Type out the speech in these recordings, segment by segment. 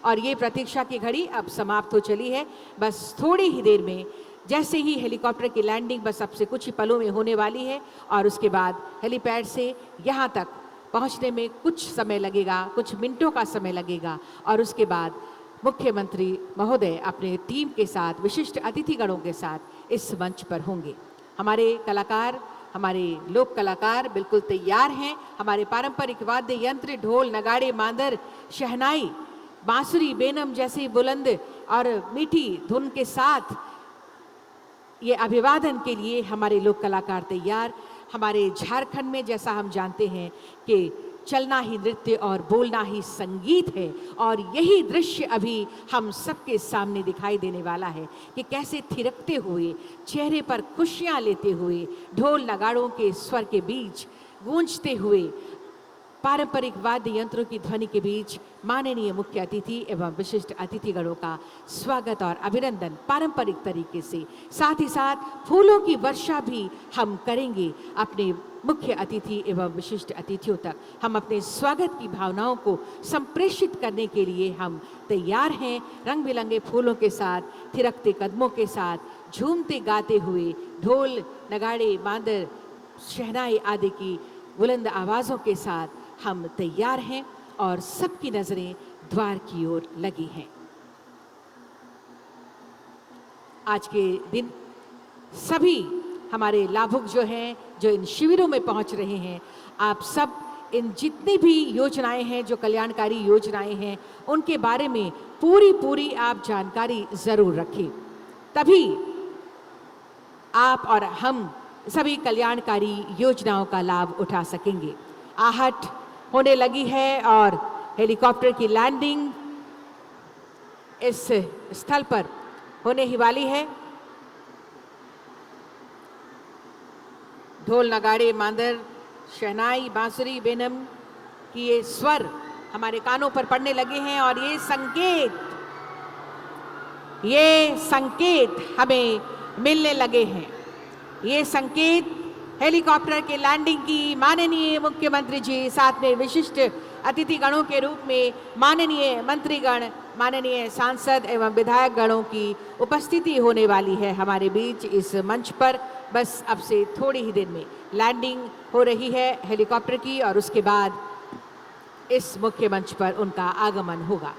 और ये प्रतीक्षा की घड़ी अब समाप्त हो चली है। बस थोड़ी ही देर में जैसे ही हेलीकॉप्टर की लैंडिंग बस अब से कुछ ही पलों में होने वाली है और उसके बाद हेलीपैड से यहाँ तक पहुँचने में कुछ समय लगेगा, कुछ मिनटों का समय लगेगा और उसके बाद मुख्यमंत्री महोदय अपने टीम के साथ, विशिष्ट अतिथिगणों के साथ इस मंच पर होंगे। हमारे कलाकार, हमारे लोक कलाकार बिल्कुल तैयार हैं। हमारे पारंपरिक वाद्य यंत्र, ढोल, नगाड़े, मांदर, शहनाई, बांसुरी, बेनम जैसी बुलंद और मीठी धुन के साथ ये अभिवादन के लिए हमारे लोक कलाकार तैयार। हमारे झारखंड में जैसा हम जानते हैं कि चलना ही नृत्य और बोलना ही संगीत है और यही दृश्य अभी हम सबके सामने दिखाई देने वाला है कि कैसे थिरकते हुए, चेहरे पर खुशियां लेते हुए, ढोल नगाड़ों के स्वर के बीच गूंजते हुए, पारंपरिक वाद्य यंत्रों की ध्वनि के बीच माननीय मुख्य अतिथि एवं विशिष्ट अतिथिगणों का स्वागत और अभिनंदन पारंपरिक तरीके से, साथ ही साथ फूलों की वर्षा भी हम करेंगे अपने मुख्य अतिथि एवं विशिष्ट अतिथियों तक। हम अपने स्वागत की भावनाओं को संप्रेषित करने के लिए हम तैयार हैं, रंग बिरंगे फूलों के साथ, थिरकते कदमों के साथ, झूमते गाते हुए, ढोल नगाड़े मांदर शहनाई आदि की बुलंद आवाज़ों के साथ हम तैयार हैं और सबकी नजरें द्वार की ओर लगी हैं। आज के दिन सभी हमारे लाभुक जो हैं, जो इन शिविरों में पहुंच रहे हैं, आप सब इन जितनी भी योजनाएं हैं, जो कल्याणकारी योजनाएं हैं, उनके बारे में पूरी आप जानकारी जरूर रखें, तभी आप और हम सभी कल्याणकारी योजनाओं का लाभ उठा सकेंगे। आहट होने लगी है और हेलीकॉप्टर की लैंडिंग इस स्थल पर होने ही वाली है। ढोल नगाड़े मांदर शहनाई बांसुरी बेनम की ये स्वर हमारे कानों पर पड़ने लगे हैं और ये संकेत हमें मिलने लगे हैं। ये संकेत हेलीकॉप्टर के लैंडिंग की माननीय मुख्यमंत्री जी, साथ में विशिष्ट अतिथिगणों के रूप में माननीय मंत्रीगण, माननीय सांसद एवं विधायक गणों की उपस्थिति होने वाली है हमारे बीच इस मंच पर। बस अब से थोड़ी ही देर में लैंडिंग हो रही है हेलीकॉप्टर की और उसके बाद इस मुख्य मंच पर उनका आगमन होगा।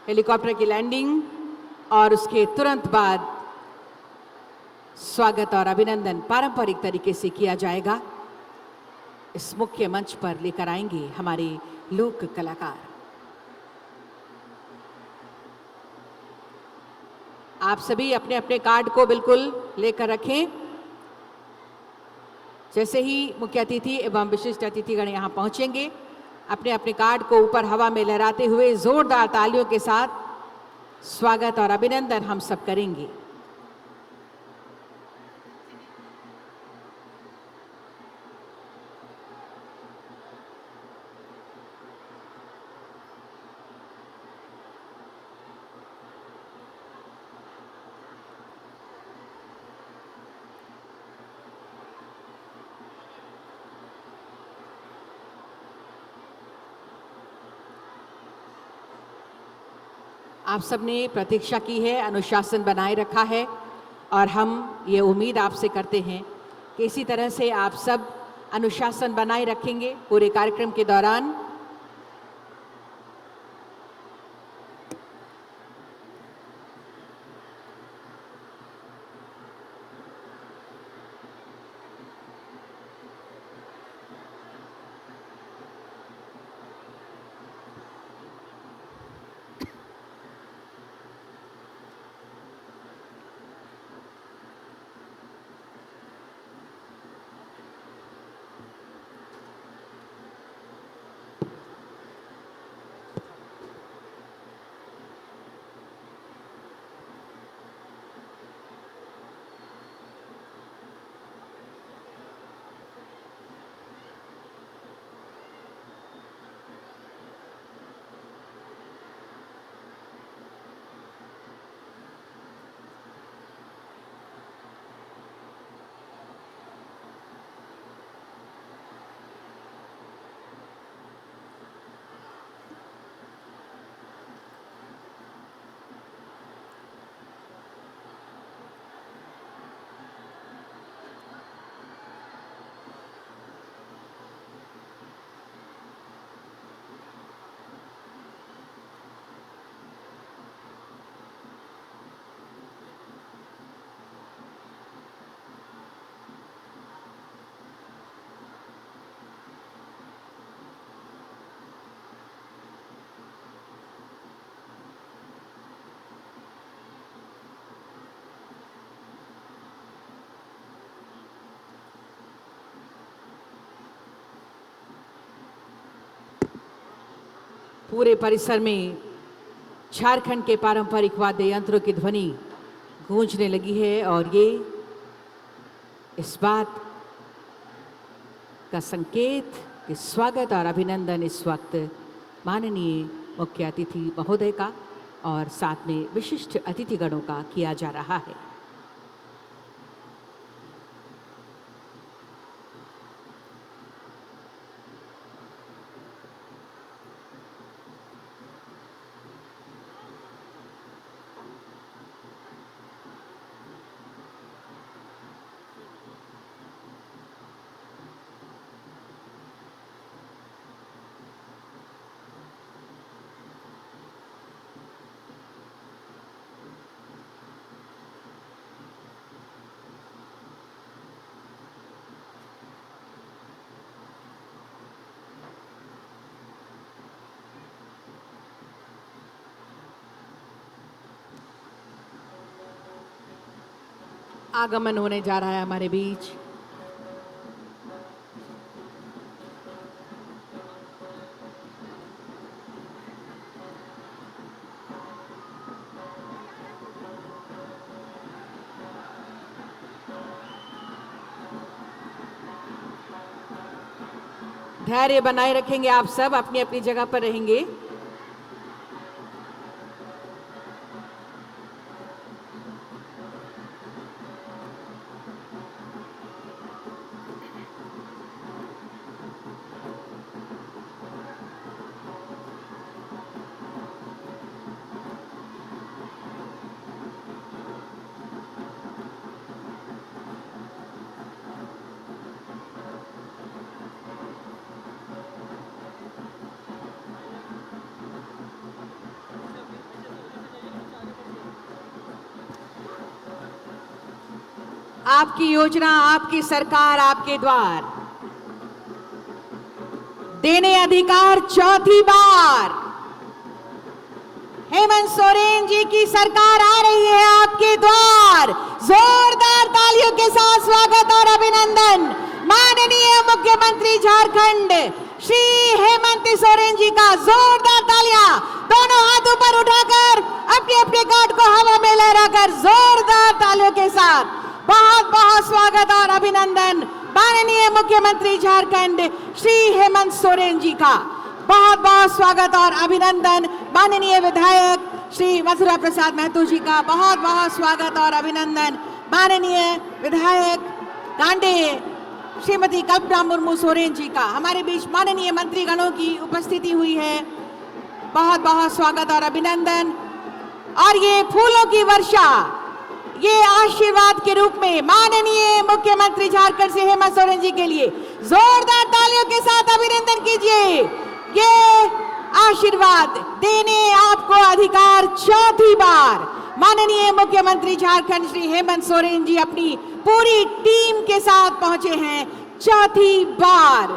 हेलीकॉप्टर की लैंडिंग और उसके तुरंत बाद स्वागत और अभिनंदन पारंपरिक तरीके से किया जाएगा। इस मुख्य मंच पर लेकर आएंगे हमारे लोक कलाकार। आप सभी अपने अपने कार्ड को बिल्कुल लेकर रखें। जैसे ही मुख्य अतिथि एवं विशिष्ट अतिथिगण यहाँ पहुंचेंगे, अपने अपने कार्ड को ऊपर हवा में लहराते हुए जोरदार तालियों के साथ स्वागत और अभिनंदन हम सब करेंगे। आप सबने प्रतीक्षा की है, अनुशासन बनाए रखा है और हम ये उम्मीद आपसे करते हैं कि इसी तरह से आप सब अनुशासन बनाए रखेंगे पूरे कार्यक्रम के दौरान। पूरे परिसर में झारखंड के पारंपरिक वाद्य यंत्रों की ध्वनि गूंजने लगी है और ये इस बात का संकेत कि स्वागत और अभिनंदन इस वक्त माननीय मुख्य अतिथि महोदय का और साथ में विशिष्ट अतिथिगणों का किया जा रहा है। आगमन होने जा रहा है हमारे बीच धैर्य बनाए रखेंगे, आप सब अपनी अपनी जगह पर रहेंगे। आपकी योजना, आपकी सरकार, आपके द्वार, देने अधिकार चौथी बार हेमंत सोरेन जी की सरकार आ रही है आपके द्वार। जोरदार तालियों के साथ स्वागत और अभिनंदन माननीय मुख्यमंत्री झारखंड श्री हेमंत सोरेन जी का। जोरदार तालियां, दोनों हाथ ऊपर उठाकर अपने अपने कार्ड को हवा में लहराकर जोरदार तालियों के साथ बहुत बहुत स्वागत और अभिनंदन माननीय मुख्यमंत्री झारखंड श्री हेमंत सोरेन जी का। बहुत बहुत स्वागत और अभिनंदन माननीय विधायक श्री मथुरा प्रसाद महतो जी का। बहुत बहुत स्वागत और अभिनंदन माननीय विधायक कांडे श्रीमती कल्पना मुर्मू सोरेन जी का। हमारे बीच माननीय मंत्रीगणों की उपस्थिति हुई है। बहुत बहुत स्वागत और अभिनंदन और ये फूलों की वर्षा, ये आशीर्वाद के रूप में माननीय मुख्यमंत्री झारखंड से हेमंत सोरेन जी के लिए जोरदार तालियों के साथ अभिनंदन कीजिए। ये आशीर्वाद देने आपको अधिकार चौथी बार माननीय मुख्यमंत्री झारखंड श्री हेमंत सोरेन जी अपनी पूरी टीम के साथ पहुंचे हैं। चौथी बार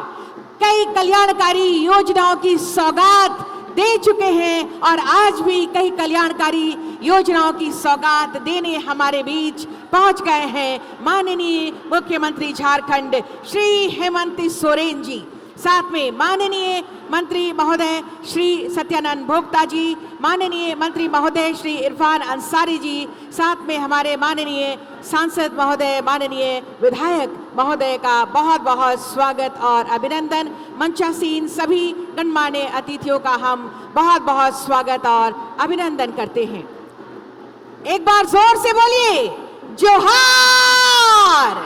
कई कल्याणकारी योजनाओं की सौगात दे चुके हैं और आज भी कई कल्याणकारी योजनाओं की सौगात देने हमारे बीच पहुंच गए हैं माननीय मुख्यमंत्री झारखंड श्री हेमंत सोरेन जी। साथ में माननीय मंत्री महोदय श्री सत्यानंद भोक्ता जी, माननीय मंत्री महोदय श्री इरफान अंसारी जी, साथ में हमारे माननीय सांसद महोदय, माननीय विधायक महोदय का बहुत बहुत स्वागत और अभिनंदन। मंचासीन सभी गणमान्य अतिथियों का हम बहुत बहुत स्वागत और अभिनंदन करते हैं। एक बार जोर से बोलिए जोहार।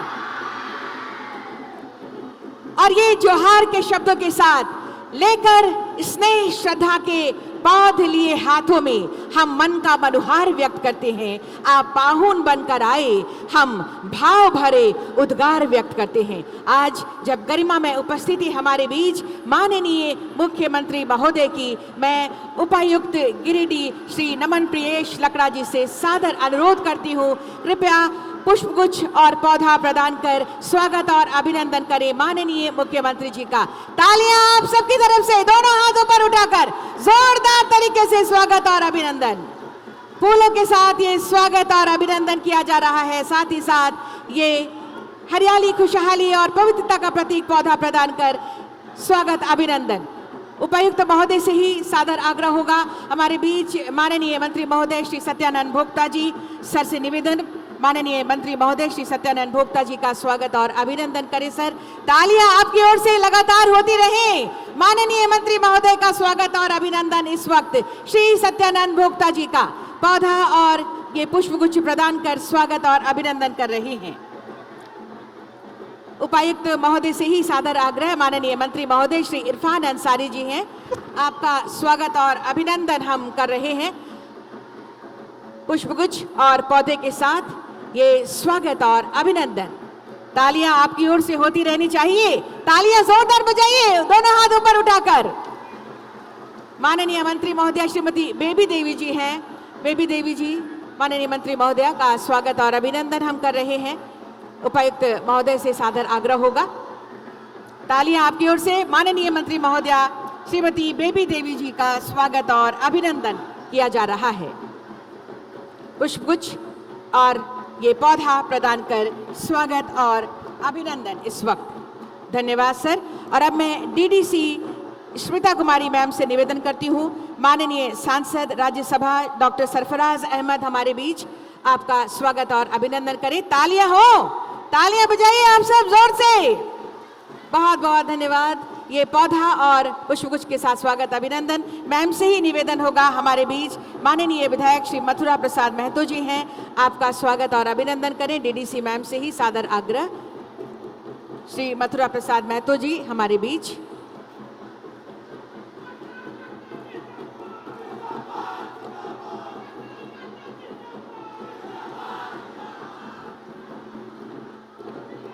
और ये जोहार के शब्दों के साथ लेकर स्नेह श्रद्धा के पौध लिए हाथों में हम मन का मनुहार व्यक्त करते हैं। आप पाहुन बनकर आए, हम भाव भरे उद्गार व्यक्त करते हैं। आज जब गरिमा में उपस्थिति हमारे बीच माननीय मुख्यमंत्री महोदय की, मैं उपायुक्त गिरिडीह श्री नमन प्रियेश लकड़ा जी से सादर अनुरोध करती हूँ, कृपया पुष्पगुच्छ और पौधा प्रदान कर स्वागत और अभिनंदन करें माननीय मुख्यमंत्री जी का। तालियां आप सबकी तरफ से दोनों हाथों पर उठाकर जोरदार तरीके से स्वागत और अभिनंदन। फूलों के साथ ये स्वागत और अभिनंदन किया जा रहा है। साथ ही साथ ये हरियाली, खुशहाली और पवित्रता का प्रतीक पौधा प्रदान कर स्वागत अभिनंदन। उपायुक्त महोदय से ही सादर आग्रह होगा। हमारे बीच माननीय मंत्री महोदय श्री सत्यानंद भोक्ता जी, सर से निवेदन, माननीय मंत्री महोदय श्री सत्यानंद भोक्ता जी का स्वागत और अभिनंदन करें। सर, तालियां आपकी ओर से लगातार होती रहे। माननीय मंत्री महोदय का स्वागत और अभिनंदन इस वक्त श्री सत्यानंद भोक्ता जी का पौधा और ये पुष्पगुच्छ प्रदान कर स्वागत और अभिनंदन कर रहे हैं। उपायुक्त महोदय से ही सादर आग्रह, माननीय मंत्री महोदय श्री इरफान अंसारी जी हैं, आपका स्वागत और अभिनंदन हम कर रहे हैं। पुष्पगुच्छ और पौधे के साथ ये स्वागत और अभिनंदन। तालियां आपकी ओर से होती रहनी चाहिए। तालियां जोरदार बजाइए दोनों हाथ ऊपर उठाकर। माननीय मंत्री महोदया श्रीमती बेबी देवी जी हैं। बेबी देवी जी, माननीय मंत्री महोदया का स्वागत और अभिनंदन हम कर रहे हैं। उपायुक्त महोदय से सादर आग्रह होगा। तालियां आपकी ओर से माननीय मंत्री महोदया श्रीमती बेबी देवी जी का स्वागत और अभिनंदन किया जा रहा है। पुष्पगुच्छ और ये पौधा प्रदान कर स्वागत और अभिनंदन इस वक्त। धन्यवाद सर। और अब मैं डीडीसी स्मिता कुमारी मैम से निवेदन करती हूँ, माननीय सांसद राज्यसभा डॉक्टर सरफराज अहमद हमारे बीच, आपका स्वागत और अभिनंदन करें। तालियां हो, तालियां बजाइए आप सब जोर से। बहुत बहुत धन्यवाद। ये पौधा और पुष्पगुच्छ के साथ स्वागत अभिनंदन। मैम से ही निवेदन होगा, हमारे बीच माननीय विधायक श्री मथुरा प्रसाद महतो जी हैं, आपका स्वागत और अभिनंदन करें। डीडीसी मैम से ही सादर आग्रह, श्री मथुरा प्रसाद महतो जी हमारे बीच।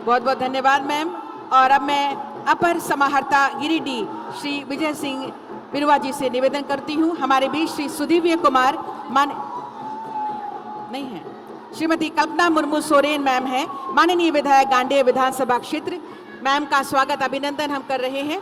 बहुत बहुत धन्यवाद मैम। और अब मैं अपर समाहर्ता गिरिडीह श्री विजय सिंह बिरुआ जी से निवेदन करती हूँ, हमारे बीच श्री सुदीव्य कुमार नहीं है, श्रीमती कल्पना मुर्मू सोरेन मैम है, माननीय विधायक गांडेय विधानसभा क्षेत्र, मैम का स्वागत अभिनंदन हम कर रहे हैं।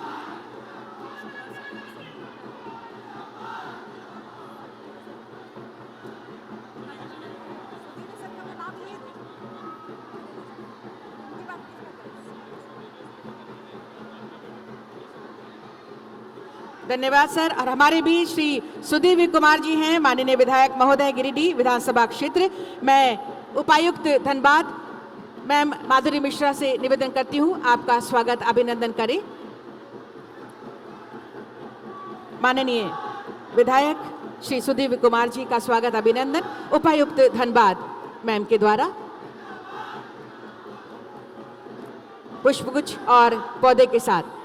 धन्यवाद सर। और हमारे बीच श्री सुदीव्य कुमार जी हैं, माननीय विधायक महोदय गिरिडीह विधानसभा क्षेत्र। मैं उपायुक्त धनबाद मैम माधुरी मिश्रा से निवेदन करती हूं, आपका स्वागत अभिनंदन करें। माननीय विधायक श्री सुदीव्य कुमार जी का स्वागत अभिनंदन उपायुक्त धनबाद मैम के द्वारा। पुष्पगुच्छ और पौधे के साथ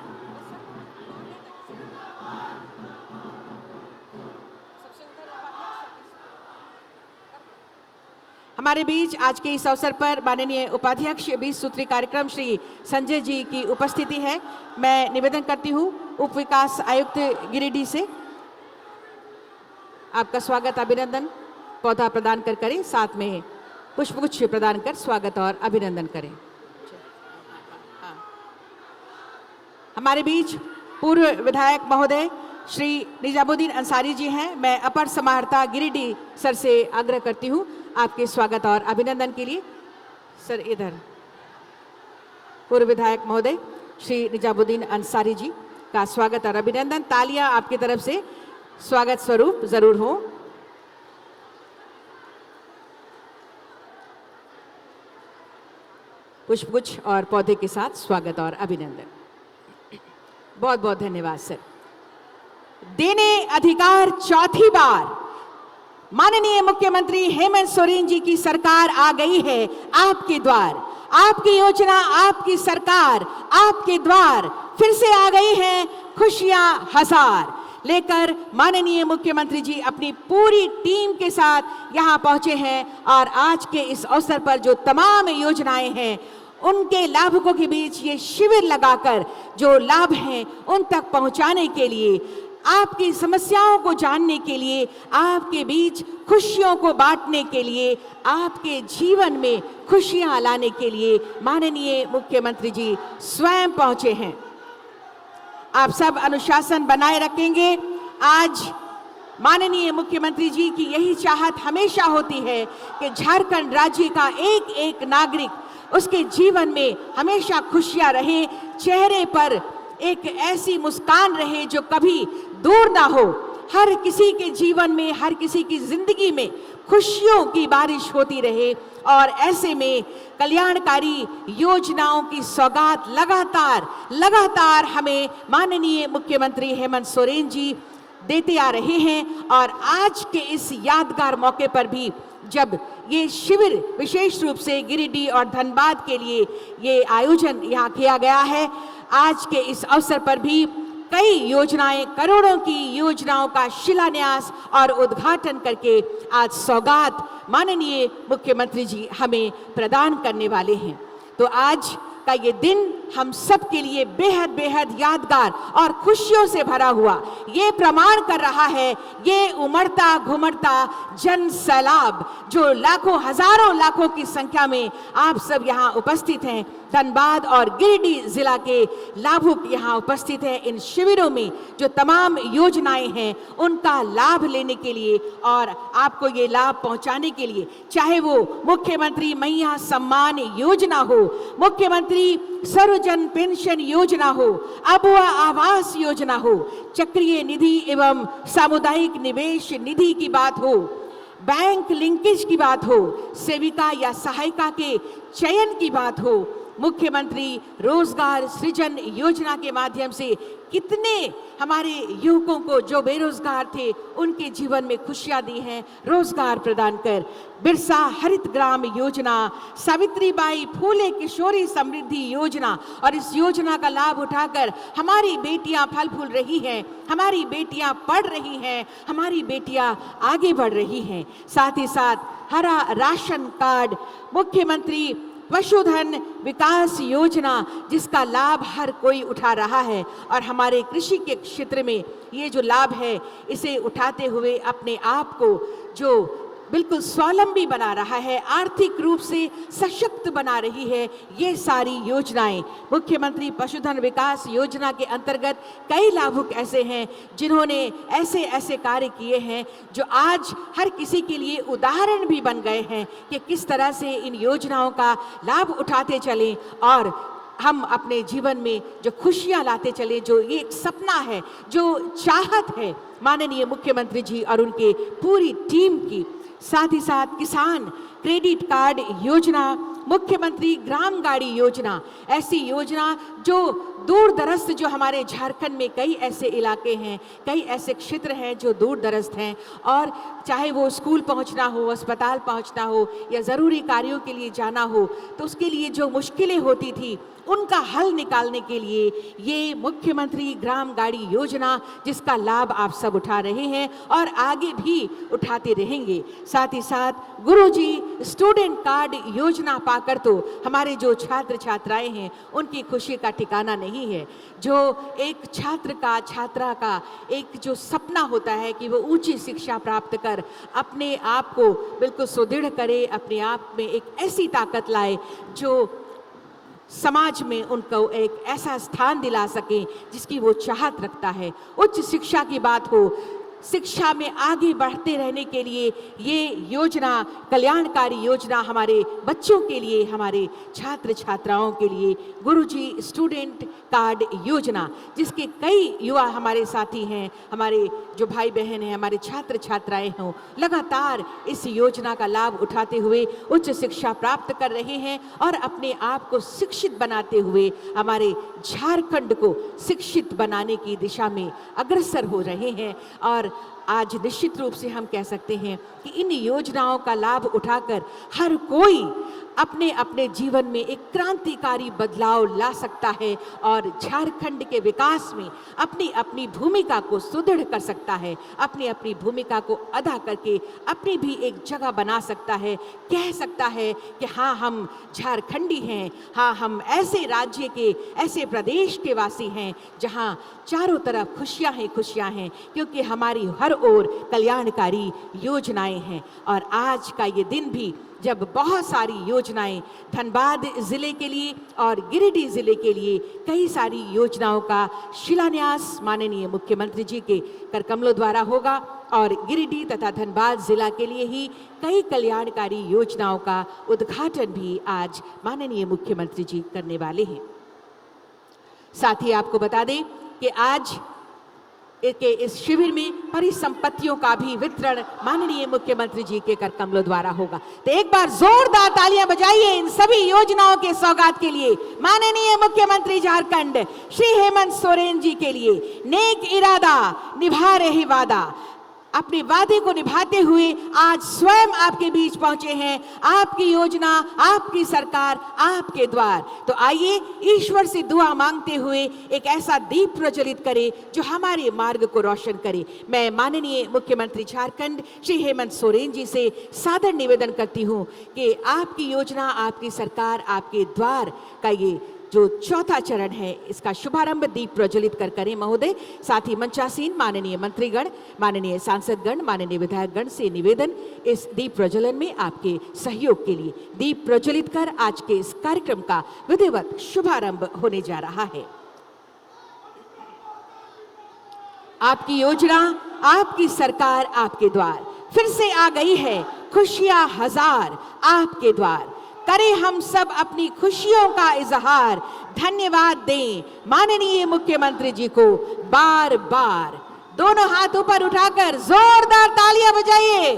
हमारे बीच आज के इस अवसर पर माननीय उपाध्यक्ष 20 सूत्री कार्यक्रम श्री संजय जी की उपस्थिति है। मैं निवेदन करती हूँ उप विकास आयुक्त गिरिडीह से आपका स्वागत अभिनंदन पौधा प्रदान कर करें, साथ में पुष्पगुच्छ प्रदान कर स्वागत और अभिनंदन करें। हमारे बीच पूर्व विधायक महोदय श्री निजामुद्दीन अंसारी जी हैं। मैं अपर समाहर्ता गिरिडीह सर से आग्रह करती हूँ आपके स्वागत और अभिनंदन के लिए। सर इधर पूर्व विधायक महोदय श्री निजामुद्दीन अंसारी जी का स्वागत और अभिनंदन। तालियां आपकी तरफ से स्वागत स्वरूप जरूर हो। पुष्पगुच्छ और पौधे के साथ स्वागत और अभिनंदन। बहुत बहुत धन्यवाद सर। देने अधिकार चौथी बार माननीय मुख्यमंत्री हेमंत सोरेन जी की सरकार आ गई है आपके द्वार। आपकी योजना, आपकी सरकार, आपके द्वार फिर से आ गई है खुशियां हजार लेकर। माननीय मुख्यमंत्री जी अपनी पूरी टीम के साथ यहां पहुंचे हैं और आज के इस अवसर पर जो तमाम योजनाएं हैं उनके लाभुकों के बीच ये शिविर लगाकर जो लाभ हैं उन तक पहुंचाने के लिए, आपकी समस्याओं को जानने के लिए, आपके बीच खुशियों को बांटने के लिए, आपके जीवन में खुशियां लाने के लिए माननीय मुख्यमंत्री जी स्वयं पहुंचे हैं। आप सब अनुशासन बनाए रखेंगे। आज माननीय मुख्यमंत्री जी की यही चाहत हमेशा होती है कि झारखंड राज्य का एक एक नागरिक उसके जीवन में हमेशा खुशियां रहे, चेहरे पर एक ऐसी मुस्कान रहे जो कभी दूर ना हो। हर किसी के जीवन में, हर किसी की जिंदगी में खुशियों की बारिश होती रहे और ऐसे में कल्याणकारी योजनाओं की सौगात लगातार हमें माननीय मुख्यमंत्री हेमंत सोरेन जी देते आ रहे हैं। और आज के इस यादगार मौके पर भी जब ये शिविर विशेष रूप से गिरिडीह और धनबाद के लिए ये आयोजन यहाँ किया गया है, आज के इस अवसर पर भी कई योजनाएं, करोड़ों की योजनाओं का शिलान्यास और उद्घाटन करके आज सौगात माननीय मुख्यमंत्री जी हमें प्रदान करने वाले हैं। तो आज का ये दिन हम सब के लिए बेहद बेहद यादगार और खुशियों से भरा हुआ ये प्रमाण कर रहा है, ये उमड़ता घुमड़ता जन सैलाब जो लाखों हजारों लाखों की संख्या में आप सब यहाँ उपस्थित हैं। धनबाद और गिरिडीह जिला के लाभुक यहाँ उपस्थित हैं इन शिविरों में। जो तमाम योजनाएं हैं उनका लाभ लेने के लिए और आपको ये लाभ पहुंचाने के लिए, चाहे वो मुख्यमंत्री मैया सम्मान योजना हो, मुख्यमंत्री सर्वजन पेंशन योजना हो, अबुआ आवास योजना हो, चक्रीय निधि एवं सामुदायिक निवेश निधि की बात हो, बैंक लिंकेज की बात हो, सेविका या सहायिका के चयन की बात हो, मुख्यमंत्री रोजगार सृजन योजना के माध्यम से कितने हमारे युवकों को जो बेरोजगार थे उनके जीवन में खुशियां दी हैं रोजगार प्रदान कर, बिरसा हरित ग्राम योजना, सावित्रीबाई फूले किशोरी समृद्धि योजना। और इस योजना का लाभ उठाकर हमारी बेटियां फल फूल रही हैं, हमारी बेटियां पढ़ रही हैं, हमारी बेटियां आगे बढ़ रही हैं। साथ ही साथ हरा राशन कार्ड, मुख्यमंत्री पशुधन विकास योजना जिसका लाभ हर कोई उठा रहा है और हमारे कृषि के क्षेत्र में ये जो लाभ है इसे उठाते हुए अपने आप को जो बिल्कुल स्वावलंबी बना रहा है, आर्थिक रूप से सशक्त बना रही है, ये सारी योजनाएं मुख्यमंत्री पशुधन विकास योजना के अंतर्गत कई लाभुक ऐसे हैं जिन्होंने ऐसे ऐसे कार्य किए हैं जो आज हर किसी के लिए उदाहरण भी बन गए हैं कि किस तरह से इन योजनाओं का लाभ उठाते चलें और हम अपने जीवन में जो खुशियां लाते चले, जो ये एक सपना है, जो चाहत है माननीय मुख्यमंत्री जी और उनके पूरी टीम की। साथ ही साथ किसान क्रेडिट कार्ड योजना, मुख्यमंत्री ग्राम गाड़ी योजना, ऐसी योजना जो दूर दराज जो हमारे झारखंड में कई ऐसे इलाके हैं, कई ऐसे क्षेत्र हैं जो दूर दराज हैं और चाहे वो स्कूल पहुंचना हो, अस्पताल पहुंचना हो या ज़रूरी कार्यों के लिए जाना हो तो उसके लिए जो मुश्किलें होती थी उनका हल निकालने के लिए ये मुख्यमंत्री ग्राम गाड़ी योजना, जिसका लाभ आप सब उठा रहे हैं और आगे भी उठाते रहेंगे। साथ ही साथ गुरुजी स्टूडेंट कार्ड योजना पाकर तो हमारे जो छात्र छात्राएं हैं उनकी खुशी का ठिकाना नहीं है। जो एक छात्र का, छात्रा का एक जो सपना होता है कि वो ऊंची शिक्षा प्राप्त कर अपने आप को बिल्कुल सुदृढ़ करे, अपने आप में एक ऐसी ताकत लाए जो समाज में उनको एक ऐसा स्थान दिला सके जिसकी वो चाहत रखता है। उच्च शिक्षा की बात हो, शिक्षा में आगे बढ़ते रहने के लिए ये योजना, कल्याणकारी योजना हमारे बच्चों के लिए, हमारे छात्र छात्राओं के लिए गुरुजी स्टूडेंट कार्ड योजना, जिसके कई युवा हमारे साथी हैं, हमारे जो भाई बहन हैं, हमारे छात्र छात्राएं हों, लगातार इस योजना का लाभ उठाते हुए उच्च शिक्षा प्राप्त कर रहे हैं और अपने आप को शिक्षित बनाते हुए हमारे झारखंड को शिक्षित बनाने की दिशा में अग्रसर हो रहे हैं। और आज निश्चित रूप से हम कह सकते हैं कि इन योजनाओं का लाभ उठाकर हर कोई अपने अपने जीवन में एक क्रांतिकारी बदलाव ला सकता है और झारखंड के विकास में अपनी अपनी भूमिका को सुदृढ़ कर सकता है, अपनी अपनी भूमिका को अदा करके अपनी भी एक जगह बना सकता है, कह सकता है कि हाँ हम झारखंडी हैं, हाँ हम ऐसे राज्य के, ऐसे प्रदेश के वासी हैं जहाँ चारों तरफ खुशियाँ हैं क्योंकि हमारी हर ओर कल्याणकारी योजनाएं हैं। और आज का ये दिन भी जब बहुत सारी योजनाएं धनबाद जिले के लिए और गिरिडीह जिले के लिए कई सारी योजनाओं का शिलान्यास माननीय मुख्यमंत्री जी के करकमलों द्वारा होगा और गिरिडीह तथा धनबाद जिला के लिए ही कई कल्याणकारी योजनाओं का उद्घाटन भी आज माननीय मुख्यमंत्री जी करने वाले हैं। साथ ही आपको बता दें कि आज के इस शिविर में परिसंपत्तियों का भी वितरण माननीय मुख्यमंत्री जी के करकमलों द्वारा होगा। तो एक बार जोरदार तालियां बजाइए इन सभी योजनाओं के सौगात के लिए माननीय मुख्यमंत्री झारखंड श्री हेमंत सोरेन जी के लिए। नेक इरादा निभा रहे वादा, अपने वादे को निभाते हुए आज स्वयं आपके बीच पहुंचे हैं। आपकी योजना, आपकी सरकार, आपके द्वार। तो आइए ईश्वर से दुआ मांगते हुए एक ऐसा दीप प्रज्वलित करें जो हमारे मार्ग को रोशन करे। मैं माननीय मुख्यमंत्री झारखंड श्री हेमंत सोरेन जी से सादर निवेदन करती हूं कि आपकी योजना, आपकी सरकार, आपके द्वार का ये जो चौथा चरण है इसका शुभारंभ दीप प्रज्वलित कर करें महोदय। साथ ही मंचासीन माननीय मंत्रीगण, माननीय सांसदगण, माननीय विधायकगण से निवेदन इस दीप प्रज्वलन में आपके सहयोग के लिए दीप प्रज्वलित कर आज के इस कार्यक्रम का विधिवत शुभारंभ होने जा रहा है। आपकी योजना, आपकी सरकार, आपके द्वार, फिर से आ गई है खुशियां हजार आपके द्वार। करें हम सब अपनी खुशियों का इजहार, धन्यवाद दें माननीय मुख्यमंत्री जी को बार बार। दोनों हाथ ऊपर उठाकर जोरदार तालियां बजाइए।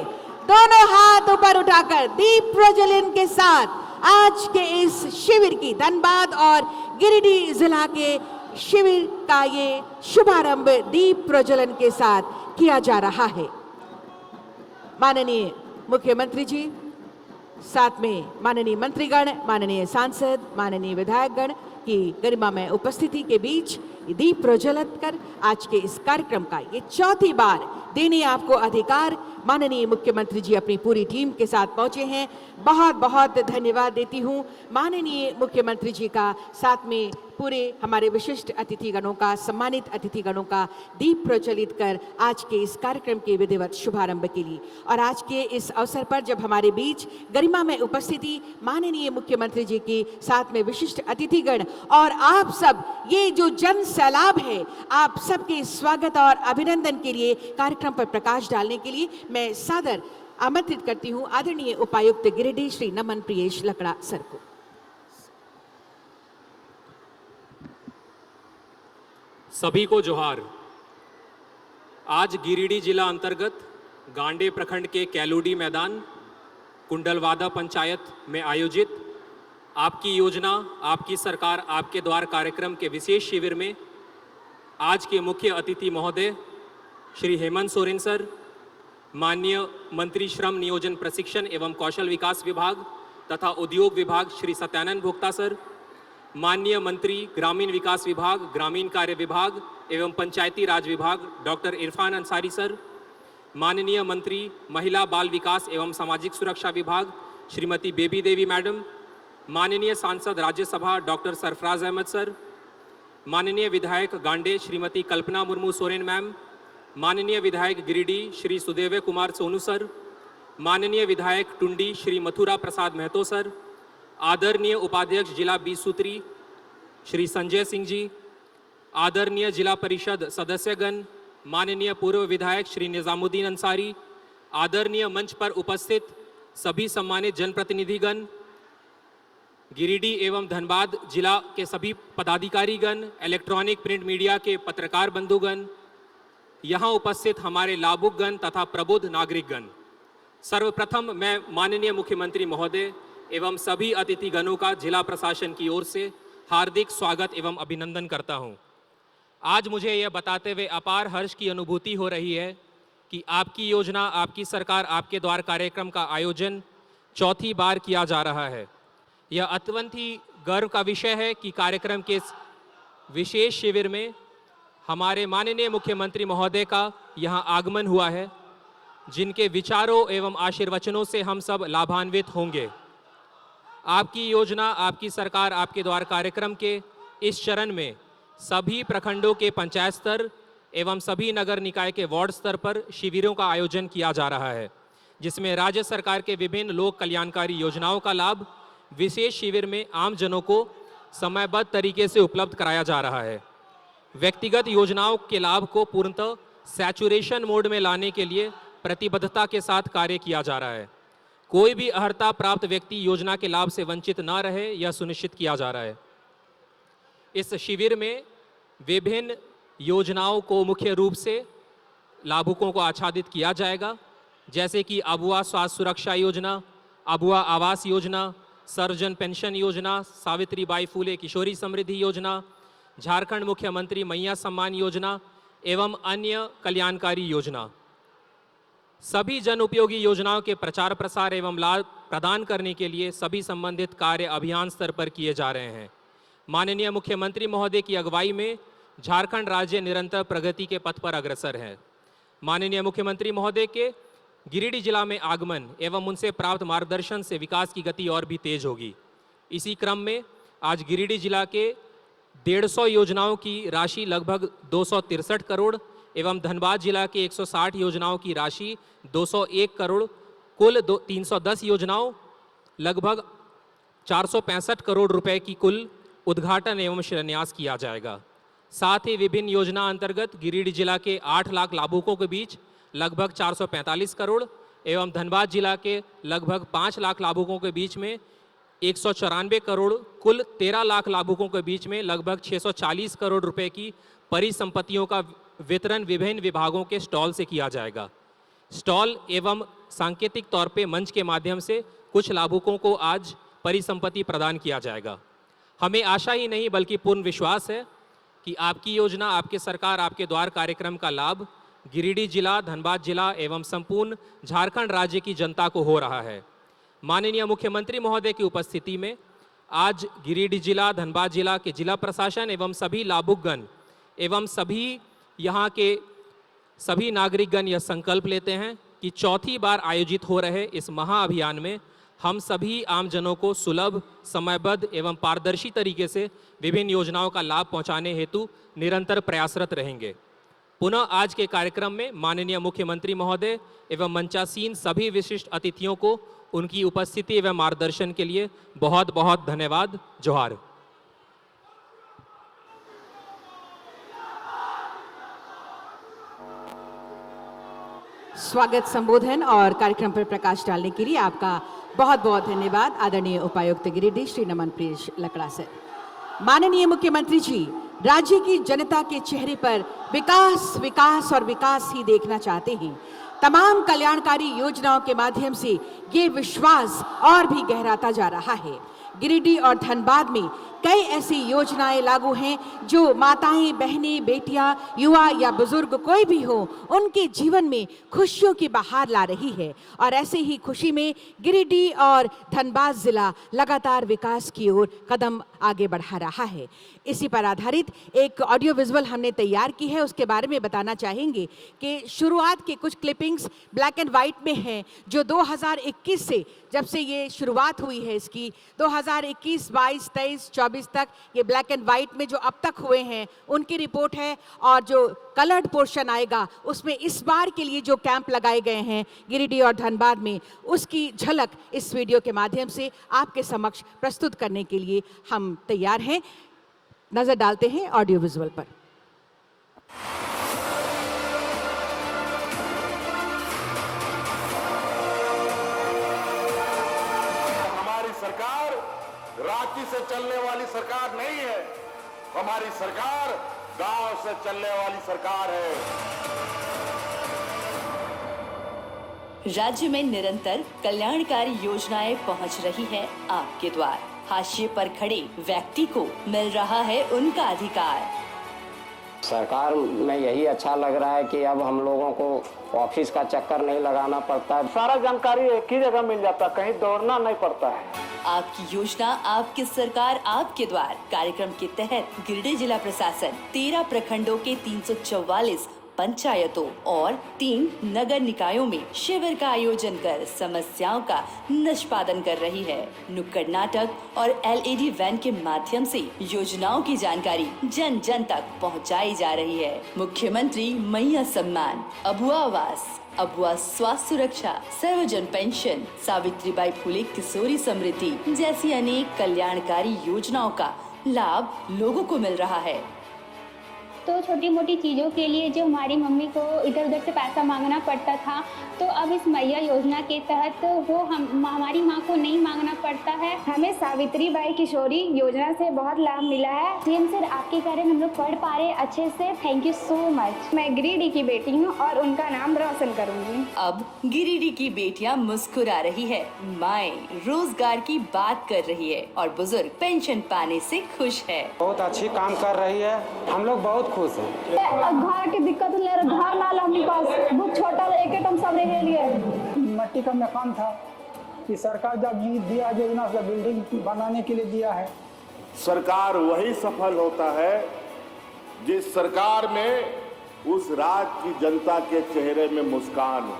दोनों हाथ ऊपर उठाकर दीप प्रज्वलन के साथ आज के इस शिविर की, धनबाद और गिरिडीह जिला के शिविर का ये शुभारंभ दीप प्रज्वलन के साथ किया जा रहा है। माननीय मुख्यमंत्री जी, साथ में माननीय मंत्रीगण, माननीय सांसद, माननीय विधायकगण की गरिमामय उपस्थिति के बीच दीप प्रज्वलित कर आज के इस कार्यक्रम का ये चौथी बार देने आपको अधिकार माननीय मुख्यमंत्री जी अपनी पूरी टीम के साथ पहुंचे हैं। बहुत बहुत धन्यवाद देती हूं माननीय मुख्यमंत्री जी का, साथ में पूरे हमारे विशिष्ट अतिथिगणों का, सम्मानित अतिथिगणों का दीप प्रज्वलित कर आज के इस कार्यक्रम के विधिवत शुभारंभ के लिए। और आज के इस अवसर पर जब हमारे बीच गरिमा में उपस्थिति माननीय मुख्यमंत्री जी की, साथ में विशिष्ट अतिथिगण और आप सब, ये जो जन सैलाब है, आप सबके स्वागत और अभिनंदन के लिए कार्यक्रम पर प्रकाश डालने के लिए मैं सादर आमंत्रित करती हूं आदरणीय उपायुक्त गिरिडीह श्री नमन प्रियेश लकड़ा सर को। सभी को जोहार। आज गिरिडीह जिला अंतर्गत गांडे प्रखंड के कैलूडी मैदान कुंडलवादा पंचायत में आयोजित आपकी योजना, आपकी सरकार, आपके द्वार कार्यक्रम के विशेष शिविर में आज के मुख्य अतिथि महोदय श्री हेमंत सोरेन सर, माननीय मंत्री श्रम नियोजन प्रशिक्षण एवं कौशल विकास विभाग तथा उद्योग विभाग श्री सत्यानंद भोक्ता सर, माननीय मंत्री ग्रामीण विकास विभाग, ग्रामीण कार्य विभाग एवं पंचायती राज विभाग डॉक्टर इरफान अंसारी सर, माननीय मंत्री महिला बाल विकास एवं सामाजिक सुरक्षा विभाग श्रीमती बेबी देवी मैडम, माननीय सांसद राज्यसभा डॉक्टर सरफराज अहमद सर, माननीय विधायक गांडे श्रीमती कल्पना मुर्मू सोरेन मैम, माननीय विधायक गिरिडीह श्री सुदेव कुमार सोनू सर, माननीय विधायक टुंडी श्री मथुरा प्रसाद महतो सर, आदरणीय उपाध्यक्ष जिला 20 सूत्री श्री संजय सिंह जी, आदरणीय जिला परिषद सदस्यगण, माननीय पूर्व विधायक श्री निजामुद्दीन अंसारी, आदरणीय मंच पर उपस्थित सभी सम्मानित जनप्रतिनिधिगण, गिरिडीह एवं धनबाद जिला के सभी पदाधिकारीगण, इलेक्ट्रॉनिक प्रिंट मीडिया के पत्रकार बंधुगण, यहाँ उपस्थित हमारे लाभुकगण तथा प्रबुद्ध नागरिकगण, सर्वप्रथम मैं माननीय मुख्यमंत्री महोदय एवं सभी अतिथिगणों का जिला प्रशासन की ओर से हार्दिक स्वागत एवं अभिनंदन करता हूँ। आज मुझे यह बताते हुए अपार हर्ष की अनुभूति हो रही है कि आपकी योजना, आपकी सरकार, आपके द्वार कार्यक्रम का आयोजन चौथी बार किया जा रहा है। यह अत्यंत ही गर्व का विषय है कि कार्यक्रम के इस विशेष शिविर में हमारे माननीय मुख्यमंत्री महोदय का यहाँ आगमन हुआ है, जिनके विचारों एवं आशीर्वचनों से हम सब लाभान्वित होंगे। आपकी योजना, आपकी सरकार, आपके द्वार कार्यक्रम के इस चरण में सभी प्रखंडों के पंचायत स्तर एवं सभी नगर निकाय के वार्ड स्तर पर शिविरों का आयोजन किया जा रहा है, जिसमें राज्य सरकार के विभिन्न लोक कल्याणकारी योजनाओं का लाभ विशेष शिविर में आम जनों को समयबद्ध तरीके से उपलब्ध कराया जा रहा है। व्यक्तिगत योजनाओं के लाभ को पूर्णतः सैचुरेशन मोड में लाने के लिए प्रतिबद्धता के साथ कार्य किया जा रहा है। कोई भी अर्हता प्राप्त व्यक्ति योजना के लाभ से वंचित न रहे, यह सुनिश्चित किया जा रहा है। इस शिविर में विभिन्न योजनाओं को मुख्य रूप से लाभुकों को आच्छादित किया जाएगा, जैसे कि अबुआ स्वास्थ्य सुरक्षा योजना, अबुआ आवास योजना, सर्वजन पेंशन योजना, सावित्रीबाई फूले किशोरी समृद्धि योजना, झारखंड मुख्यमंत्री मैया सम्मान योजना एवं अन्य कल्याणकारी योजना। सभी जन उपयोगी योजनाओं के प्रचार प्रसार एवं लाभ प्रदान करने के लिए सभी संबंधित कार्य अभियान स्तर पर किए जा रहे हैं। माननीय मुख्यमंत्री महोदय की अगुवाई में झारखंड राज्य निरंतर प्रगति के पथ पर अग्रसर है। माननीय मुख्यमंत्री महोदय के गिरिडीह जिला में आगमन एवं उनसे प्राप्त मार्गदर्शन से विकास की गति और भी तेज होगी। इसी क्रम में आज गिरिडीह जिला के 150 योजनाओं की राशि लगभग 263 करोड़ एवं धनबाद जिला के 160 योजनाओं की राशि 201 करोड़, कुल 310 योजनाओं लगभग 465 करोड़ रुपए की कुल उद्घाटन एवं शिलान्यास किया जाएगा। साथ ही विभिन्न योजना अंतर्गत गिरिडीह जिला के 8 लाख लाभुकों के बीच लगभग 445 करोड़ एवं धनबाद जिला के लगभग 5 लाख लाभुकों के बीच में 194 करोड़, कुल 13 लाख लाभुकों के बीच में लगभग 640 करोड़ रुपए की परिसंपत्तियों का वितरण विभिन्न विभागों के स्टॉल से किया जाएगा। स्टॉल एवं सांकेतिक तौर पे मंच के माध्यम से कुछ लाभुकों को आज परिसंपत्ति प्रदान किया जाएगा। हमें आशा ही नहीं बल्कि पूर्ण विश्वास है कि आपकी योजना, आपके सरकार, आपके द्वार कार्यक्रम का लाभ गिरिडीह जिला, धनबाद जिला एवं संपूर्ण झारखंड राज्य की जनता को हो रहा है। माननीय मुख्यमंत्री महोदय की उपस्थिति में आज गिरिडीह जिला, धनबाद जिला के जिला प्रशासन एवं सभी लाभुकगण एवं सभी यहाँ के सभी नागरिकगण यह संकल्प लेते हैं कि चौथी बार आयोजित हो रहे इस महाअभियान में हम सभी आमजनों को सुलभ, समयबद्ध एवं पारदर्शी तरीके से विभिन्न योजनाओं का लाभ पहुंचाने हेतु निरंतर प्रयासरत रहेंगे। पुनः आज के कार्यक्रम में माननीय मुख्यमंत्री महोदय एवं मंचासीन सभी विशिष्ट अतिथियों को उनकी उपस्थिति एवं मार्गदर्शन के लिए बहुत बहुत धन्यवाद। जोहार। स्वागत, संबोधन और कार्यक्रम पर प्रकाश डालने के लिए आपका बहुत बहुत धन्यवाद आदरणीय उपायुक्त गिरिडीह श्री नमन प्रियेश लकड़ा सर। माननीय मुख्यमंत्री जी राज्य की जनता के चेहरे पर विकास विकास और विकास ही देखना चाहते हैं। तमाम कल्याणकारी योजनाओं के माध्यम से ये विश्वास और भी गहराता जा रहा है। गिरिडीह और धनबाद में कई ऐसी योजनाएं लागू हैं जो माताएं, बहनें, बेटियां, युवा या बुजुर्ग कोई भी हो, उनके जीवन में खुशियों की बहार ला रही है। और ऐसे ही खुशी में गिरिडीह और धनबाद जिला लगातार विकास की ओर कदम आगे बढ़ा रहा है। इसी पर आधारित एक ऑडियो विजुअल हमने तैयार की है, उसके बारे में बताना चाहेंगे कि शुरुआत के कुछ क्लिपिंग्स ब्लैक एंड वाइट में हैं, जो 2021 से, जब से ये शुरुआत हुई है इसकी, 2021, 22, 23, 24 तक ये ब्लैक एंड वाइट में जो अब तक हुए हैं उनकी रिपोर्ट है। और जो कलर्ड पोर्शन आएगा उसमें इस बार के लिए जो कैंप लगाए गए हैं गिरिडीह और धनबाद में, उसकी झलक इस वीडियो के माध्यम से आपके समक्ष प्रस्तुत करने के लिए हम तैयार हैं। नजर डालते हैं ऑडियो विजुअल पर। हमारी सरकार रांची से चलने वाली सरकार नहीं है, हमारी सरकार गांव से चलने वाली सरकार है। राज्य में निरंतर कल्याणकारी योजनाएं पहुंच रही है आपके द्वार। हाशिए पर खड़े व्यक्ति को मिल रहा है उनका अधिकार। सरकार में यही अच्छा लग रहा है कि अब हम लोगों को ऑफिस का चक्कर नहीं लगाना पड़ता है। सारा जानकारी एक ही जगह मिल जाता है, कहीं दौड़ना नहीं पड़ता है। आपकी योजना, आपकी सरकार, आपके द्वार कार्यक्रम के तहत गिरिडीह जिला प्रशासन 13 प्रखंडों के 344 पंचायतों और 3 नगर निकायों में शिविर का आयोजन कर समस्याओं का निष्पादन कर रही है। नुक्कड़ नाटक और LED वैन के माध्यम से योजनाओं की जानकारी जन जन तक पहुंचाई जा रही है। मुख्यमंत्री मैया सम्मान, अबुआ आवास, अबुआ स्वास्थ्य सुरक्षा, सर्वजन पेंशन, सावित्रीबाई फुले किशोरी समृद्धि जैसी अनेक कल्याणकारी योजनाओं का लाभ लोगों को मिल रहा है। तो छोटी मोटी चीज़ों के लिए जो हमारी मम्मी को इधर उधर से पैसा मांगना पड़ता था, तो अब इस मैया योजना के तहत वो हमारी माँ को नहीं मांगना पड़ता है। हमें सावित्रीबाई किशोरी योजना से बहुत लाभ मिला है। सीएम सर, आपके कारण हम लोग पढ़ पा रहे अच्छे से। Thank you so much. मैं गिरिडीह की बेटी हूँ और उनका नाम रोशन करूँगी। अब गिरिडीह की बेटियां मुस्कुरा रही है, माएँ रोजगार की बात कर रही है और बुजुर्ग पेंशन पाने से खुश है। बहुत अच्छी काम कर रही है, हम लोग बहुत खुश हैं। घर की दिक्कत ले रहे, घर ना ला हमारे पास, बहुत छोटा एक हम सब रह लिए। मट्टी का मकान था कि सरकार जब दिया योजना से बिल्डिंग बनाने के लिए दिया है। सरकार वही सफल होता है जिस सरकार में उस राज्य की जनता के चेहरे में मुस्कान हो।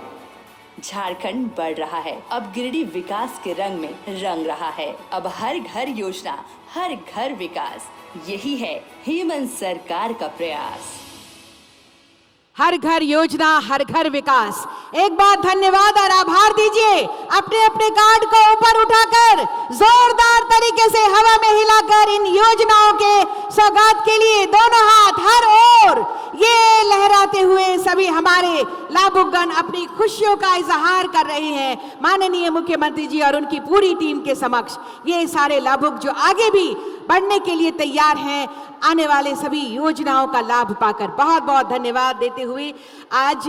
झारखंड बढ़ रहा है, अब गिरिडीह विकास के रंग में रंग रहा है। अब हर घर योजना, हर घर विकास, यही है हेमंत सरकार का प्रयास। हर घर योजना, हर घर विकास। एक बार धन्यवाद और आभार दीजिए। अपने अपने कार्ड को ऊपर उठाकर जोरदार तरीके से हवा में हिलाकर इन योजनाओं के सौगात के लिए दोनों हाथ हर ओर ये लहराते हुए सभी हमारे लाभुकगण अपनी खुशियों का इजहार कर रहे हैं। माननीय मुख्यमंत्री जी और उनकी पूरी टीम के समक्ष ये सारे लाभुक जो आगे भी बढ़ने के लिए तैयार हैं, आने वाले सभी योजनाओं का लाभ पाकर बहुत बहुत धन्यवाद देते हुए आज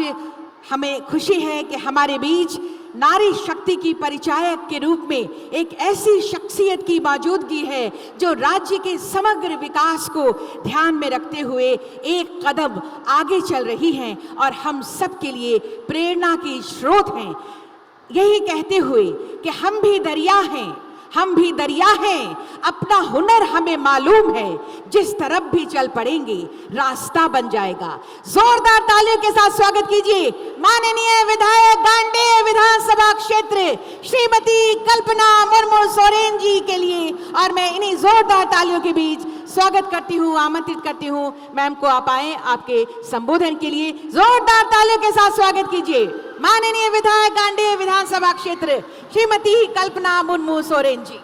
हमें खुशी है कि हमारे बीच नारी शक्ति की परिचायक के रूप में एक ऐसी शख्सियत की मौजूदगी है जो राज्य के समग्र विकास को ध्यान में रखते हुए एक कदम आगे चल रही हैं और हम सब के लिए प्रेरणा की स्रोत हैं। यही कहते हुए कि हम भी दरिया हैं, हम भी दरिया हैं, अपना हुनर हमें मालूम है, जिस तरफ भी चल पड़ेंगे रास्ता बन जाएगा। जोरदार तालियों के साथ स्वागत कीजिए माननीय विधायक गांडेय विधानसभा क्षेत्र श्रीमती कल्पना मुर्मू सोरेन जी के लिए। और मैं इन्हीं जोरदार तालियों के बीच स्वागत करती हूँ, आमंत्रित करती हूँ मैम को आप आए आपके संबोधन के लिए। जोरदार तालियों के साथ स्वागत कीजिए माननीय विधायक गांडेय विधानसभा क्षेत्र श्रीमती कल्पना मुर्मू सोरेन जी।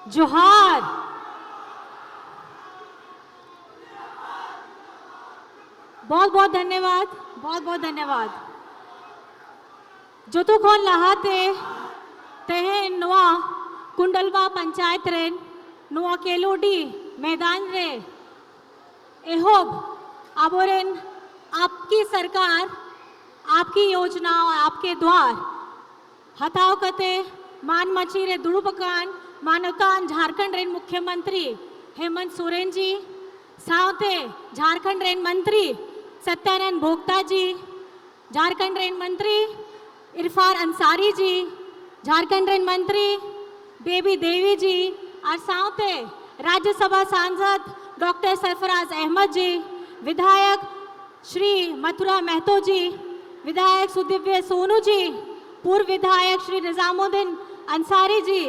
जोहार। बहुत बहुत धन्यवाद, बहुत बहुत धन्यवाद। जो तो कौन लहाते तहे नवा कुंडलवा पंचायत रेन नुआ केलोडी मैदान रे एहोब आबोरेन आपकी सरकार आपकी योजना और आपके द्वार हताव कते मान मची रे दुड़ुपकान मानवतान झारखंड रेन मुख्यमंत्री हेमंत सोरेन जी सावते झारखंड रेन मंत्री सत्यानंद भोक्ता जी, झारखंड रेन मंत्री इरफान अंसारी जी, झारखंड रेन मंत्री बेबी देवी जी और सावते राज्यसभा सांसद डॉक्टर सरफराज अहमद जी, विधायक श्री मथुरा महतो जी, विधायक सुदिव्य सोनू जी, पूर्व विधायक श्री निजामुद्दीन अंसारी जी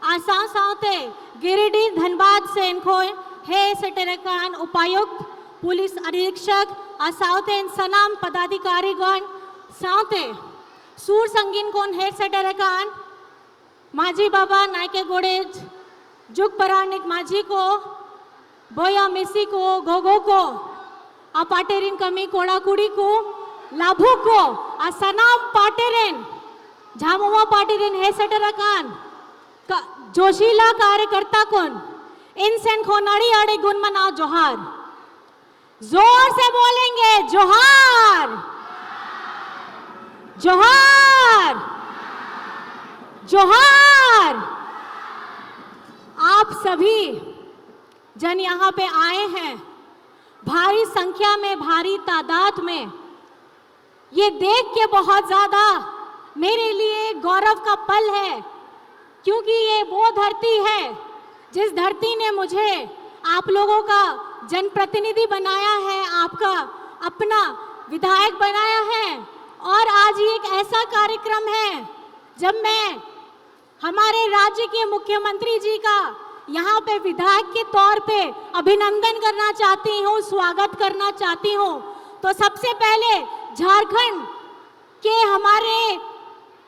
आसाम सावते गिरिडीह धनबाद से इनको है सटेरकान उपायुक्त पुलिस अधीक्षक आसावते सनाम पदाधिकारीगण सावते सूर संगीन कोन है सटेरकान माझी बाबा नायके गोड़ेज जुग परानिक माझी को बोया मिसी को गोगो को अपाटेरिन कमी कोड़ा कुड़ी को लाभू को असनाम पाटेरिन झामुआ पाटेरिन है सटेरकान जोशीला कार्यकर्ता कौन इनसेन खोनाड़ी आड़े गुण मनाओ जोहार, जोर से बोलेंगे जोहार जोहार जोहार। आप सभी जन यहाँ पे आए हैं भारी संख्या में, भारी तादाद में। ये देख के बहुत ज्यादा मेरे लिए गौरव का पल है, क्योंकि ये वो धरती है जिस धरती ने मुझे आप लोगों का जनप्रतिनिधि बनाया है, आपका अपना विधायक बनाया है। और आज ये एक ऐसा कार्यक्रम है जब मैं हमारे राज्य के मुख्यमंत्री जी का यहाँ पे विधायक के तौर पे अभिनंदन करना चाहती हूँ, स्वागत करना चाहती हूँ। तो सबसे पहले झारखंड के हमारे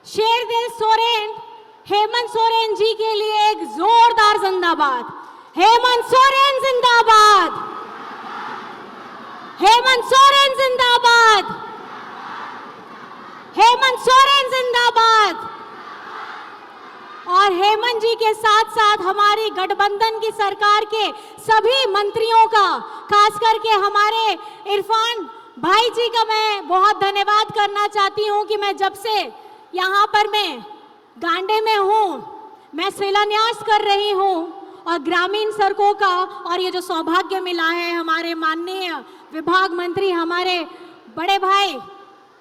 शेरदिल सोरेन हेमंत सोरेन जी के लिए एक जोरदार जिंदाबाद। हेमंत सोरेन जिंदाबाद, हेमंत सोरेन जिंदाबाद, हेमंत सोरेन जिंदाबाद। और हेमंत जी के साथ साथ हमारी गठबंधन की सरकार के सभी मंत्रियों का, खास करके हमारे इरफान भाई जी का मैं बहुत धन्यवाद करना चाहती हूं कि मैं जब से यहाँ पर मैं गांडे में हूँ, मैं शिलान्यास कर रही हूँ और ग्रामीण सड़कों का, और ये जो सौभाग्य मिला है हमारे माननीय विभाग मंत्री हमारे बड़े भाई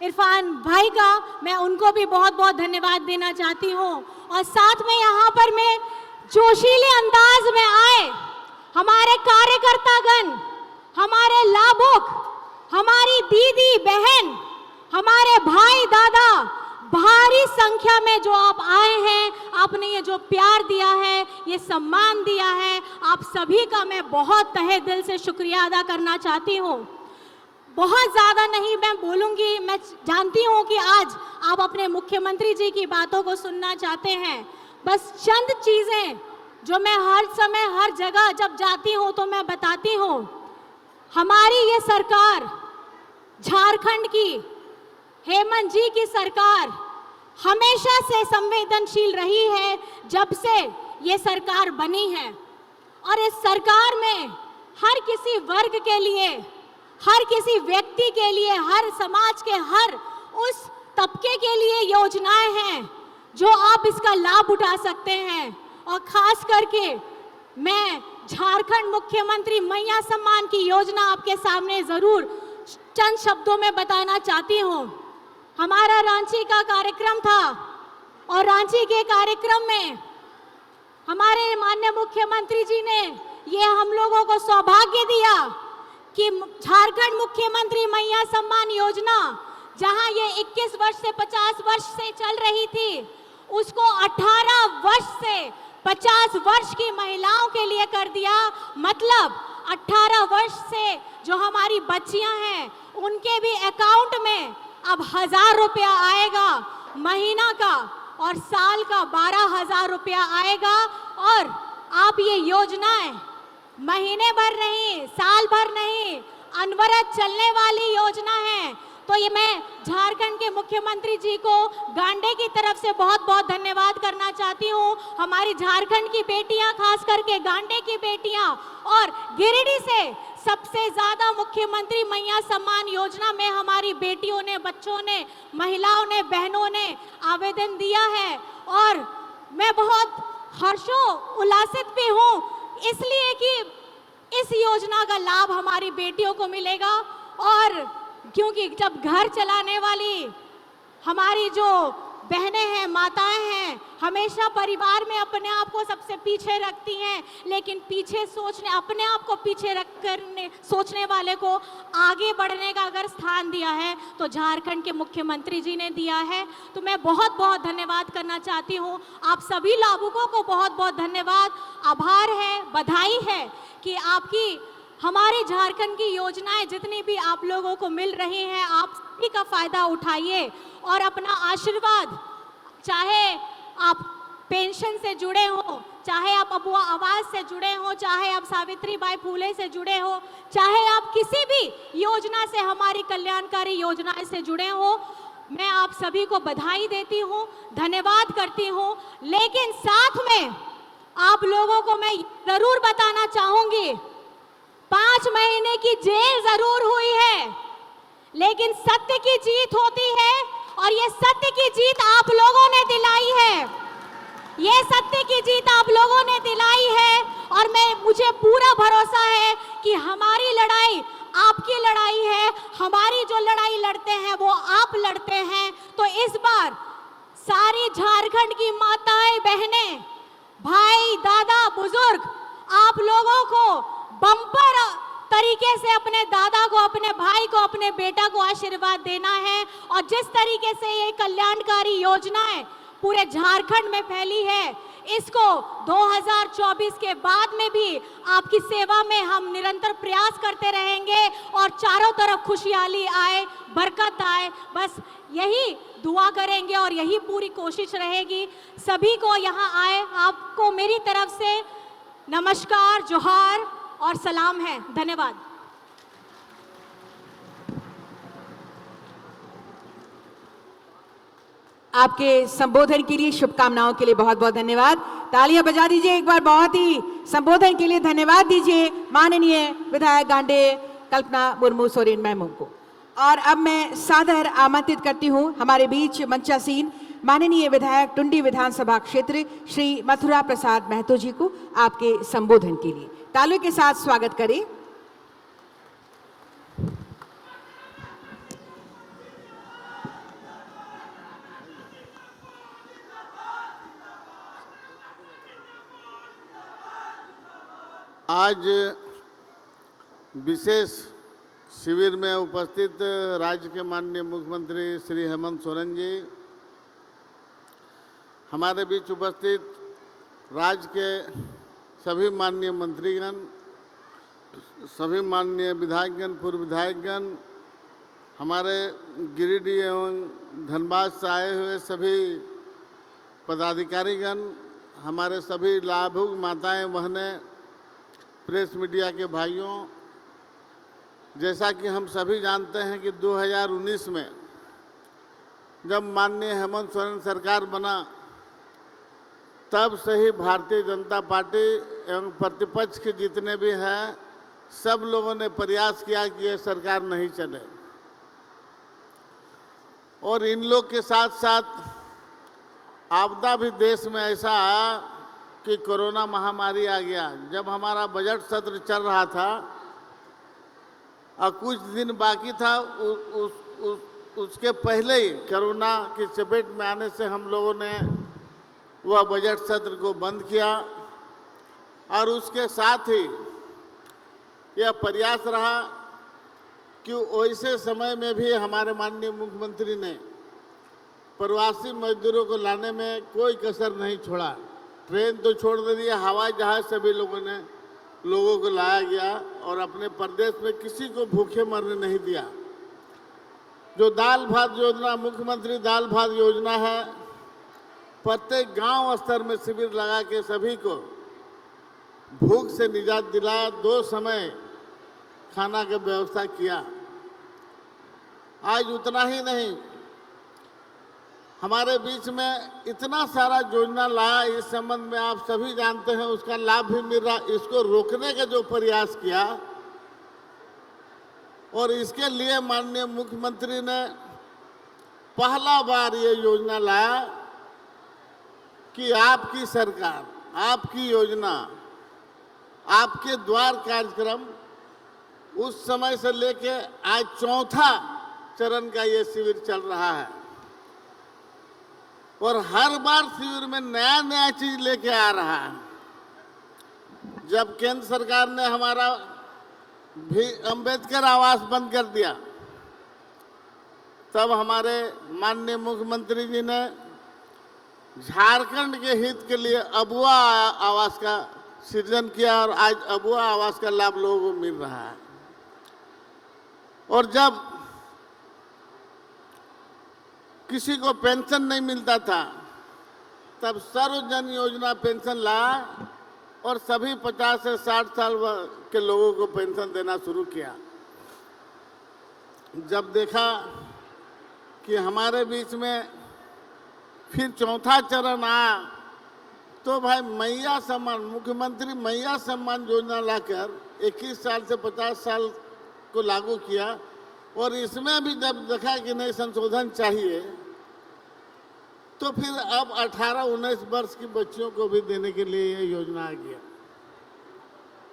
इरफान भाई का, मैं उनको भी बहुत बहुत धन्यवाद देना चाहती हूँ। और साथ में यहाँ पर मैं जोशीले अंदाज में आए हमारे कार्यकर्तागण, हमारे लाभुक, हमारी दीदी बहन, हमारे भाई दादा, भारी संख्या में जो आप आए हैं, आपने ये जो प्यार दिया है, ये सम्मान दिया है, आप सभी का मैं बहुत तहे दिल से शुक्रिया अदा करना चाहती हूँ। बहुत ज़्यादा नहीं मैं बोलूँगी, मैं जानती हूँ कि आज आप अपने मुख्यमंत्री जी की बातों को सुनना चाहते हैं। बस चंद चीज़ें जो मैं हर समय हर जगह जब जाती हूँ तो मैं बताती हूँ। हमारी ये सरकार, झारखंड की हेमंत जी की सरकार हमेशा से संवेदनशील रही है जब से ये सरकार बनी है। और इस सरकार में हर किसी वर्ग के लिए, हर किसी व्यक्ति के लिए, हर समाज के हर उस तबके के लिए योजनाएं हैं जो आप इसका लाभ उठा सकते हैं। और खास करके मैं झारखंड मुख्यमंत्री मैया सम्मान की योजना आपके सामने जरूर चंद शब्दों में बताना चाहती हूँ। हमारा रांची का कार्यक्रम था और रांची के कार्यक्रम में हमारे माननीय मुख्यमंत्री जी ने ये हम लोगों को सौभाग्य दिया कि झारखंड मुख्यमंत्री मैया सम्मान योजना, जहां ये 21 वर्ष से 50 वर्ष से चल रही थी, उसको 18 वर्ष से 50 वर्ष की महिलाओं के लिए कर दिया। मतलब 18 वर्ष से जो हमारी बच्चियां हैं उनके भी अकाउंट में अब 1000 रुपया आएगा महीना का, और साल का 12,000 रुपया आएगा। और आप ये योजनाएं महीने भर नहीं, साल भर नहीं, अनवरत चलने वाली योजना है। तो ये मैं झारखंड के मुख्यमंत्री जी को गांडे की तरफ से बहुत बहुत धन्यवाद करना चाहती हूँ। हमारी झारखंड की बेटियां, खास करके गांडे की बेटियां और गिरिडीह से सबसे ज्यादा मुख्यमंत्री मैया सम्मान योजना में हमारी बेटियों ने, बच्चों ने, महिलाओं ने, बहनों ने आवेदन दिया है और मैं बहुत हर्षो उल्लासित भी हूँ, इसलिए कि इस योजना का लाभ हमारी बेटियों को मिलेगा। और क्योंकि जब घर चलाने वाली हमारी जो बहनें हैं, माताएं हैं, हमेशा परिवार में अपने आप को सबसे पीछे रखती हैं, लेकिन पीछे सोचने, अपने आप को पीछे रख कर सोचने वाले को आगे बढ़ने का अगर स्थान दिया है तो झारखंड के मुख्यमंत्री जी ने दिया है। तो मैं बहुत बहुत धन्यवाद करना चाहती हूँ। आप सभी लाभुकों को बहुत बहुत धन्यवाद, आभार है, बधाई है कि आपकी हमारे झारखंड की योजनाएं जितनी भी आप लोगों को मिल रही हैं, आप सभी का फायदा उठाइए और अपना आशीर्वाद, चाहे आप पेंशन से जुड़े हो, चाहे आप अबुआ आवास से जुड़े हो, चाहे आप सावित्रीबाई फूले से जुड़े हो, चाहे आप किसी भी योजना से, हमारी कल्याणकारी योजनाएं से जुड़े हो, मैं आप सभी को बधाई देती हूँ, धन्यवाद करती हूँ। लेकिन साथ में आप लोगों को मैं जरूर बताना चाहूंगी, 5 महीने की जेल जरूर हुई है, लेकिन सत्य की जीत होती है और ये सत्य की जीत आप लोगों ने दिलाई है। ये सत्य की जीत आप लोगों ने दिलाई है और मुझे पूरा भरोसा है कि हमारी लड़ाई आपकी लड़ाई है, हमारी जो लड़ाई लड़ते हैं वो आप लड़ते हैं। तो इस बार सारी झारखंड की माताएं, बहनें, भाई, दादा, बुजुर्ग, आप लोगों को बम्पर तरीके से अपने दादा को, अपने भाई को, अपने बेटा को आशीर्वाद देना है। और जिस तरीके से ये कल्याणकारी योजनाएं पूरे झारखंड में फैली है, इसको 2024 के बाद में भी आपकी सेवा में हम निरंतर प्रयास करते रहेंगे और चारों तरफ खुशहाली आए, बरकत आए, बस यही दुआ करेंगे और यही पूरी कोशिश रहेगी। सभी को यहाँ आए, आपको मेरी तरफ से नमस्कार, जोहार और सलाम है। धन्यवाद। आपके संबोधन के लिए, शुभकामनाओं के लिए बहुत बहुत धन्यवाद। तालियां बजा दीजिए एक बार, बहुत ही संबोधन के लिए धन्यवाद दीजिए माननीय विधायक गांडे कल्पना मुर्मू सोरेन मैम को। और अब मैं सादर आमंत्रित करती हूं हमारे बीच मंचासीन माननीय विधायक टुंडी विधानसभा क्षेत्र श्री मथुरा प्रसाद महतो जी को आपके संबोधन के लिए तालियों के साथ स्वागत करें। आज विशेष शिविर में उपस्थित राज्य के माननीय मुख्यमंत्री श्री हेमंत सोरेन जी, हमारे बीच उपस्थित राज्य के सभी माननीय मंत्रीगण, सभी माननीय विधायकगण, पूर्व विधायकगण, हमारे गिरिडीह एवं धनबाद से आए हुए सभी पदाधिकारीगण, हमारे सभी लाभुक माताएं, बहनें, प्रेस मीडिया के भाइयों, जैसा कि हम सभी जानते हैं कि 2019 में जब माननीय हेमंत सोरेन सरकार बना, तब से ही भारतीय जनता पार्टी एवं प्रतिपक्ष के जितने भी हैं, सब लोगों ने प्रयास किया कि ये सरकार नहीं चले। और इन लोग के साथ साथ आपदा भी देश में ऐसा आया कि कोरोना महामारी आ गया। जब हमारा बजट सत्र चल रहा था और कुछ दिन बाकी था, उसके पहले ही कोरोना की चपेट में आने से हम लोगों ने वह बजट सत्र को बंद किया। और उसके साथ ही यह प्रयास रहा कि वैसे समय में भी हमारे माननीय मुख्यमंत्री ने प्रवासी मजदूरों को लाने में कोई कसर नहीं छोड़ा। ट्रेन तो छोड़ दे दिया, हवाई जहाज से भी लोगों को लाया गया और अपने प्रदेश में किसी को भूखे मरने नहीं दिया। जो दाल भात योजना, मुख्यमंत्री दाल भात योजना है, प्रत्येक गांव स्तर में शिविर लगा के सभी को भूख से निजात दिलाया। 2 समय खाना की व्यवस्था किया। आज उतना ही नहीं, हमारे बीच में इतना सारा योजना लाया, इस संबंध में आप सभी जानते हैं, उसका लाभ भी मिल रहा। इसको रोकने का जो प्रयास किया और इसके लिए माननीय मुख्यमंत्री ने पहला बार ये योजना लाया कि आपकी सरकार, आपकी योजना, आपके द्वार कार्यक्रम उस समय से लेके आज चौथा चरण का ये शिविर चल रहा है और हर बार शिविर में नया नया चीज लेके आ रहा है। जब केंद्र सरकार ने हमारा भी अंबेडकर आवास बंद कर दिया, तब हमारे माननीय मुख्यमंत्री जी ने झारखंड के हित के लिए अबुआ आवास का सृजन किया और आज अबुआ आवास का लाभ लोगों को मिल रहा है। और जब किसी को पेंशन नहीं मिलता था, तब सर्वजन योजना पेंशन लाया और सभी 50 से 60 साल के लोगों को पेंशन देना शुरू किया। जब देखा कि हमारे बीच में फिर चौथा चरण आया, तो भाई मैया सम्मान, मुख्यमंत्री मैया सम्मान योजना लाकर 21 साल से 50 साल को लागू किया और इसमें भी जब देखा कि नहीं संशोधन चाहिए, तो फिर अब 18-19 वर्ष की बच्चियों को भी देने के लिए ये योजना आ गया।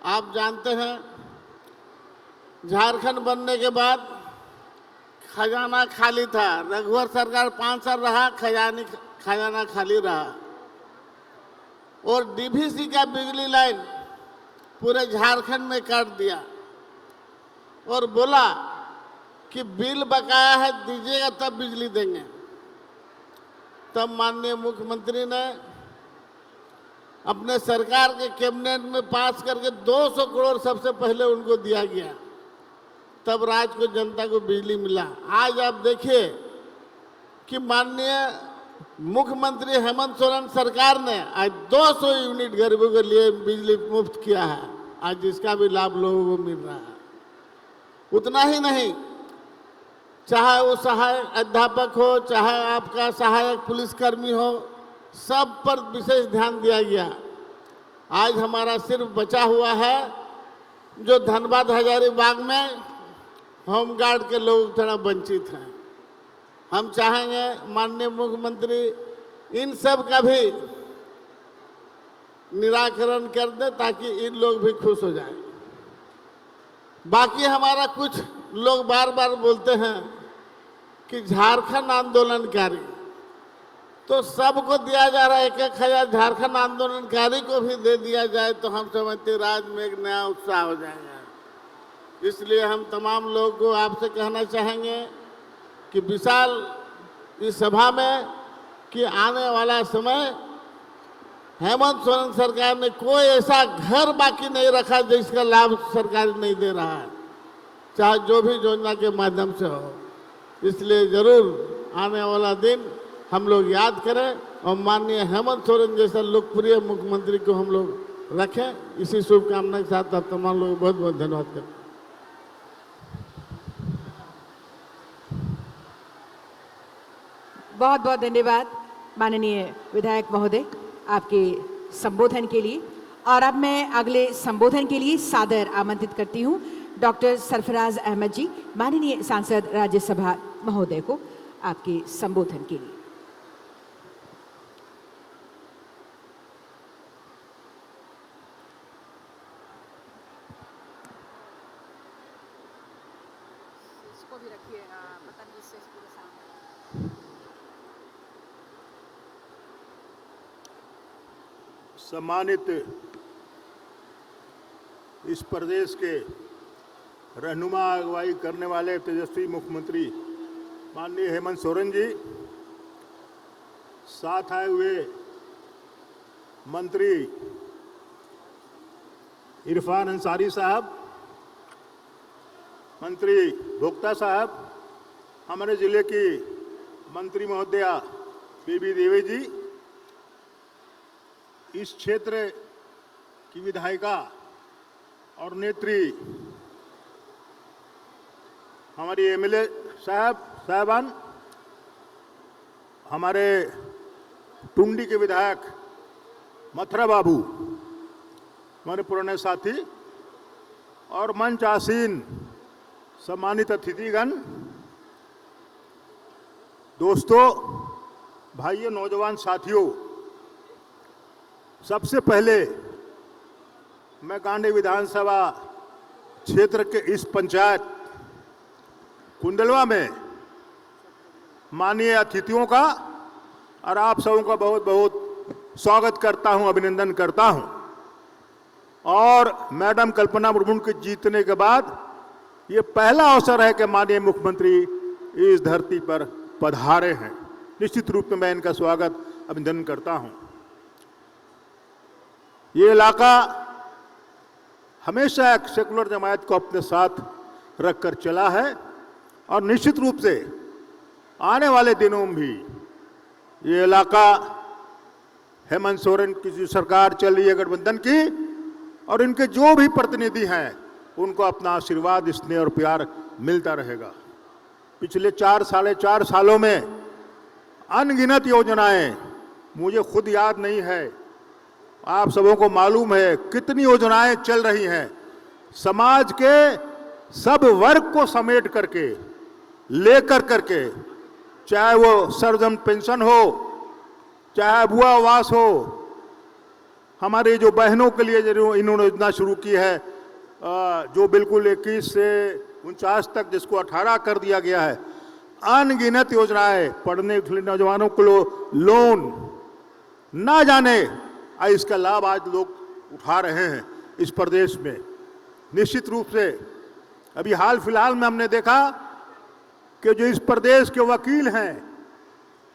आप जानते हैं, झारखंड बनने के बाद खजाना खाली था। रघुवर सरकार 5 साल रहा, खजाना खाली रहा और डीवीसी का बिजली लाइन पूरे झारखंड में काट दिया और बोला कि बिल बकाया है, दीजिएगा तब बिजली देंगे। तब माननीय मुख्यमंत्री ने अपने सरकार के कैबिनेट में पास करके 200 करोड़ सबसे पहले उनको दिया गया, तब राज्य को, जनता को बिजली मिला। आज आप देखिए कि माननीय मुख्यमंत्री हेमंत सोरेन सरकार ने आज 200 यूनिट गरीबों के लिए बिजली मुफ्त किया है, आज जिसका भी लाभ लोगों को मिल रहा है। उतना ही नहीं, चाहे वो सहायक अध्यापक हो, चाहे आपका सहायक पुलिसकर्मी हो, सब पर विशेष ध्यान दिया गया। आज हमारा सिर्फ बचा हुआ है जो धनबाद हजारीबाग में होमगार्ड के लोग थोड़ा वंचित हैं। हम चाहेंगे माननीय मुख्यमंत्री इन सब का भी निराकरण कर दे ताकि इन लोग भी खुश हो जाएं। बाकी हमारा कुछ लोग बार बार बोलते हैं कि झारखंड आंदोलनकारी, तो सबको दिया जा रहा है 1,000 झारखंड आंदोलनकारी को भी दे दिया जाए तो हम समझते राज्य में एक नया उत्साह हो जाएगा। इसलिए हम तमाम लोगों को आपसे कहना चाहेंगे कि विशाल इस सभा में कि आने वाला समय हेमंत सोरेन सरकार ने कोई ऐसा घर बाकी नहीं रखा जिसका लाभ सरकार नहीं दे रहा है, चाहे जो भी योजना के माध्यम से हो। इसलिए जरूर आने वाला दिन हम लोग याद करें और माननीय हेमंत सोरेन जैसा लोकप्रिय मुख्यमंत्री को हम लोग रखें। इसी शुभकामना के साथ आप तमाम लोग बहुत बहुत धन्यवाद करें। बहुत बहुत धन्यवाद माननीय विधायक महोदय आपके संबोधन के लिए। और अब मैं अगले संबोधन के लिए सादर आमंत्रित करती हूँ डॉक्टर सरफराज अहमद जी, माननीय सांसद राज्यसभा महोदय को आपके संबोधन के लिए। सम्मानित इस प्रदेश के रहनुमा अगुवाई करने वाले तेजस्वी मुख्यमंत्री माननीय हेमंत सोरेन जी, साथ आए हुए मंत्री इरफान अंसारी साहब, मंत्री भोक्ता साहब, हमारे जिले की मंत्री महोदया बीबी देवी जी, इस क्षेत्र की विधायिका और नेत्री हमारी एमएलए साहबान, हमारे टुंडी के विधायक मथुरा बाबू, हमारे पुराने साथी, और मंच आसीन सम्मानित अतिथिगण, दोस्तों, भाइयों, नौजवान साथियों, सबसे पहले मैं गांडी विधानसभा क्षेत्र के इस पंचायत कुंडलवा में माननीय अतिथियों का और आप सबों का बहुत बहुत स्वागत करता हूं, अभिनंदन करता हूं। और मैडम कल्पना मुर्मू के जीतने के बाद ये पहला अवसर है कि माननीय मुख्यमंत्री इस धरती पर पधारे हैं। निश्चित रूप में मैं इनका स्वागत अभिनंदन करता हूं। ये इलाका हमेशा एक सेकुलर जमायत को अपने साथ रखकर चला है और निश्चित रूप से आने वाले दिनों में भी ये इलाका हेमंत सोरेन की जो सरकार चल रही है गठबंधन की, और इनके जो भी प्रतिनिधि हैं उनको अपना आशीर्वाद, स्नेह और प्यार मिलता रहेगा। पिछले 4 सालों में अनगिनत योजनाएं, मुझे खुद याद नहीं है, आप सबों को मालूम है कितनी योजनाएं चल रही हैं। समाज के सब वर्ग को समेट करके, लेकर करके, चाहे वो सर्वजन पेंशन हो, चाहे बुआ आवास हो, हमारी जो बहनों के लिए जो इन्होंने योजना शुरू की है, जो बिल्कुल 21 से 49 तक, जिसको 18 कर दिया गया है, अनगिनत योजनाएं, पढ़ने के लिए नौजवानों को लोन ना जाने इसका लाभ आज लोग उठा रहे हैं इस प्रदेश में। निश्चित रूप से अभी हाल फिलहाल में हमने देखा कि जो इस प्रदेश के वकील हैं,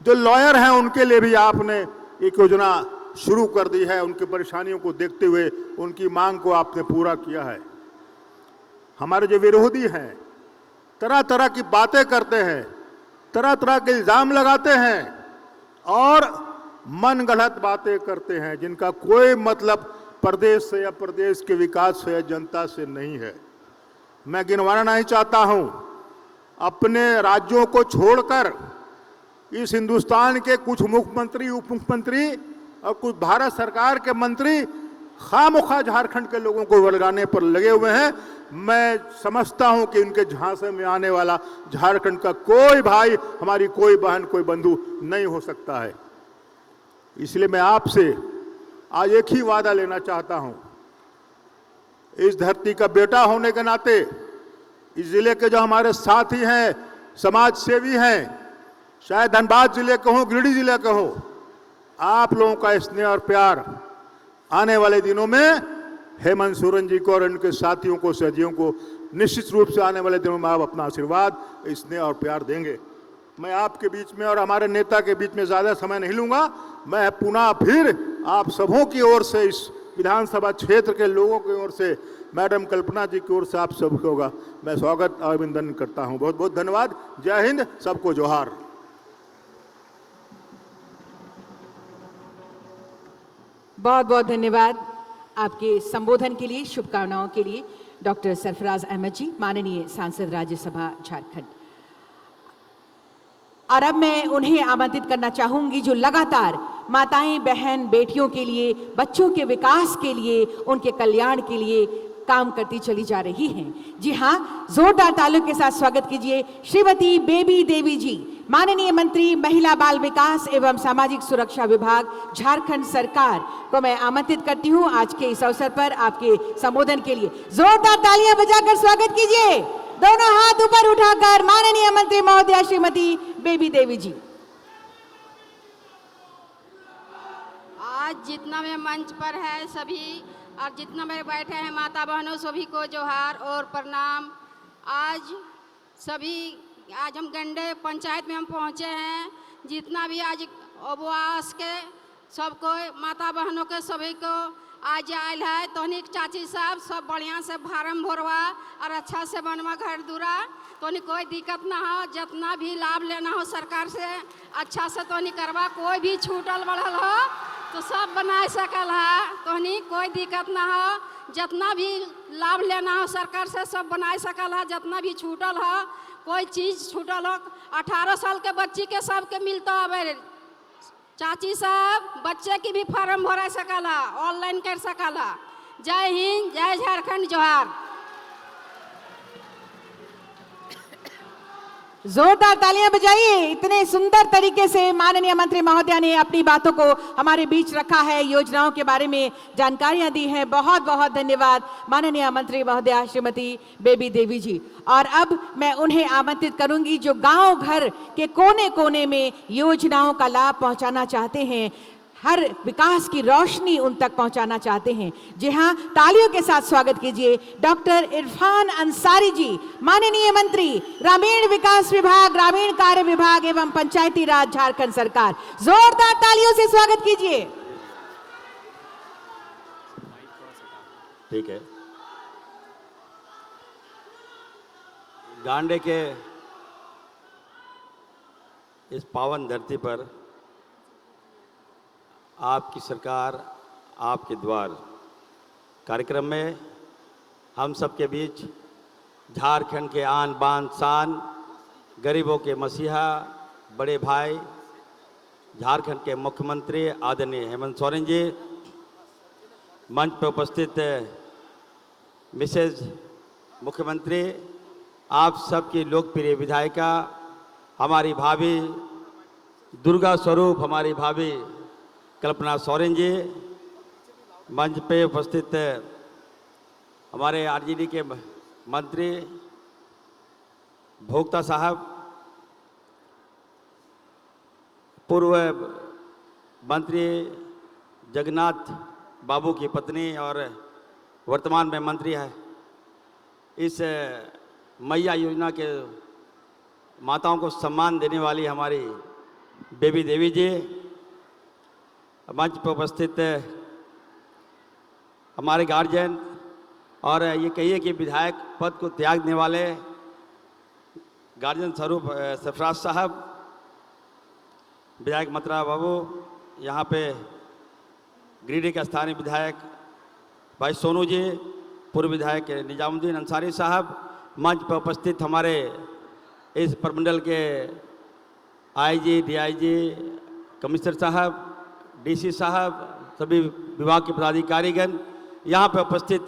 जो लॉयर हैं, उनके लिए भी आपने एक योजना शुरू कर दी है। उनकी परेशानियों को देखते हुए उनकी मांग को आपने पूरा किया है। हमारे जो विरोधी हैं तरह तरह की बातें करते हैं, तरह तरह के इल्जाम लगाते हैं और मन गढ़ंत बातें करते हैं, जिनका कोई मतलब प्रदेश से या प्रदेश के विकास से या जनता से नहीं है। मैं गिनवाना नहीं चाहता हूं। अपने राज्यों को छोड़कर इस हिंदुस्तान के कुछ मुख्यमंत्री, उप मुख्यमंत्री और कुछ भारत सरकार के मंत्री खामोखा झारखंड के लोगों को वरगाने पर लगे हुए हैं। मैं समझता हूं कि इनके झांसे में आने वाला झारखंड का कोई भाई, हमारी कोई बहन, कोई बंधु नहीं हो सकता है। इसलिए मैं आपसे आज एक ही वादा लेना चाहता हूं। इस धरती का बेटा होने के नाते, इस जिले के जो हमारे साथी हैं, समाज सेवी हैं, चाहे धनबाद जिले के हों, गिरिडीह जिले के हों, आप लोगों का स्नेह और प्यार आने वाले दिनों में हेमंत सोरेन जी को और उनके साथियों को, सहयोगियों को निश्चित रूप से आने वाले दिनों में आप अपना आशीर्वाद, स्नेह और प्यार देंगे। मैं आपके बीच में और हमारे नेता के बीच में ज़्यादा समय नहीं लूँगा। मैं पुनः फिर आप सबों की ओर से, इस विधानसभा क्षेत्र के लोगों की ओर से, मैडम कल्पना जी की ओर से आप सबको का मैं स्वागत और अभिनंदन करता हूँ। बहुत बहुत धन्यवाद। जय हिंद, सबको जोहार। बहुत बहुत धन्यवाद आपके संबोधन के लिए, शुभकामनाओं के लिए डॉक्टर सरफराज अहमद जी, माननीय सांसद राज्यसभा झारखंड। और अब मैं उन्हें आमंत्रित करना चाहूंगी जो लगातार माताएं, बहन, बेटियों के लिए, बच्चों के विकास के लिए, उनके कल्याण के लिए काम करती चली जा रही हैं। जी हाँ, जोरदार तालियों के साथ स्वागत कीजिए श्रीमती बेबी देवी जी, माननीय मंत्री महिला बाल विकास एवं सामाजिक सुरक्षा विभाग, झारखंड सरकार को मैं आमंत्रित करती हूँ आज के इस अवसर पर आपके संबोधन के लिए। जोरदार तालियां बजाकर स्वागत कीजिए, दोनों हाथ ऊपर उठाकर, माननीय मंत्री महोदया श्रीमती बेबी देवी जी। आज जितना मैं मंच पर है सभी और जितना मेरे बैठे हैं माता बहनों, सभी को जोहार और प्रणाम। आज हम गंडे पंचायत में हम पहुंचे हैं। जितना भी आज उपवास के सबको, माता बहनों के सभी को आज आयल है। तोहनी चाची साहब सब बढ़िया से फार्म भरवा और अच्छा से बनवा घर दूरा, तोहनी कोई दिक्कत ना हो। जितना भी लाभ लेना हो सरकार से अच्छा से तोहनी करवा। कोई भी छूटल बढ़ल हो तो सब बना सकल है, तोहनी कोई दिक्कत ना हो। जितना भी लाभ लेना हो सरकार से सब बना सकल है। जितना भी छूटल हो कोई चीज छूटल हो 18 साल के बच्ची के सबके मिलता है। चाची साहब बच्चे की भी फार्म भरा सकला, ऑनलाइन कर सकला। जय हिंद, जय झारखंड, जोहार। जोरदार तालियां बजाइए। इतने सुंदर तरीके से माननीय मंत्री महोदया ने अपनी बातों को हमारे बीच रखा है, योजनाओं के बारे में जानकारियां दी हैं। बहुत बहुत धन्यवाद माननीय मंत्री महोदया श्रीमती बेबी देवी जी। और अब मैं उन्हें आमंत्रित करूंगी जो गांव घर के कोने कोने में योजनाओं का लाभ पहुंचाना चाहते हैं, हर विकास की रोशनी उन तक पहुंचाना चाहते हैं। जी हाँ, तालियों के साथ स्वागत कीजिए डॉक्टर इरफान अंसारी जी, माननीय मंत्री ग्रामीण विकास विभाग, ग्रामीण कार्य विभाग एवं पंचायती राज, झारखंड सरकार। जोरदार तालियों से स्वागत कीजिए। ठीक है। गांडे के इस पावन धरती पर आपकी सरकार आपके द्वार कार्यक्रम में हम सबके बीच झारखंड के आन बान शान, गरीबों के मसीहा, बड़े भाई, झारखंड के मुख्यमंत्री आदरणीय हेमंत सोरेन जी, मंच पर उपस्थित मिसेज मुख्यमंत्री, आप सबकी लोकप्रिय विधायिका हमारी भाभी दुर्गा स्वरूप, हमारी भाभी कल्पना सोरेन जी, मंच पे उपस्थित हमारे आरजेडी के मंत्री भोक्ता साहब, पूर्व मंत्री जगन्नाथ बाबू की पत्नी और वर्तमान में मंत्री है, इस मैया योजना के माताओं को सम्मान देने वाली हमारी बेबी देवी जी, मंच पर उपस्थित हमारे गार्जियन और ये कहिए कि विधायक पद को त्यागने वाले गार्जियन स्वरूप सरफराज साहब, विधायक मतरा बाबू, यहाँ पे गिरिडीह के स्थानीय विधायक भाई सोनू जी, पूर्व विधायक निजामुद्दीन अंसारी साहब, मंच पर उपस्थित हमारे इस प्रमंडल के आईजी, डीआईजी, कमिश्नर साहब, डीसी साहब, सभी विभाग के पदाधिकारीगण, यहाँ पर उपस्थित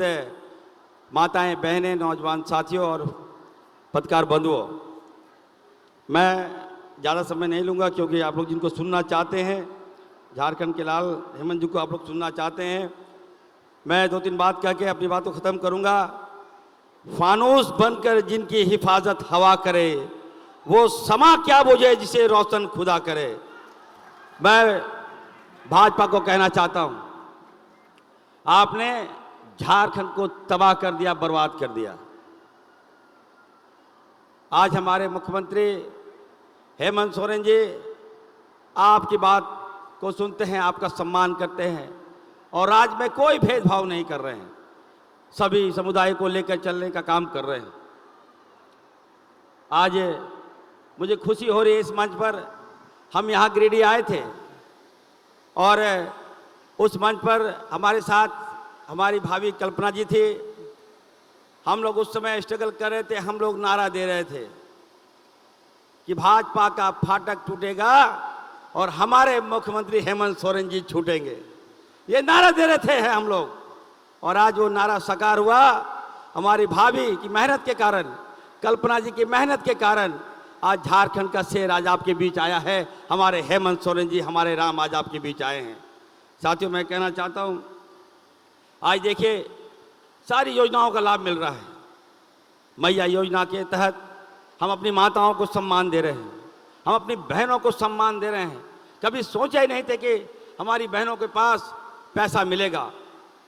माताएं, बहनें, नौजवान साथियों और पत्रकार बंधुओं, मैं ज़्यादा समय नहीं लूँगा क्योंकि आप लोग जिनको सुनना चाहते हैं, झारखंड के लाल हेमंत जी को आप लोग सुनना चाहते हैं, मैं 2-3 बात कह के अपनी बात को ख़त्म करूँगा। फानूस बनकर जिनकी हिफाजत हवा करे, वो समा क्या बुझे जिसे रोशन खुदा करे। मैं भाजपा को कहना चाहता हूं, आपने झारखंड को तबाह कर दिया, बर्बाद कर दिया। आज हमारे मुख्यमंत्री हेमंत सोरेन जी आपकी बात को सुनते हैं, आपका सम्मान करते हैं और राज्य में कोई भेदभाव नहीं कर रहे हैं, सभी समुदाय को लेकर चलने का काम कर रहे हैं। आज मुझे खुशी हो रही है, इस मंच पर हम यहाँ गिरिडीह आए थे और उस मंच पर हमारे साथ हमारी भाभी कल्पना जी थी। हम लोग उस समय स्ट्रगल कर रहे थे, हम लोग नारा दे रहे थे कि भाजपा का फाटक टूटेगा और हमारे मुख्यमंत्री हेमंत सोरेन जी छूटेंगे, ये नारा दे रहे थे हम लोग। और आज वो नारा साकार हुआ, हमारी भाभी की मेहनत के कारण, कल्पना जी की मेहनत के कारण आज झारखंड का शेर आज आपके बीच आया है। हमारे हेमंत सोरेन जी, हमारे राम आज आपके बीच आए हैं। साथियों, मैं कहना चाहता हूं, आज देखिए सारी योजनाओं का लाभ मिल रहा है। मैया योजना के तहत हम अपनी माताओं को सम्मान दे रहे हैं, हम अपनी बहनों को सम्मान दे रहे हैं। कभी सोचा ही नहीं थे कि हमारी बहनों के पास पैसा मिलेगा।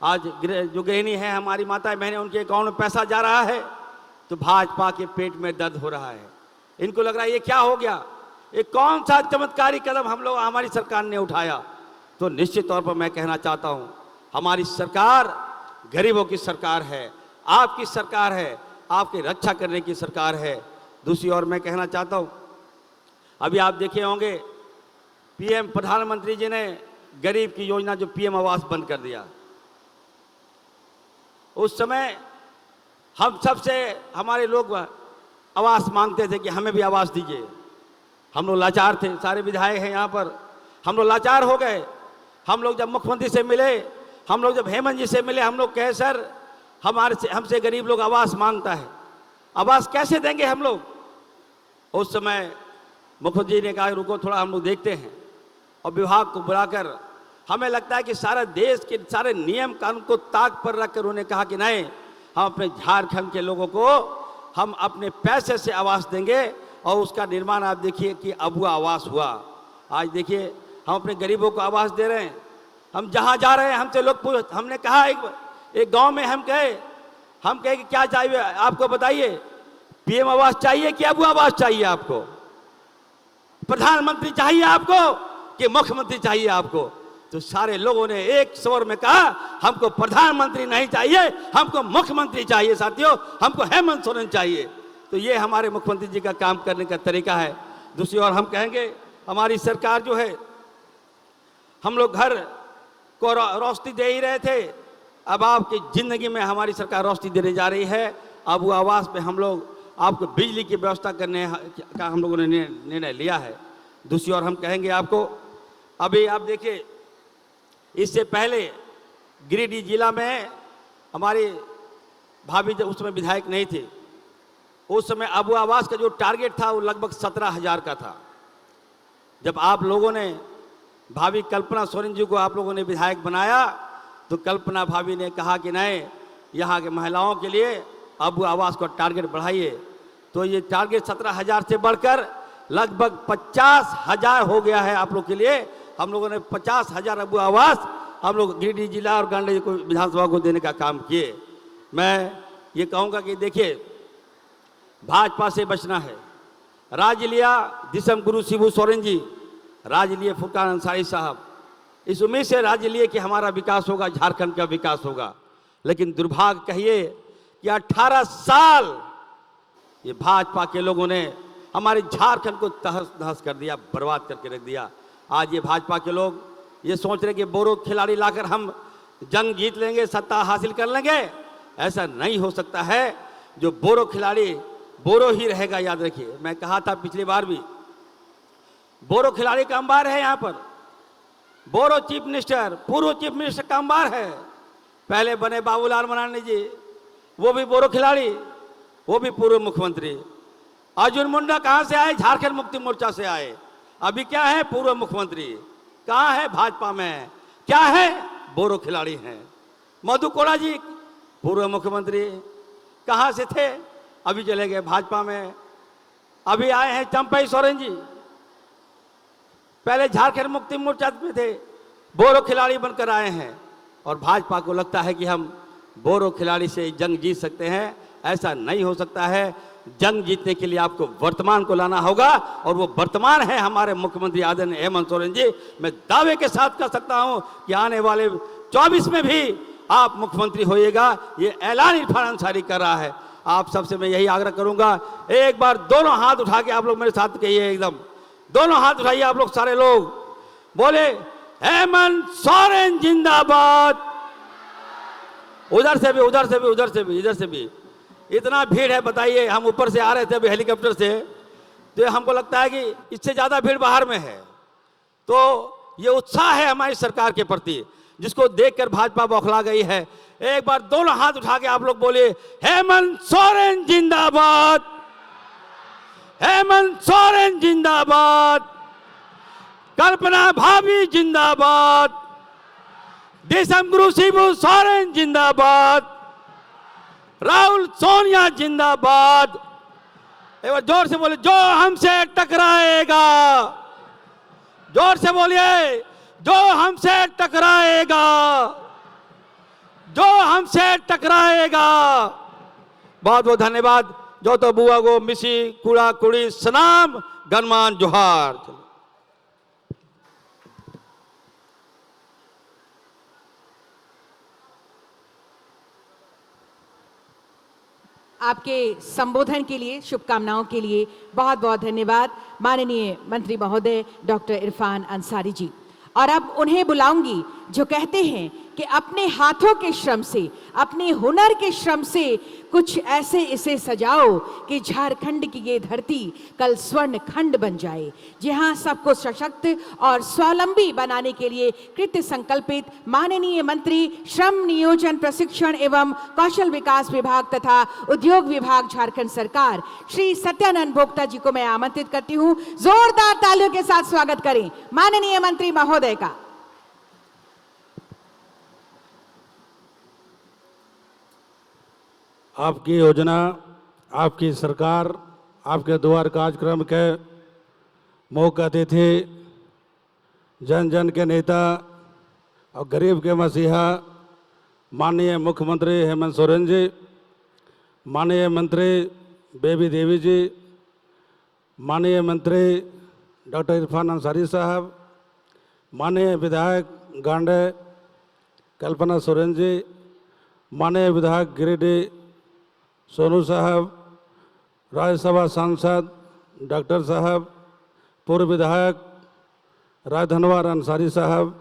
आज जो गृहिणी है, हमारी माताएं बहनें, उनके अकाउंट में पैसा जा रहा है तो भाजपा के पेट में दर्द हो रहा है। इनको लग रहा है ये क्या हो गया, ये कौन सा चमत्कारी कदम हमारी सरकार ने उठाया। तो निश्चित तौर पर मैं कहना चाहता हूं, हमारी सरकार गरीबों की सरकार है, आपकी सरकार है, आपकी रक्षा करने की सरकार है। दूसरी ओर मैं कहना चाहता हूं, अभी आप देखे होंगे पीएम प्रधानमंत्री जी ने गरीब की योजना जो पीएम आवास बंद कर दिया। उस समय हम सबसे हमारे लोग आवास मांगते थे कि हमें भी आवास दीजिए। हम लोग लाचार थे, सारे विधायक हैं यहाँ पर, हम लोग लाचार हो गए। हम लोग जब मुख्यमंत्री से मिले, हम लोग जब हेमंत जी से मिले, हम लोग कहे सर हमसे गरीब लोग आवास मांगता है, आवास कैसे देंगे हम लोग। उस समय मुख्यमंत्री जी ने कहा रुको थोड़ा हम लोग देखते हैं, और विभाग को बुलाकर हमें लगता है कि सारा देश के सारे नियम कानून को ताक पर रखकर उन्होंने कहा कि नहीं, हम अपने झारखंड के लोगों को हम अपने पैसे से आवास देंगे, और उसका निर्माण आप देखिए कि अब हुआ आवास हुआ। आज देखिए हम अपने गरीबों को आवास दे रहे हैं। हम जहाँ जा रहे हैं हमसे लोग हमने कहा एक गांव में हम कहे कि क्या चाहिए आपको बताइए, पीएम आवास चाहिए कि अबू आवास चाहिए आपको, प्रधानमंत्री चाहिए आपको कि मुख्यमंत्री चाहिए आपको। तो सारे लोगों ने एक स्वर में कहा हमको प्रधानमंत्री नहीं चाहिए, हमको मुख्यमंत्री चाहिए साथियों, हमको हेमंत सोरेन चाहिए। तो ये हमारे मुख्यमंत्री जी का काम करने का तरीका है। दूसरी ओर हम कहेंगे हमारी सरकार जो है, हम लोग घर को रोशनी दे ही रहे थे, अब आपकी ज़िंदगी में हमारी सरकार रोशनी देने जा रही है। अब वो आवास में हम लोग आपको बिजली की व्यवस्था करने का हम लोगों ने निर्णय लिया है। दूसरी ओर हम कहेंगे आपको, अभी आप देखिए इससे पहले गिरिडीह जिला में हमारी भाभी जब उस समय विधायक नहीं थे, उस समय अबू आवास का जो टारगेट था वो लगभग 17,000 का था। जब आप लोगों ने भाभी कल्पना सोरेन जी को आप लोगों ने विधायक बनाया, तो कल्पना भाभी ने कहा कि नहीं, यहाँ के महिलाओं के लिए अबू आवास का टारगेट बढ़ाइए। तो ये टारगेट 17,000 से बढ़कर लगभग 50,000 हो गया है आप लोग के लिए। हम लोगों ने 50,000 अबू आवास हम लोग गिरिडीह जिला और गांडे को विधानसभा को देने का काम किए। मैं ये कहूँगा कि देखिए भाजपा से बचना है। राज्य लिया दिसम गुरु शिबू सोरेन जी, राज्य लिए फुरकान अंसारी साहब, इस उम्मीद से राज्य लिए कि हमारा विकास होगा, झारखंड का विकास होगा। लेकिन दुर्भाग्य कहिए कि 18 साल ये भाजपा के लोगों ने हमारे झारखंड को तहस नहस कर दिया, बर्बाद करके रख दिया। आज ये भाजपा के लोग ये सोच रहे कि बोरो खिलाड़ी लाकर हम जंग जीत लेंगे, सत्ता हासिल कर लेंगे। ऐसा नहीं हो सकता है। जो बोरो खिलाड़ी बोरो ही रहेगा, याद रखिए। मैं कहा था पिछली बार भी, बोरो खिलाड़ी का अंबार है यहाँ पर। बोरो चीफ मिनिस्टर, पूर्व चीफ मिनिस्टर का अंबार है। पहले बने बाबूलाल मरांडी जी, वो भी बोरो खिलाड़ी, वो भी पूर्व मुख्यमंत्री। अर्जुन मुंडा कहाँ से आए? झारखंड मुक्ति मोर्चा से आए। अभी क्या है? पूर्व मुख्यमंत्री। कहाँ है? भाजपा में। क्या है? बोरो खिलाड़ी हैं। मधु कोड़ा जी पूर्व मुख्यमंत्री, कहाँ से थे? अभी चले गए भाजपा में। अभी आए हैं चंपई सोरेन जी, पहले झारखंड मुक्ति मोर्चा में थे, बोरो खिलाड़ी बनकर आए हैं। और भाजपा को लगता है कि हम बोरो खिलाड़ी से जंग जीत सकते हैं। ऐसा नहीं हो सकता है। जंग जीतने के लिए आपको वर्तमान को लाना होगा, और वो वर्तमान है हमारे मुख्यमंत्री आदरणीय हेमंत सोरेन जी। मैं दावे के साथ कह सकता हूं कि आने वाले 24 में भी आप मुख्यमंत्री होइएगा। ये ऐलान इरफान अंसारी कर रहा है। आप सबसे मैं यही आग्रह करूंगा, एक बार दोनों हाथ उठा के आप लोग मेरे साथ कहिए, एकदम दोनों हाथ उठाइए आप लोग, सारे लोग बोले हेमंत सोरेन जिंदाबाद। उधर से भी, उधर से भी, उधर से भी, इधर से भी। इतना भीड़ है, बताइए। हम ऊपर से आ रहे थे अभी हेलीकॉप्टर से, तो हमको लगता है कि इससे ज्यादा भीड़ बाहर में है। तो ये उत्साह है हमारी सरकार के प्रति, जिसको देखकर भाजपा बौखला गई है। एक बार दोनों हाथ उठा के आप लोग बोले हेमंत सोरेन जिंदाबाद, हेमंत सोरेन जिंदाबाद, कल्पना भाभी जिंदाबाद, दिसम गुरु शिबू सोरेन जिंदाबाद, राहुल सोनिया जिंदाबाद। एक बार जोर से बोले, जो हमसे टकराएगा, जोर से बोलिए, जो हमसे टकराएगा, जो हमसे टकराएगा। बहुत बहुत धन्यवाद। जो तो बुआ गो मिसी कुड़ा कुड़ी सनाम गणमान जोहार। आपके संबोधन के लिए, शुभकामनाओं के लिए बहुत बहुत धन्यवाद माननीय मंत्री महोदय डॉक्टर इरफान अंसारी जी। और अब उन्हें बुलाऊंगी जो कहते हैं कि अपने हाथों के श्रम से, अपने हुनर के श्रम से कुछ ऐसे इसे सजाओ कि झारखंड की ये धरती कल स्वर्ण खंड बन जाए, जहां सबको सशक्त और स्वावलंबी बनाने के लिए कृत संकल्पित माननीय मंत्री श्रम नियोजन प्रशिक्षण एवं कौशल विकास विभाग तथा उद्योग विभाग झारखंड सरकार श्री सत्यानंद भोक्ता जी को मैं आमंत्रित करती हूं। जोरदार तालियों के साथ स्वागत करें माननीय मंत्री महोदय का। आपकी योजना, आपकी सरकार, आपके द्वार कार्यक्रम के मुख्य अतिथि, जन जन के नेता और गरीब के मसीहा माननीय मुख्यमंत्री हेमंत सोरेन जी, माननीय मंत्री बेबी देवी जी, माननीय मंत्री डॉक्टर इरफान अंसारी साहब, माननीय विधायक गांडे कल्पना सोरेन जी, माननीय विधायक गिरिडीह सोनू साहब, राज्यसभा सांसद डॉक्टर साहब, पूर्व विधायक राजधनवार अंसारी साहब,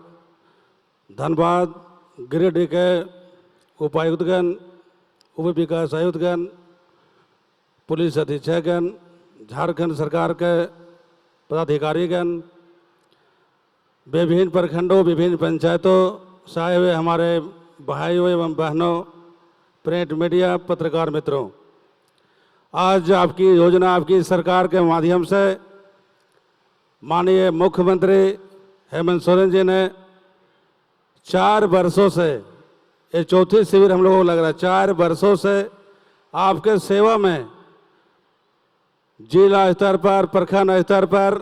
धनबाद गिरिडीह के उपायुक्तगण, उप विकास आयुक्तगण, पुलिस अधीक्षकगण, झारखंड सरकार के पदाधिकारीगण, विभिन्न प्रखंडों, विभिन्न पंचायतों से आए हुए हमारे भाइयों एवं बहनों, प्रिंट मीडिया, पत्रकार मित्रों, आज आपकी योजना, आपकी सरकार के माध्यम से माननीय मुख्यमंत्री हेमंत सोरेन जी ने 4 वर्षों से, ये चौथी शिविर हम लोगों को लग रहा है, 4 वर्षों से आपके सेवा में जिला स्तर पर, प्रखंड स्तर पर,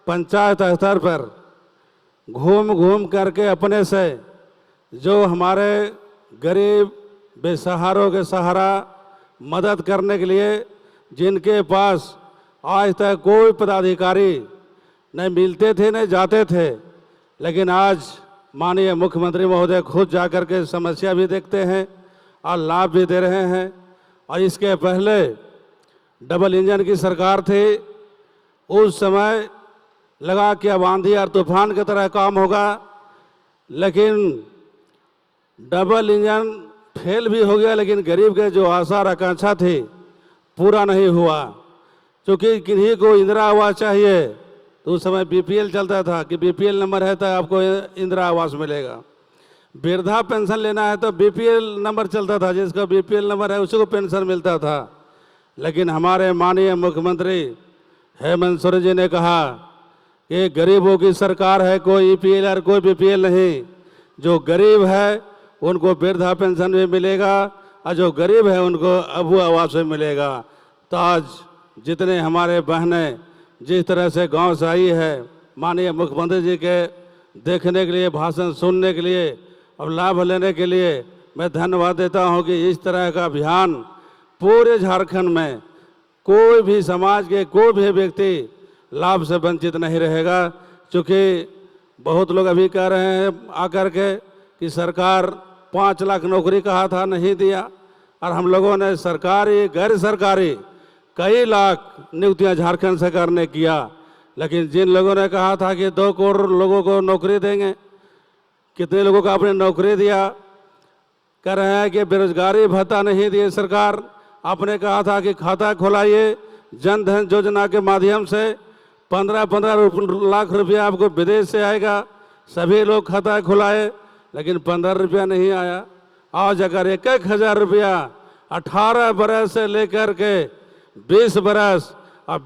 पंचायत स्तर पर घूम घूम करके अपने से जो हमारे गरीब बेसहारों के सहारा मदद करने के लिए, जिनके पास आज तक कोई पदाधिकारी न मिलते थे न जाते थे, लेकिन आज माननीय मुख्यमंत्री महोदय खुद जाकर के समस्या भी देखते हैं और लाभ भी दे रहे हैं। और इसके पहले डबल इंजन की सरकार थी, उस समय लगा कि अब आंधी और तूफान की तरह काम होगा, लेकिन डबल इंजन फेल भी हो गया, लेकिन गरीब के जो आशा और आकांक्षा थी पूरा नहीं हुआ। क्योंकि किन्हीं को इंदिरा आवास चाहिए, तो उस समय बीपीएल चलता था कि बीपीएल नंबर है तो आपको इंदिरा आवास मिलेगा। वृद्धा पेंशन लेना है तो बीपीएल नंबर चलता था, जिसका बीपीएल नंबर है उसी को पेंशन मिलता था। लेकिन हमारे माननीय मुख्यमंत्री हेमंत सोरेन जी ने कहा कि गरीबों की सरकार है, कोई ईपीएल और कोई बीपीएल नहीं, जो गरीब है उनको वृद्धा पेंशन भी मिलेगा और जो गरीब है उनको अबू आवास भी मिलेगा। तो आज जितने हमारे बहनें जिस तरह से गांव से आई है माननीय मुख्यमंत्री जी के देखने के लिए, भाषण सुनने के लिए और लाभ लेने के लिए, मैं धन्यवाद देता हूं कि इस तरह का अभियान पूरे झारखंड में कोई भी समाज के कोई भी व्यक्ति लाभ से वंचित नहीं रहेगा। क्योंकि बहुत लोग अभी कह रहे हैं आकर के कि सरकार 5 लाख नौकरी कहा था, नहीं दिया, और हम लोगों ने सरकारी गैर सरकारी कई लाख नियुक्तियां झारखंड सरकार ने किया। लेकिन जिन लोगों ने कहा था कि 2 करोड़ लोगों को नौकरी देंगे, कितने लोगों को आपने नौकरी दिया? कह रहे हैं कि बेरोजगारी भत्ता नहीं दिए सरकार। आपने कहा था कि खाता खोलाइए, जन धन योजना के माध्यम से 15 लाख रुपया आपको विदेश से आएगा, सभी लोग खाता खुलाए, लेकिन 15 रुपया नहीं आया। आज अगर 1,000 रुपया 18 बरस से लेकर के 20 बरस और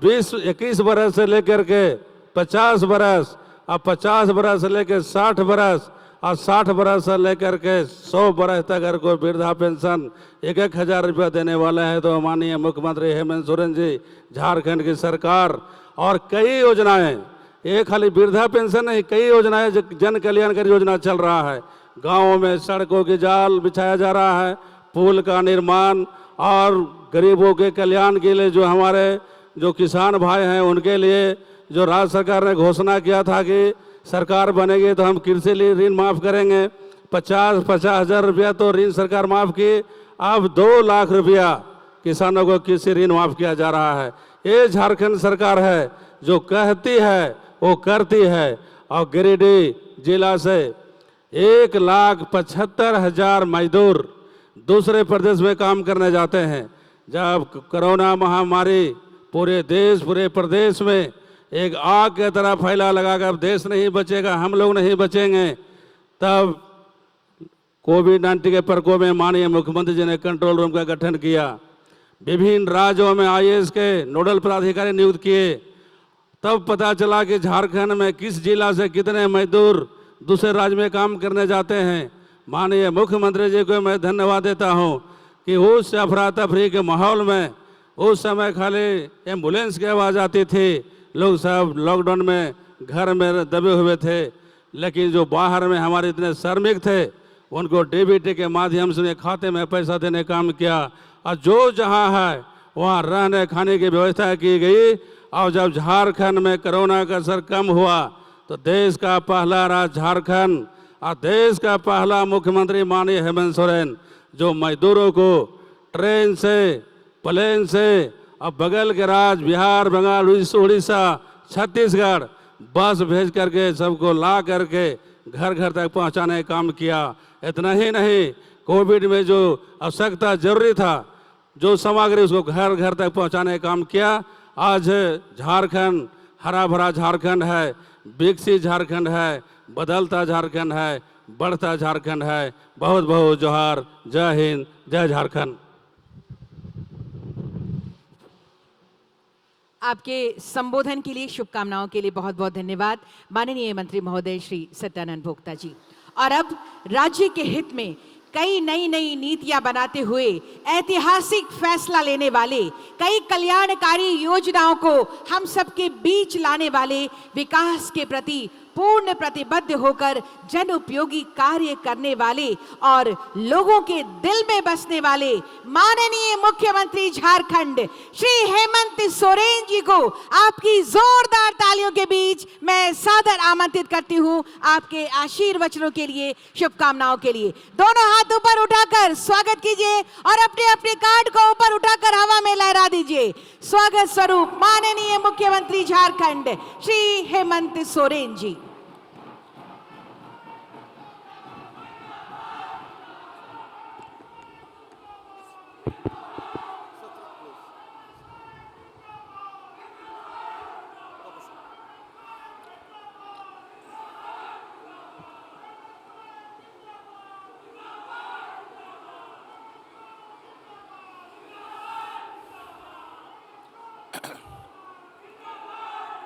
21 बरस से लेकर के 50 बरस और 50 बरस से लेकर 60 बरस और 60 बरस से लेकर के 100 बरस तक अगर कोई वृद्धा पेंशन 1,000 रुपया देने वाला है, तो माननीय मुख्यमंत्री हेमंत सोरेन जी, झारखंड की सरकार और कई योजनाएं, एक खाली वृद्धा पेंशन नहीं, कई योजनाएं जन कल्याणकारी योजना चल रहा है। गाँवों में सड़कों की जाल बिछाया जा रहा है, पुल का निर्माण, और गरीबों के कल्याण के लिए जो हमारे जो किसान भाई हैं उनके लिए जो राज्य सरकार ने घोषणा किया था कि सरकार बनेगी तो हम कृषि ऋण माफ़ करेंगे, 50,000 रुपया तो ऋण सरकार माफ़ की, अब 2 लाख रुपया किसानों को कृषि ऋण माफ़ किया जा रहा है। ये झारखंड सरकार है जो कहती है वो करती है। और गिरिडीह जिला से 1,75,000 मजदूर दूसरे प्रदेश में काम करने जाते हैं। जब कोरोना महामारी पूरे देश पूरे प्रदेश में एक आग की तरह फैला लगा कि अब देश नहीं बचेगा, हम लोग नहीं बचेंगे, तब कोविड-19 के प्रकोप में माननीय मुख्यमंत्री जी ने कंट्रोल रूम का गठन किया। विभिन्न राज्यों में IAS के नोडल पदाधिकारी नियुक्त किए। तब पता चला कि झारखंड में किस जिला से कितने मजदूर दूसरे राज्य में काम करने जाते हैं। माननीय मुख्यमंत्री जी को मैं धन्यवाद देता हूं कि उस अफरा तफरी के माहौल में उस समय खाली एम्बुलेंस की आवाज़ आती थी, लोग सब लॉकडाउन में घर में दबे हुए थे, लेकिन जो बाहर में हमारे इतने श्रमिक थे उनको DBT के माध्यम से खाते में पैसा देने काम किया और जो जहाँ है वहाँ रहने खाने की व्यवस्था की गई। और जब झारखंड में कोरोना का असर कम हुआ तो देश का पहला राज्य झारखंड और देश का पहला मुख्यमंत्री माननीय हेमंत सोरेन जो मजदूरों को ट्रेन से प्लेन से और बगल के राज्य बिहार बंगाल उड़ीसा छत्तीसगढ़ बस भेज करके सबको ला करके घर घर तक पहुंचाने का काम किया। इतना ही नहीं, कोविड में जो आवश्यकता जरूरी था जो सामग्री उसको घर घर तक पहुंचाने का काम किया। आज झारखंड हरा भरा झारखंड है, विकसित झारखंड है, बदलता झारखंड है, बढ़ता झारखंड है। बहुत बहुत जोहार। जय हिंद, जय झारखंड। आपके संबोधन के लिए शुभकामनाओं के लिए बहुत बहुत धन्यवाद माननीय मंत्री महोदय श्री सत्यानंद भोक्ता जी। और अब राज्य के हित में कई नई नई नीतियां बनाते हुए ऐतिहासिक फैसला लेने वाले, कई कल्याणकारी योजनाओं को हम सबके बीच लाने वाले, विकास के प्रति पूर्ण प्रतिबद्ध होकर जन उपयोगी कार्य करने वाले और लोगों के दिल में बसने वाले माननीय मुख्यमंत्री झारखंड श्री हेमंत सोरेन जी को आपकी जोरदार तालियों के बीच मैं सादर आमंत्रित करती हूं आपके आशीर्वचनों के लिए, शुभकामनाओं के लिए। दोनों हाथ ऊपर उठाकर स्वागत कीजिए और अपने अपने कार्ड को ऊपर उठाकर हवा में लहरा दीजिए। स्वागत स्वरूप माननीय मुख्यमंत्री झारखंड श्री हेमंत सोरेन जी।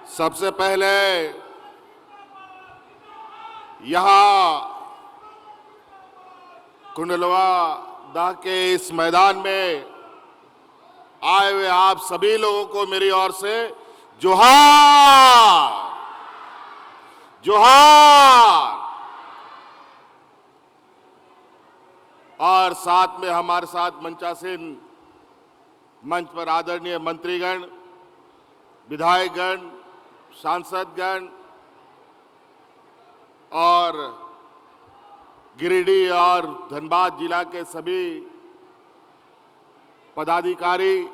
सबसे पहले यहाँ कुंडलवा दाह के इस मैदान में आए हुए आप सभी लोगों को मेरी ओर से जोहार जोहार। और साथ में हमारे साथ मंचासीन मंच पर आदरणीय मंत्रीगण, विधायकगण, सांसदगण और गिरिडीह और धनबाद जिला के सभी पदाधिकारी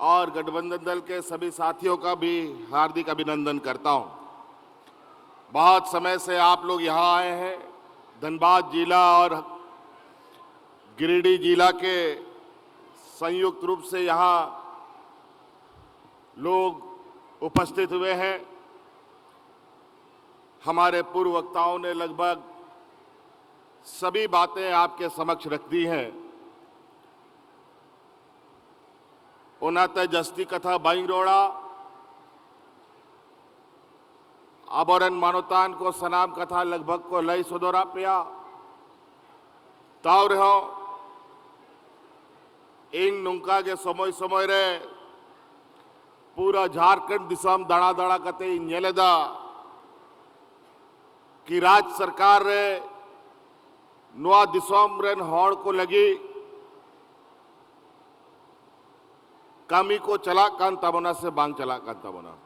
और गठबंधन दल के सभी साथियों का भी हार्दिक अभिनंदन करता हूं। बहुत समय से आप लोग यहां आए हैं। धनबाद जिला और गिरिडीह जिला के संयुक्त रूप से यहां लोग उपस्थित हुए हैं। हमारे पूर्व वक्ताओं ने लगभग सभी बातें आपके समक्ष रख दी हैं। उन्नत जस्ती कथा बाई रोड़ा आबोरन मानोतान को सनाम कथा लगभग को लई सुदोरा पिया ताव रहो इन नुंका के समय समय रे पूरा झारखंड दिसम दाड़ा दाड़ा कते नेलेदा कि राज्य सरकार रे नवा दिसम रेन हॉड़ को लगी कामी को चला कान तबना से बांग चला कान तबना।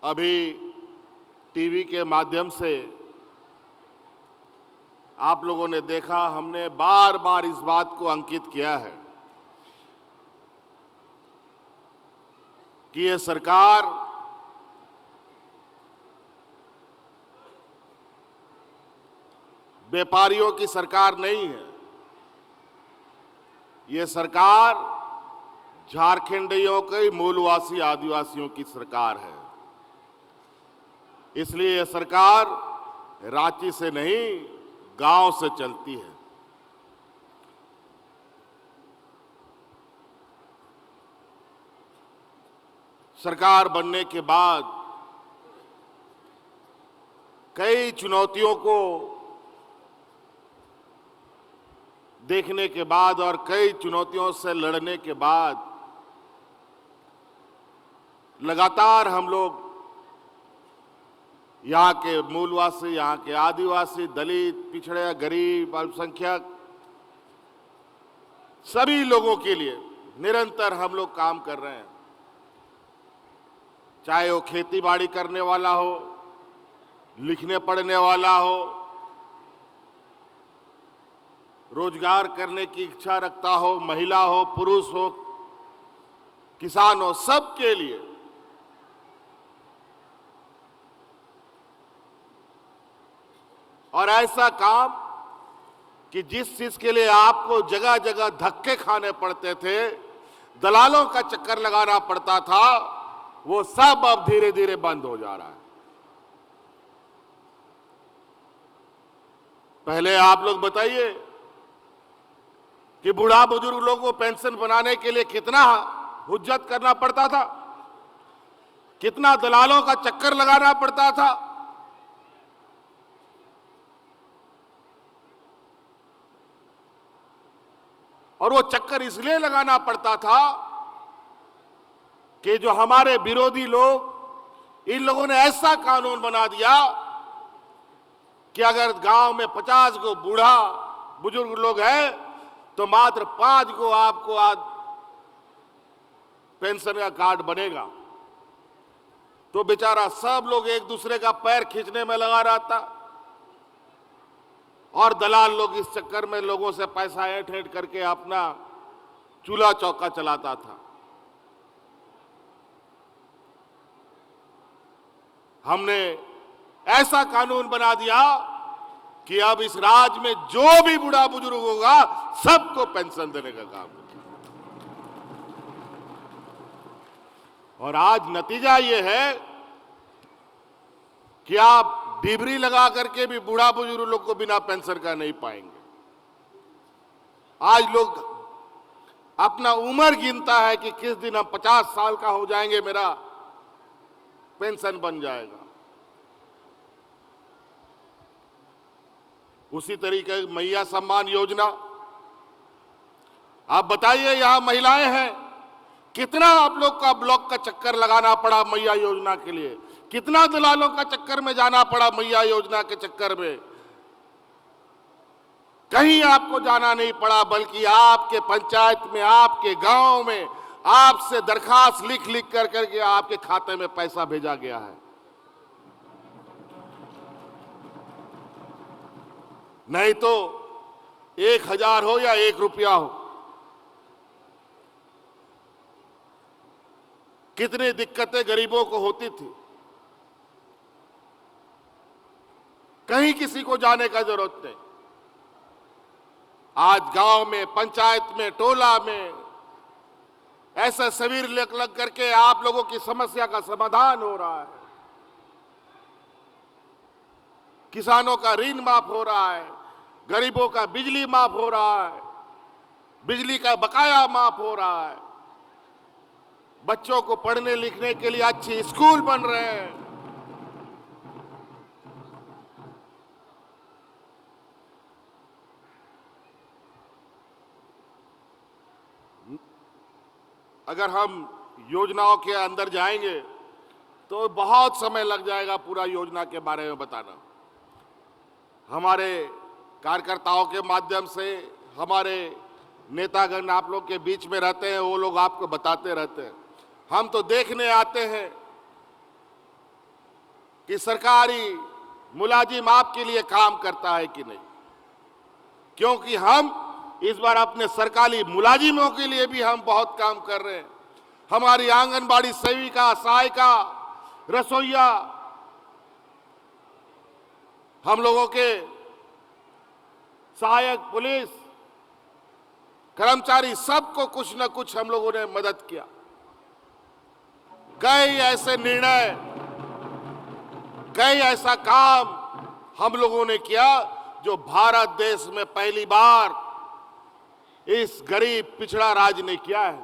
अभी टीवी के माध्यम से आप लोगों ने देखा, हमने बार बार इस बात को अंकित किया है कि ये सरकार व्यापारियों की सरकार नहीं है। ये सरकार झारखंडियों के मूलवासी आदिवासियों की सरकार है। इसलिए यह सरकार रांची से नहीं, गांव से चलती है। सरकार बनने के बाद कई चुनौतियों को देखने के बाद और कई चुनौतियों से लड़ने के बाद लगातार हम लोग यहाँ के मूलवासी, यहाँ के आदिवासी, दलित, पिछड़े, गरीब, अल्पसंख्यक सभी लोगों के लिए निरंतर हम लोग काम कर रहे हैं। चाहे वो खेती बाड़ी करने वाला हो, लिखने पढ़ने वाला हो, रोजगार करने की इच्छा रखता हो, महिला हो, पुरुष हो, किसान हो, सबके लिए और ऐसा काम कि जिस चीज के लिए आपको जगह जगह धक्के खाने पड़ते थे, दलालों का चक्कर लगाना पड़ता था, वो सब अब धीरे धीरे बंद हो जा रहा है। पहले आप लोग बताइए कि बूढ़ा बुजुर्ग लोगों को पेंशन बनाने के लिए कितना हुज्जत करना पड़ता था, कितना दलालों का चक्कर लगाना पड़ता था। और वो चक्कर इसलिए लगाना पड़ता था कि जो हमारे विरोधी लोग, इन लोगों ने ऐसा कानून बना दिया कि अगर गांव में 50 को बूढ़ा बुजुर्ग लोग हैं तो मात्र 5 को आपको आज पेंशन का कार्ड बनेगा। तो बेचारा सब लोग एक दूसरे का पैर खींचने में लगा रहता और दलाल लोग इस चक्कर में लोगों से पैसा ऐंठ ऐंठ करके अपना चूल्हा चौका चलाता था। हमने ऐसा कानून बना दिया कि अब इस राज्य में जो भी बूढ़ा बुजुर्ग होगा सबको पेंशन देने का काम है। और आज नतीजा ये है कि आप डिबरी लगा करके भी बूढ़ा बुजुर्ग लोग को बिना पेंशन का नहीं पाएंगे। आज लोग अपना उम्र गिनता है कि किस दिन हम 50 साल का हो जाएंगे, मेरा पेंशन बन जाएगा। उसी तरीके मैया सम्मान योजना, आप बताइए, यहां महिलाएं हैं, कितना आप लोग का ब्लॉक का चक्कर लगाना पड़ा मैया योजना के लिए, कितना दलालों का चक्कर में जाना पड़ा मैया योजना के चक्कर में। कहीं आपको जाना नहीं पड़ा, बल्कि आपके पंचायत में, आपके गांव में आपसे दरखास्त लिख लिख कर करके आपके खाते में पैसा भेजा गया है। नहीं तो 1000 हो या 1 रुपया हो, कितनी दिक्कतें गरीबों को होती थी। कहीं किसी को जाने का जरूरत नहीं। आज गांव में, पंचायत में, टोला में ऐसा शिविर लग करके आप लोगों की समस्या का समाधान हो रहा है। किसानों का ऋण माफ हो रहा है, गरीबों का बिजली माफ हो रहा है, बिजली का बकाया माफ हो रहा है, बच्चों को पढ़ने लिखने के लिए अच्छे स्कूल बन रहे हैं। अगर हम योजनाओं के अंदर जाएंगे तो बहुत समय लग जाएगा पूरा योजना के बारे में बताना। हमारे कार्यकर्ताओं के माध्यम से हमारे नेतागण आप लोग के बीच में रहते हैं, वो लोग आपको बताते रहते हैं। हम तो देखने आते हैं कि सरकारी मुलाजिम आपके लिए काम करता है कि नहीं, क्योंकि हम इस बार अपने सरकारी मुलाजिमों के लिए भी हम बहुत काम कर रहे हैं। हमारी आंगनबाड़ी सेविका, सहायिका, रसोइया, हम लोगों के सहायक पुलिस कर्मचारी, सबको कुछ न कुछ हम लोगों ने मदद किया। कई ऐसे निर्णय, कई ऐसा काम हम लोगों ने किया जो भारत देश में पहली बार इस गरीब पिछड़ा राज्य ने किया है।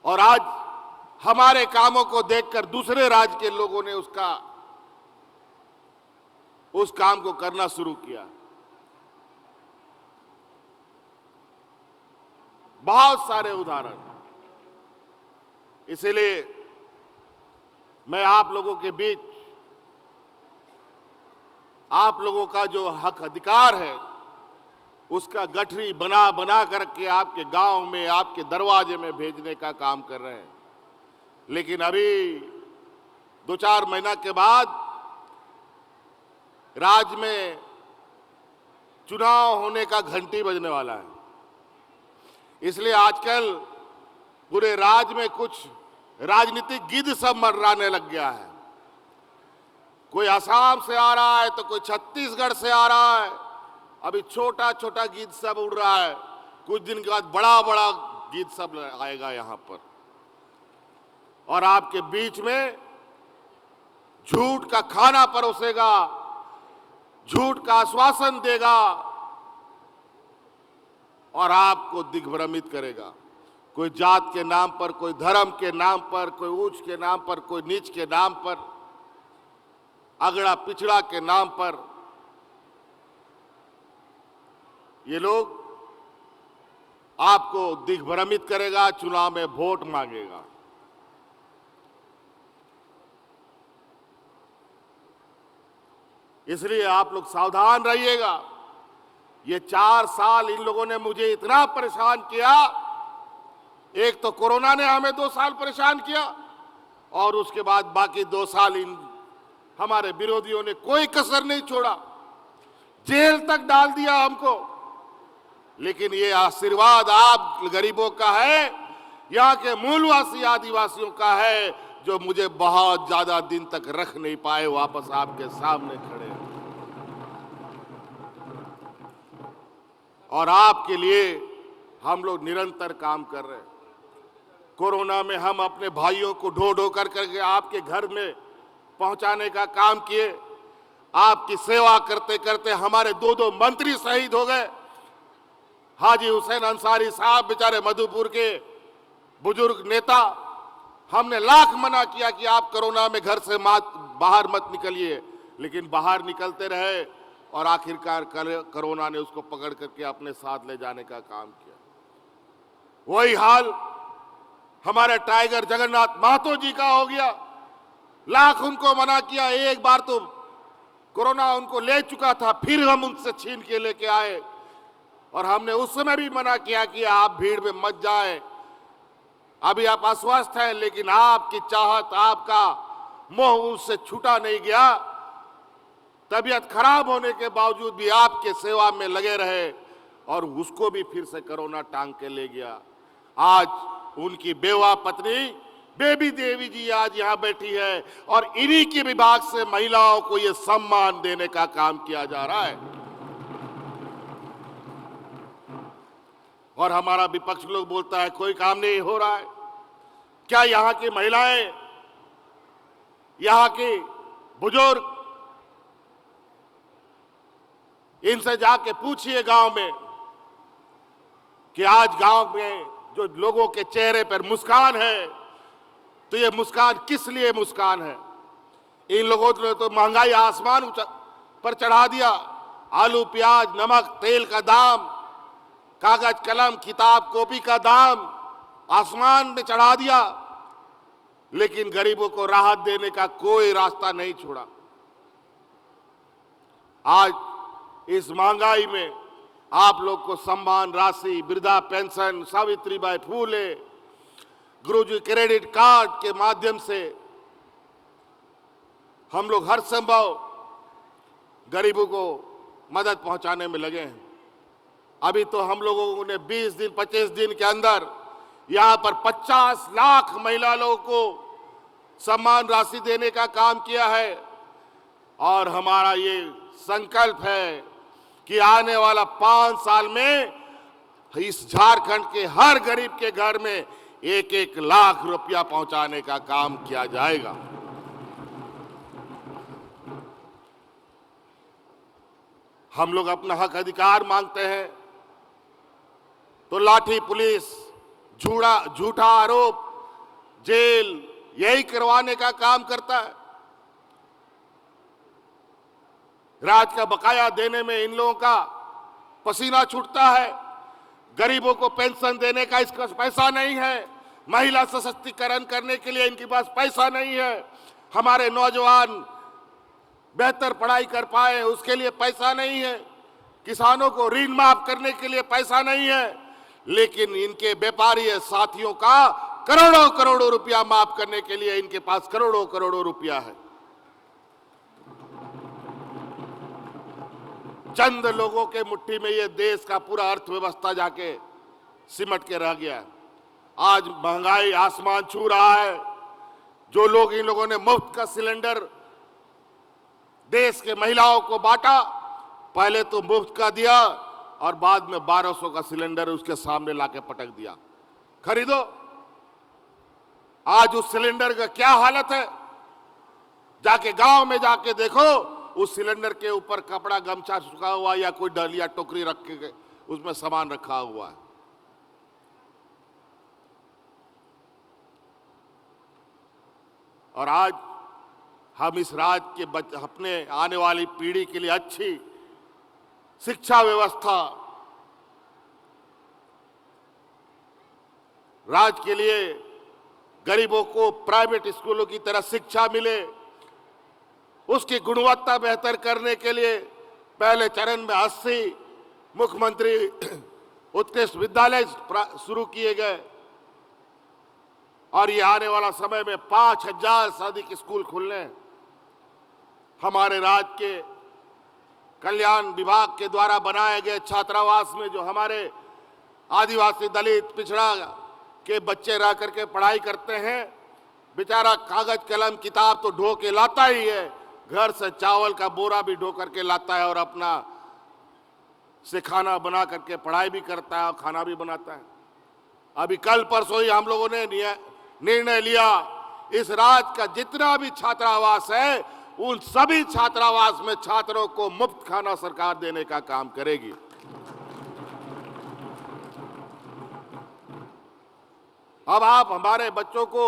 और आज हमारे कामों को देखकर दूसरे राज्य के लोगों ने उस काम को करना शुरू किया। बहुत सारे उदाहरण। इसलिए मैं आप लोगों के बीच आप लोगों का जो हक अधिकार है उसका गठरी बना बना करके आपके गांव में, आपके दरवाजे में भेजने का काम कर रहे हैं। लेकिन अभी 2-4 महीना के बाद राज्य में चुनाव होने का घंटी बजने वाला है। इसलिए आजकल पूरे राज्य में कुछ राजनीतिक गिद्ध सब मंडराने लग गया है। कोई असम से आ रहा है तो कोई छत्तीसगढ़ से आ रहा है। अभी छोटा छोटा गिद्ध सब उड़ रहा है, कुछ दिन के बाद बड़ा बड़ा गिद्ध सब आएगा यहां पर और आपके बीच में झूठ का खाना परोसेगा, झूठ का आश्वासन देगा और आपको दिग्भ्रमित करेगा। कोई जात के नाम पर, कोई धर्म के नाम पर, कोई ऊंच के नाम पर, कोई नीच के नाम पर, अगड़ा पिछड़ा के नाम पर ये लोग आपको दिग्भ्रमित करेगा, चुनाव में वोट मांगेगा। इसलिए आप लोग सावधान रहिएगा। ये 4 साल इन लोगों ने मुझे इतना परेशान किया। एक तो कोरोना ने हमें 2 साल परेशान किया और उसके बाद बाकी 2 साल इन हमारे विरोधियों ने कोई कसर नहीं छोड़ा, जेल तक डाल दिया हमको। लेकिन ये आशीर्वाद आप गरीबों का है, यहाँ के मूलवासी आदिवासियों का है, जो मुझे बहुत ज्यादा दिन तक रख नहीं पाए, वापस आपके सामने खड़े हैं। और आपके लिए हम लोग निरंतर काम कर रहे हैं। कोरोना में हम अपने भाइयों को ढो ढो करके आपके घर में पहुंचाने का काम किए। आपकी सेवा करते करते हमारे 2 मंत्री शहीद हो गए। हाजी हुसैन अंसारी साहब बेचारे मधुपुर के बुजुर्ग नेता, हमने लाख मना किया कि आप कोरोना में घर से बाहर मत निकलिए, लेकिन बाहर निकलते रहे और आखिरकार कोरोना ने उसको पकड़ करके अपने साथ ले जाने का काम किया। वही हाल हमारे टाइगर जगन्नाथ महतो जी का हो गया। लाख उनको मना किया, एक बार तो कोरोना उनको ले चुका था, फिर हम उनसे छीन के लेके आए और हमने उस समय भी मना किया कि आप भीड़ में मत जाए, अभी आप अस्वस्थ हैं। लेकिन आपकी चाहत, आपका मोह उससे छूटा नहीं गया। तबीयत खराब होने के बावजूद भी आपके सेवा में लगे रहे और उसको भी फिर से कोरोना टांग के ले गया। आज उनकी बेवा पत्नी बेबी देवी जी आज यहाँ बैठी है और इन्हीं के विभाग से महिलाओं को ये सम्मान देने का काम किया जा रहा है। और हमारा विपक्ष लोग बोलता है कोई काम नहीं हो रहा है। क्या यहाँ की महिलाएं, यहाँ की बुजुर्ग, इनसे जाके पूछिए गांव में कि आज गांव में जो लोगों के चेहरे पर मुस्कान है, तो ये मुस्कान किस लिए मुस्कान है? इन लोगों ने तो महंगाई आसमान पर चढ़ा दिया। आलू, प्याज, नमक, तेल का दाम, कागज, कलम, किताब, कॉपी का दाम आसमान में चढ़ा दिया, लेकिन गरीबों को राहत देने का कोई रास्ता नहीं छोड़ा। आज इस महंगाई में आप लोग को सम्मान राशि, वृद्धा पेंशन, सावित्रीबाई फूले, गुरुजी क्रेडिट कार्ड के माध्यम से हम लोग हर संभव गरीबों को मदद पहुंचाने में लगे हैं। अभी तो हम लोगों ने 20 दिन 25 दिन के अंदर यहां पर 50 लाख महिला लोगों को सम्मान राशि देने का काम किया है। और हमारा ये संकल्प है कि आने वाला 5 साल में इस झारखंड के हर गरीब के घर में 1-1 लाख रुपया पहुंचाने का काम किया जाएगा। हम लोग अपना हक अधिकार मांगते हैं तो लाठी पुलिस, झूठा आरोप, जेल यही करवाने का काम करता है। राज का बकाया देने में इन लोगों का पसीना छूटता है। गरीबों को पेंशन देने का इसका पैसा नहीं है। महिला सशक्तिकरण करने के लिए इनके पास पैसा नहीं है। हमारे नौजवान बेहतर पढ़ाई कर पाए उसके लिए पैसा नहीं है। किसानों को ऋण माफ करने के लिए पैसा नहीं है। लेकिन इनके व्यापारी साथियों का करोड़ों करोड़ों रुपया माफ करने के लिए इनके पास करोड़ों करोड़ों रुपया है। चंद लोगों के मुट्ठी में ये देश का पूरा अर्थव्यवस्था जाके सिमट के रह गया है। आज महंगाई आसमान छू रहा है। जो लोग इन लोगों ने मुफ्त का सिलेंडर देश के महिलाओं को बांटा, पहले तो मुफ्त का दिया और बाद में 1200 का सिलेंडर उसके सामने लाके पटक दिया, खरीदो। आज उस सिलेंडर का क्या हालत है, जाके गांव में जाके देखो, उस सिलेंडर के ऊपर कपड़ा गमछा सूखा हुआ या कोई डलिया टोकरी रख के उसमें सामान रखा हुआ है। और आज हम इस राज्य के अपने आने वाली पीढ़ी के लिए अच्छी शिक्षा व्यवस्था, राज्य के लिए गरीबों को प्राइवेट स्कूलों की तरह शिक्षा मिले, उसकी गुणवत्ता बेहतर करने के लिए पहले चरण में 80 मुख्यमंत्री उत्कृष्ट विद्यालय शुरू किए गए और ये आने वाला समय में 5000 से अधिक स्कूल खुलने। हमारे राज्य के कल्याण विभाग के द्वारा बनाए गए छात्रावास में जो हमारे आदिवासी, दलित, पिछड़ा के बच्चे रह करके पढ़ाई करते हैं, बेचारा कागज कलम किताब तो ढो के लाता ही है, घर से चावल का बोरा भी ढो करके लाता है और अपना से खाना बना करके पढ़ाई भी करता है और खाना भी बनाता है। अभी कल परसों ही हम लोगों ने निर्णय लिया, इस राज्य का जितना भी छात्रावास है उन सभी छात्रावास में छात्रों को मुफ्त खाना सरकार देने का काम करेगी। अब आप हमारे बच्चों को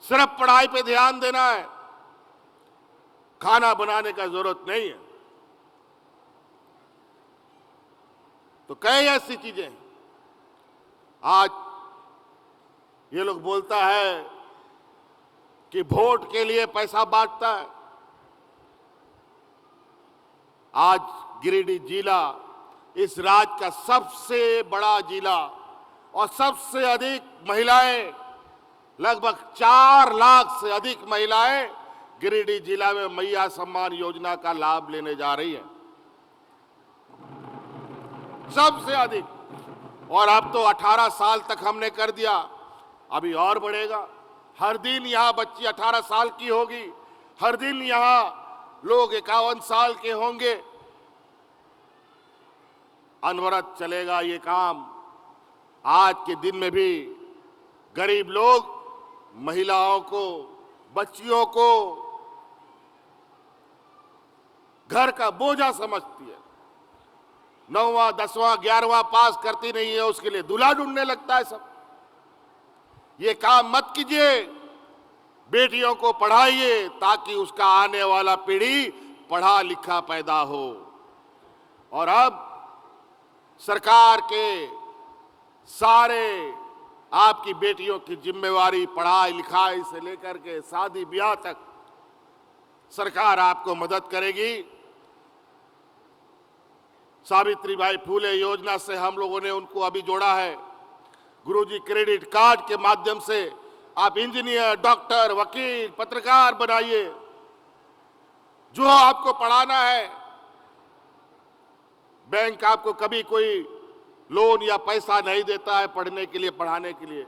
सिर्फ पढ़ाई पे ध्यान देना है, खाना बनाने का जरूरत नहीं है। तो कई ऐसी चीजें आज ये लोग बोलता है कि वोट के लिए पैसा बांटता है। आज गिरिडीह जिला इस राज्य का सबसे बड़ा जिला और सबसे अधिक महिलाएं, लगभग 4 लाख से अधिक महिलाएं गिरिडीह जिला में मैया सम्मान योजना का लाभ लेने जा रही है, सबसे अधिक। और अब तो 18 साल तक हमने कर दिया, अभी और बढ़ेगा। हर दिन यहाँ बच्ची 18 साल की होगी, हर दिन यहाँ लोग 51 साल के होंगे। अनवरत चलेगा ये काम। आज के दिन में भी गरीब लोग महिलाओं को, बच्चियों को घर का बोझा समझती है। 9वां, 10वां, 11वां पास करती नहीं है, उसके लिए दूल्हा ढूंढने लगता है सब। ये काम मत कीजिए, बेटियों को पढ़ाइए ताकि उसका आने वाला पीढ़ी पढ़ा लिखा पैदा हो। और अब सरकार के सारे आपकी बेटियों की जिम्मेवारी पढ़ाई लिखाई से लेकर के शादी ब्याह तक सरकार आपको मदद करेगी। सावित्रीबाई फूले योजना से हम लोगों ने उनको अभी जोड़ा है। गुरुजी क्रेडिट कार्ड के माध्यम से आप इंजीनियर, डॉक्टर, वकील, पत्रकार बनाइए। जो आपको पढ़ाना है, बैंक आपको कभी कोई लोन या पैसा नहीं देता है पढ़ने के लिए, पढ़ाने के लिए।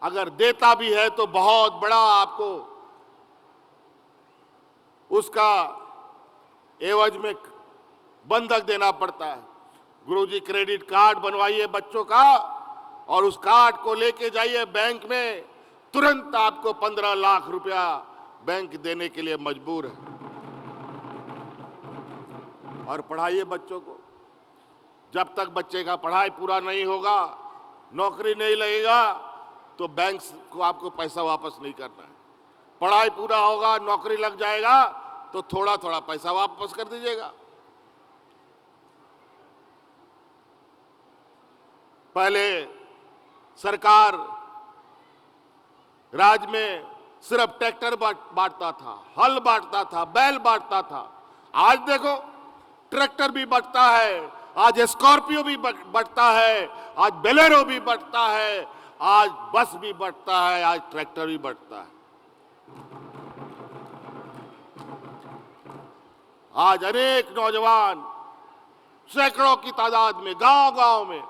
अगर देता भी है तो बहुत बड़ा आपको उसका एवज में बंधक देना पड़ता है। गुरुजी क्रेडिट कार्ड बनवाइए बच्चों का और उस कार्ड को लेके जाइए बैंक में, तुरंत आपको 15 लाख रुपया बैंक देने के लिए मजबूर है। और पढ़ाइए बच्चों को। जब तक बच्चे का पढ़ाई पूरा नहीं होगा, नौकरी नहीं लगेगा, तो बैंक को आपको पैसा वापस नहीं करना है। पढ़ाई पूरा होगा, नौकरी लग जाएगा, तो थोड़ा थोड़ा पैसा वापस कर दीजिएगा। पहले सरकार राज्य में सिर्फ ट्रैक्टर बांटता था, हल बांटता था, बैल बांटता था। आज देखो ट्रैक्टर भी बंटता है, आज स्कॉर्पियो भी बंटता है, आज बेलेरो भी बंटता है, आज बस भी बंटता है, आज ट्रैक्टर भी बंटता है। आज अनेक नौजवान सैकड़ों की तादाद में गांव-गांव में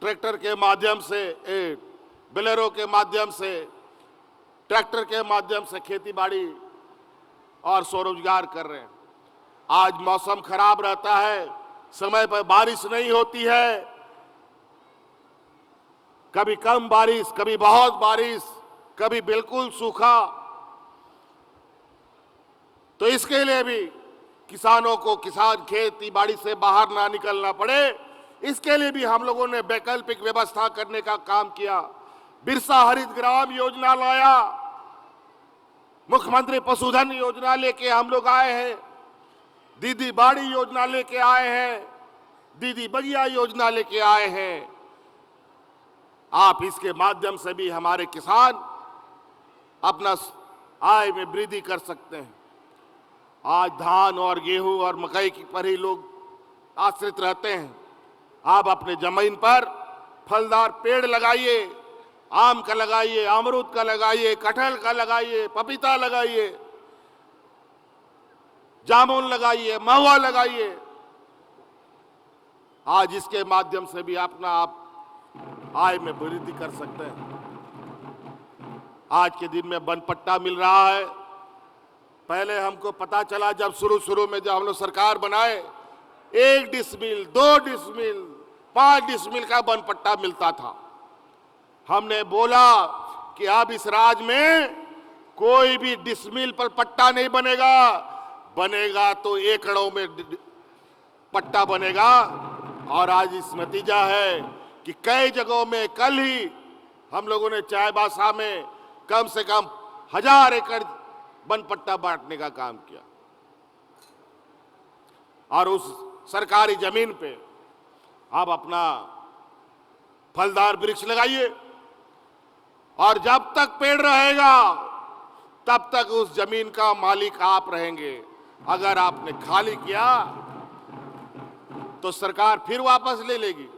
ट्रैक्टर के माध्यम से, बेलेरो के माध्यम से, ट्रैक्टर के माध्यम से खेती बाड़ी और स्वरोजगार कर रहे हैं। आज मौसम खराब रहता है, समय पर बारिश नहीं होती है, कभी कम बारिश, कभी बहुत बारिश, कभी बिल्कुल सूखा। तो इसके लिए भी किसानों को किसान खेती बाड़ी से बाहर ना निकलना पड़े, इसके लिए भी हम लोगों ने वैकल्पिक व्यवस्था करने का काम किया। बिरसा हरित ग्राम योजना लाया, मुख्यमंत्री पशुधन योजना लेके हम लोग आए हैं, दीदी बाड़ी योजना लेके आए हैं, दीदी बगिया योजना लेके आए हैं। आप इसके माध्यम से भी हमारे किसान अपना आय में वृद्धि कर सकते हैं। आज धान और गेहूं और मकई पर ही लोग आश्रित रहते हैं। आप अपने जमीन पर फलदार पेड़ लगाइए, आम का लगाइए, अमरूद का लगाइए, कटहल का लगाइए, पपीता लगाइए, जामुन लगाइए, महुआ लगाइए। आज इसके माध्यम से भी अपना आप आय में वृद्धि कर सकते हैं। आज के दिन में वन पट्टा मिल रहा है। पहले हमको पता चला जब शुरू में जब हम लोग सरकार बनाए, 1 डिसमिल, 2 डिसमिल, 5 डिसमिल का वन पट्टा मिलता था। हमने बोला कि अब इस राज्य में कोई भी डिसमिल पर पट्टा नहीं बनेगा, बनेगा तो एकड़ों में पट्टा बनेगा। और आज इस नतीजा है कि कई जगहों में कल ही हम लोगों ने चाईबासा में कम से कम 1000 एकड़ वन पट्टा बांटने का काम किया। और उस सरकारी जमीन पे आप अपना फलदार वृक्ष लगाइए, और जब तक पेड़ रहेगा तब तक उस जमीन का मालिक आप रहेंगे। अगर आपने खाली किया तो सरकार फिर वापस ले लेगी।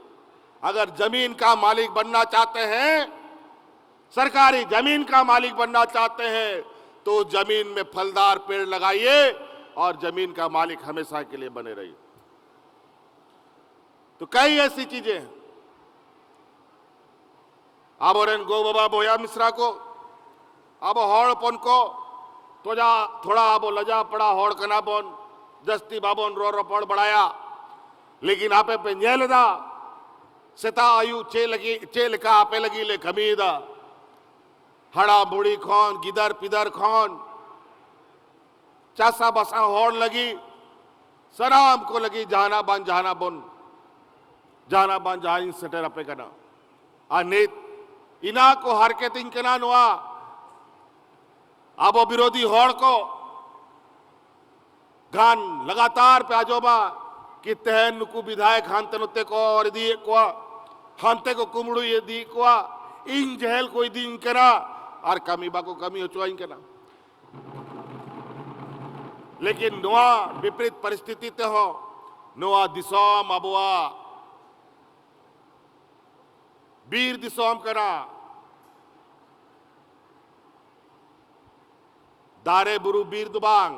अगर जमीन का मालिक बनना चाहते हैं, सरकारी जमीन का मालिक बनना चाहते हैं, तो जमीन में फलदार पेड़ लगाइए और जमीन का मालिक हमेशा के लिए बने रहिए। तो कई ऐसी चीजें हैं। अब गो बाबा बोया मिश्रा को अब हौड़पन को थोड़ा अब लजा पड़ा हौड़ कना बोन जस्ती बाबोन रो रपड़ बढ़ाया, लेकिन आपे पे न्यालदा सेता आयु चेल का आपे लगी ले खमीदा हड़ा बुड़ी खोन गिदर पिदर खोन चासा बसा हौड़ लगी, सराम को लगी जहाना बान जहां सटर अपे कना अनित इना को हरकत इनकना नुआ अब विरोधी हौड़ को गान लगातार पे आजोबा कि तहन नुकु विधायक हांतनुते को और दी को हांते को कुमड़ू ये दी को इन जहल कोई दी इनकना और कमी बा को कमी हो चुआ इनकना। लेकिन नुआ विपरीत परिस्थिति ते हो नुआ दिसोम अबुआ वीर दिसोम करा दारे बुरु वीर दुबांग,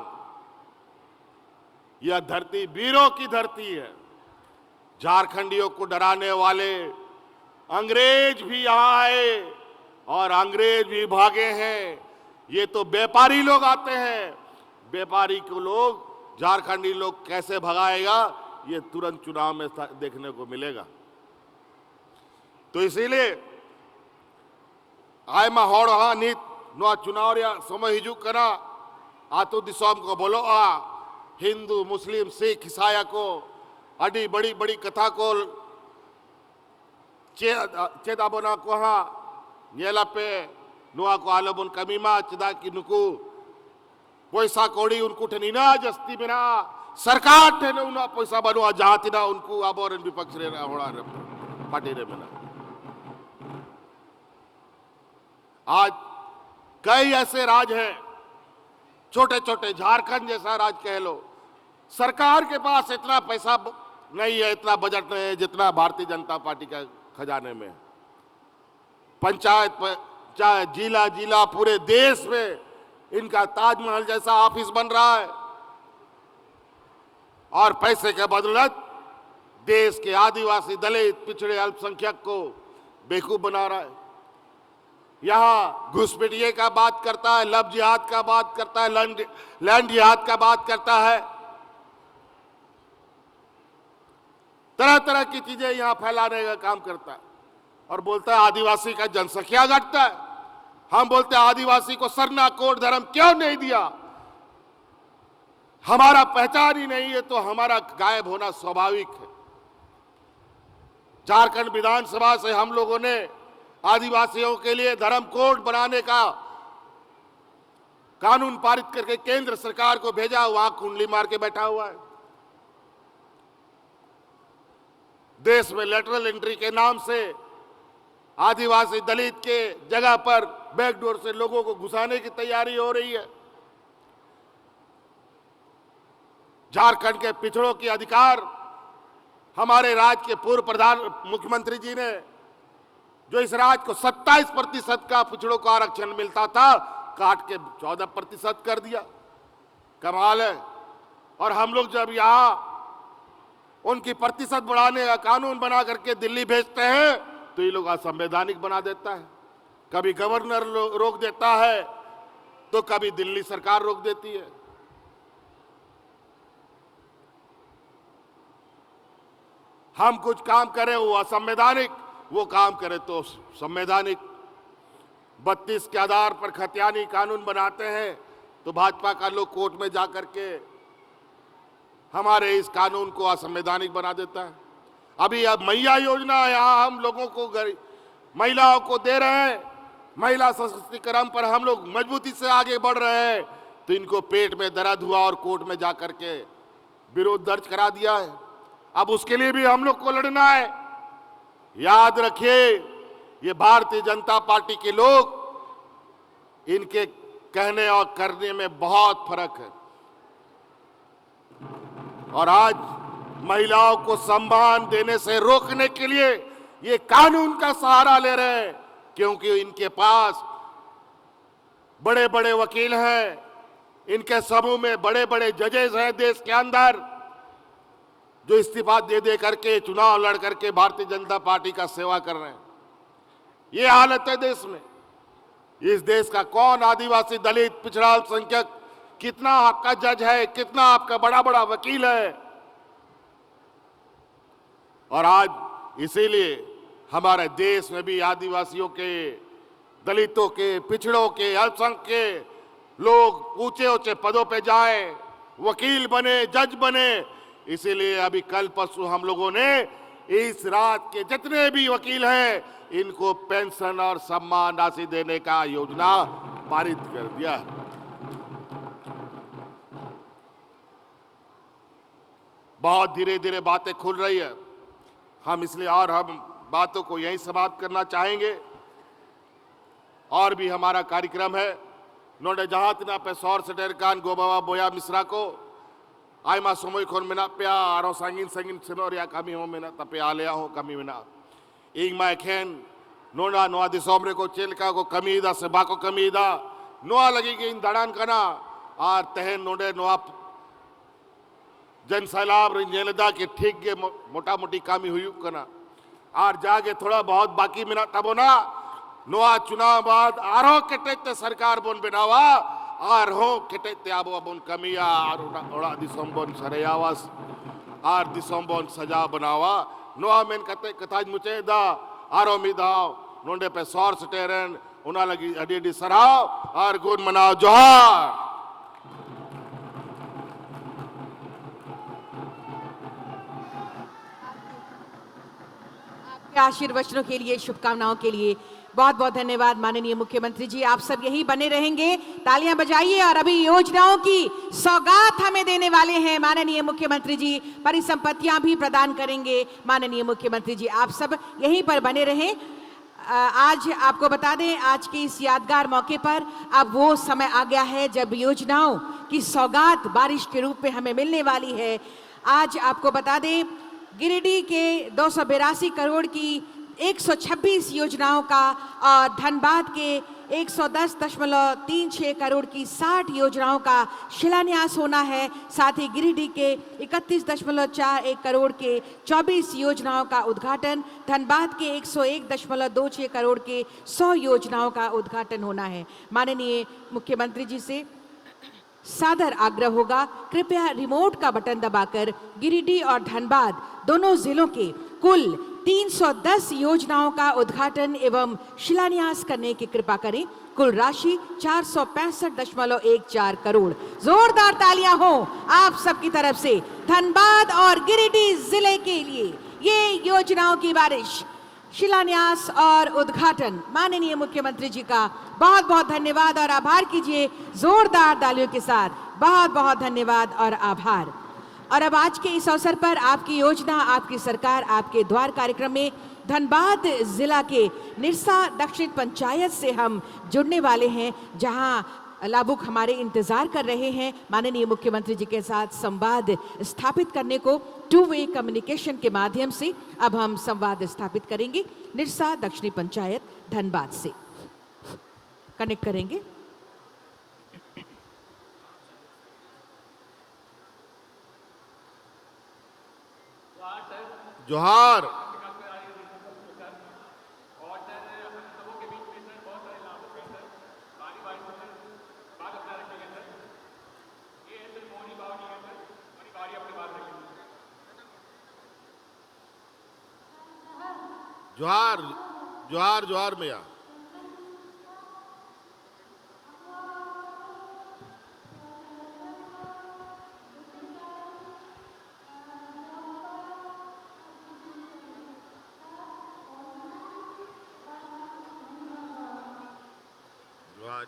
यह धरती वीरों की धरती है। झारखंडियों को डराने वाले अंग्रेज भी यहाँ आए और अंग्रेज भी भागे हैं। ये तो व्यापारी लोग आते हैं, व्यापारी को लोग झारखंडी लोग कैसे भगाएगा ये तुरंत चुनाव में देखने को मिलेगा। तो इसीलिए आयमा हॉड़ हाँ नीत नो चुनाव या समय हिजू कना आतो दिसोम को बोलो हिंदू मुस्लिम सिख ईसाया को अड़ी बड़ी बड़ी कथा को चेदा बना को हाँ नेला पे नुआ को आलबुन कमीमा चिदा की नुकु पैसा कौड़ी उनको ठनीना जस्ती बिना सरकार ठेने उना पैसा बनवा जाती ना उनको अब और विपक्ष रे ना होड़ा रे पार्टी रे बिना। आज कई ऐसे राज हैं, छोटे छोटे झारखंड जैसा राज कह लो, सरकार के पास इतना पैसा नहीं है, इतना बजट नहीं है जितना भारतीय जनता पार्टी का खजाने में। पंचायत चाहे जिला जिला पूरे देश में इनका ताजमहल जैसा ऑफिस बन रहा है और पैसे के बदौलत देश के आदिवासी दलित पिछड़े अल्पसंख्यक को बेवकूफ बना रहा है। यहाँ घुसपैठिए का बात करता है, लव जिहाद का बात करता है, लैंड जिहाद का बात करता है, तरह तरह की चीजें यहाँ फैलाने का काम करता है और बोलता है आदिवासी का जनसंख्या घटता है। हम बोलते हैं आदिवासी को सरना कोड धर्म क्यों नहीं दिया, हमारा पहचान ही नहीं है तो हमारा गायब होना स्वाभाविक है। झारखंड विधानसभा से हम लोगों ने आदिवासियों के लिए धर्म कोड बनाने का कानून पारित करके केंद्र सरकार को भेजा, वहां कुंडली मार के बैठा हुआ है। देश में लेटरल एंट्री के नाम से आदिवासी दलित के जगह पर बैकडोर से लोगों को घुसाने की तैयारी हो रही है। झारखंड के पिछड़ों के अधिकार हमारे राज्य के पूर्व प्रधान मुख्यमंत्री जी ने, जो इस राज्य को 27% का पिछड़ों का आरक्षण मिलता था, काट के 14% कर दिया। कमाल है। और हम लोग जब यहाँ उनकी प्रतिशत बढ़ाने का कानून बना करके दिल्ली भेजते हैं तो ये लोग असंवैधानिक बना देता है। कभी गवर्नर रोक देता है तो कभी दिल्ली सरकार रोक देती है। हम कुछ काम करें वो असंवैधानिक, वो काम करे तो संवैधानिक। 32 के आधार पर खतियानी कानून बनाते हैं तो भाजपा का लोग कोर्ट में जाकर के हमारे इस कानून को असंवैधानिक बना देता है। अभी अब मैया योजना यहाँ हम लोगों को महिलाओं को दे रहे हैं, महिला सशक्तिकरण पर हम लोग मजबूती से आगे बढ़ रहे हैं, तो इनको पेट में दर्द हुआ और कोर्ट में जाकर के विरोध दर्ज करा दिया है। अब उसके लिए भी हम लोग को लड़ना है। याद रखिए, ये भारतीय जनता पार्टी के लोग, इनके कहने और करने में बहुत फर्क है। और आज महिलाओं को सम्मान देने से रोकने के लिए ये कानून का सहारा ले रहे हैं, क्योंकि इनके पास बड़े बड़े वकील हैं, इनके समूह में बड़े बड़े जजेस हैं देश के अंदर, जो इस्तीफा दे दे करके चुनाव लड़ करके भारतीय जनता पार्टी का सेवा कर रहे हैं। ये हालत है देश में। इस देश का कौन आदिवासी दलित पिछड़ा अल्पसंख्यक कितना आपका जज है, कितना आपका बड़ा बड़ा वकील है। और आज इसीलिए हमारे देश में भी आदिवासियों के, दलितों के, पिछड़ों के, अल्पसंख्यक के लोग ऊंचे ऊंचे पदों पे जाएं, वकील बने, जज बने। इसीलिए अभी कल परसों हम लोगों ने इस राज्य के जितने भी वकील हैं इनको पेंशन और सम्मान राशि देने का योजना पारित कर दिया। बहुत धीरे धीरे बातें खुल रही है। हम इसलिए और हम बातों को यहीं समाप्त करना चाहेंगे। और भी हमारा कार्यक्रम है। नोडे जहां पे सौर सटेर कान गोबाबा बोया मिश्रा को आयमा समय खोन मिना प्या आरो संगीन संगीन सिनोर या कमी हो मिना तपे आलिया हो कमी मिना एक मा खेन नोना नोआ दिसोमरे को चेलका को कमी दा सेबा को कमी दा नोआ लगेगी इन दड़ान कना आर तहन नोडे नोआ जन सैलाब रिंजेलदा के ठीक गे मोटा मोटी कामी हुई कना और जागे थोड़ा बहुत बाकी मिना तबो ना नोआ चुनाव बाद आरो केटेते सरकार बोन बनावा और हो केटेते आबो अबोन कमिया और ओड़ा दिसोम बोन सरेयावास और दिसोम बोन सजा बनावा नोआ मेन कते कथाज मुचे दा आरो मिदाव नोंडे पे सौर सटेरन उना लगी अडी सराव और गुण मनाओ जोहार। आशीर्वचनों के लिए, शुभकामनाओं के लिए बहुत बहुत धन्यवाद माननीय मुख्यमंत्री जी। आप सब यही बने रहेंगे, तालियां बजाइए। और अभी योजनाओं की सौगात हमें देने वाले हैं माननीय मुख्यमंत्री जी, परिसंपत्तियां भी प्रदान करेंगे माननीय मुख्यमंत्री जी। आप सब यहीं पर बने रहें। आज आपको बता दें, आज के इस यादगार मौके पर अब वो समय आ गया है जब योजनाओं की सौगात बारिश के रूप में हमें मिलने वाली है। आज आपको बता दें, गिरिडीह के 282 करोड़ की 126 योजनाओं का और धनबाद के 110.36 करोड़ की 60 योजनाओं का शिलान्यास होना है। साथ ही गिरिडीह के 31.41 करोड़ के 24 योजनाओं का उद्घाटन, धनबाद के 101.26 करोड़ के 100 योजनाओं का उद्घाटन होना है। माननीय मुख्यमंत्री जी से सादर आग्रह होगा, कृपया रिमोट का बटन दबाकर गिरिडीह और धनबाद दोनों जिलों के कुल 310 योजनाओं का उद्घाटन एवं शिलान्यास करने की कृपा करें। कुल राशि 465.14 करोड़। जोरदार तालियां हो आप सबकी तरफ से धनबाद और गिरिडीह जिले के लिए। ये योजनाओं की बारिश, शिलान्यास और उद्घाटन माननीय मुख्यमंत्री जी का बहुत बहुत धन्यवाद और आभार कीजिए जोरदार तालियों के साथ। बहुत बहुत धन्यवाद और आभार। और अब आज के इस अवसर पर आपकी योजना, आपकी सरकार, आपके द्वार कार्यक्रम में धनबाद जिला के निरसा दक्षिण पंचायत से हम जुड़ने वाले हैं, जहां लाभुक हमारे इंतजार कर रहे हैं माननीय मुख्यमंत्री जी के साथ संवाद स्थापित करने को। 2-वे कम्युनिकेशन के माध्यम से अब हम संवाद स्थापित करेंगे। निरसा दक्षिणी पंचायत धनबाद से कनेक्ट करेंगे। जोहार। जोहार जोहार जोहार मैया।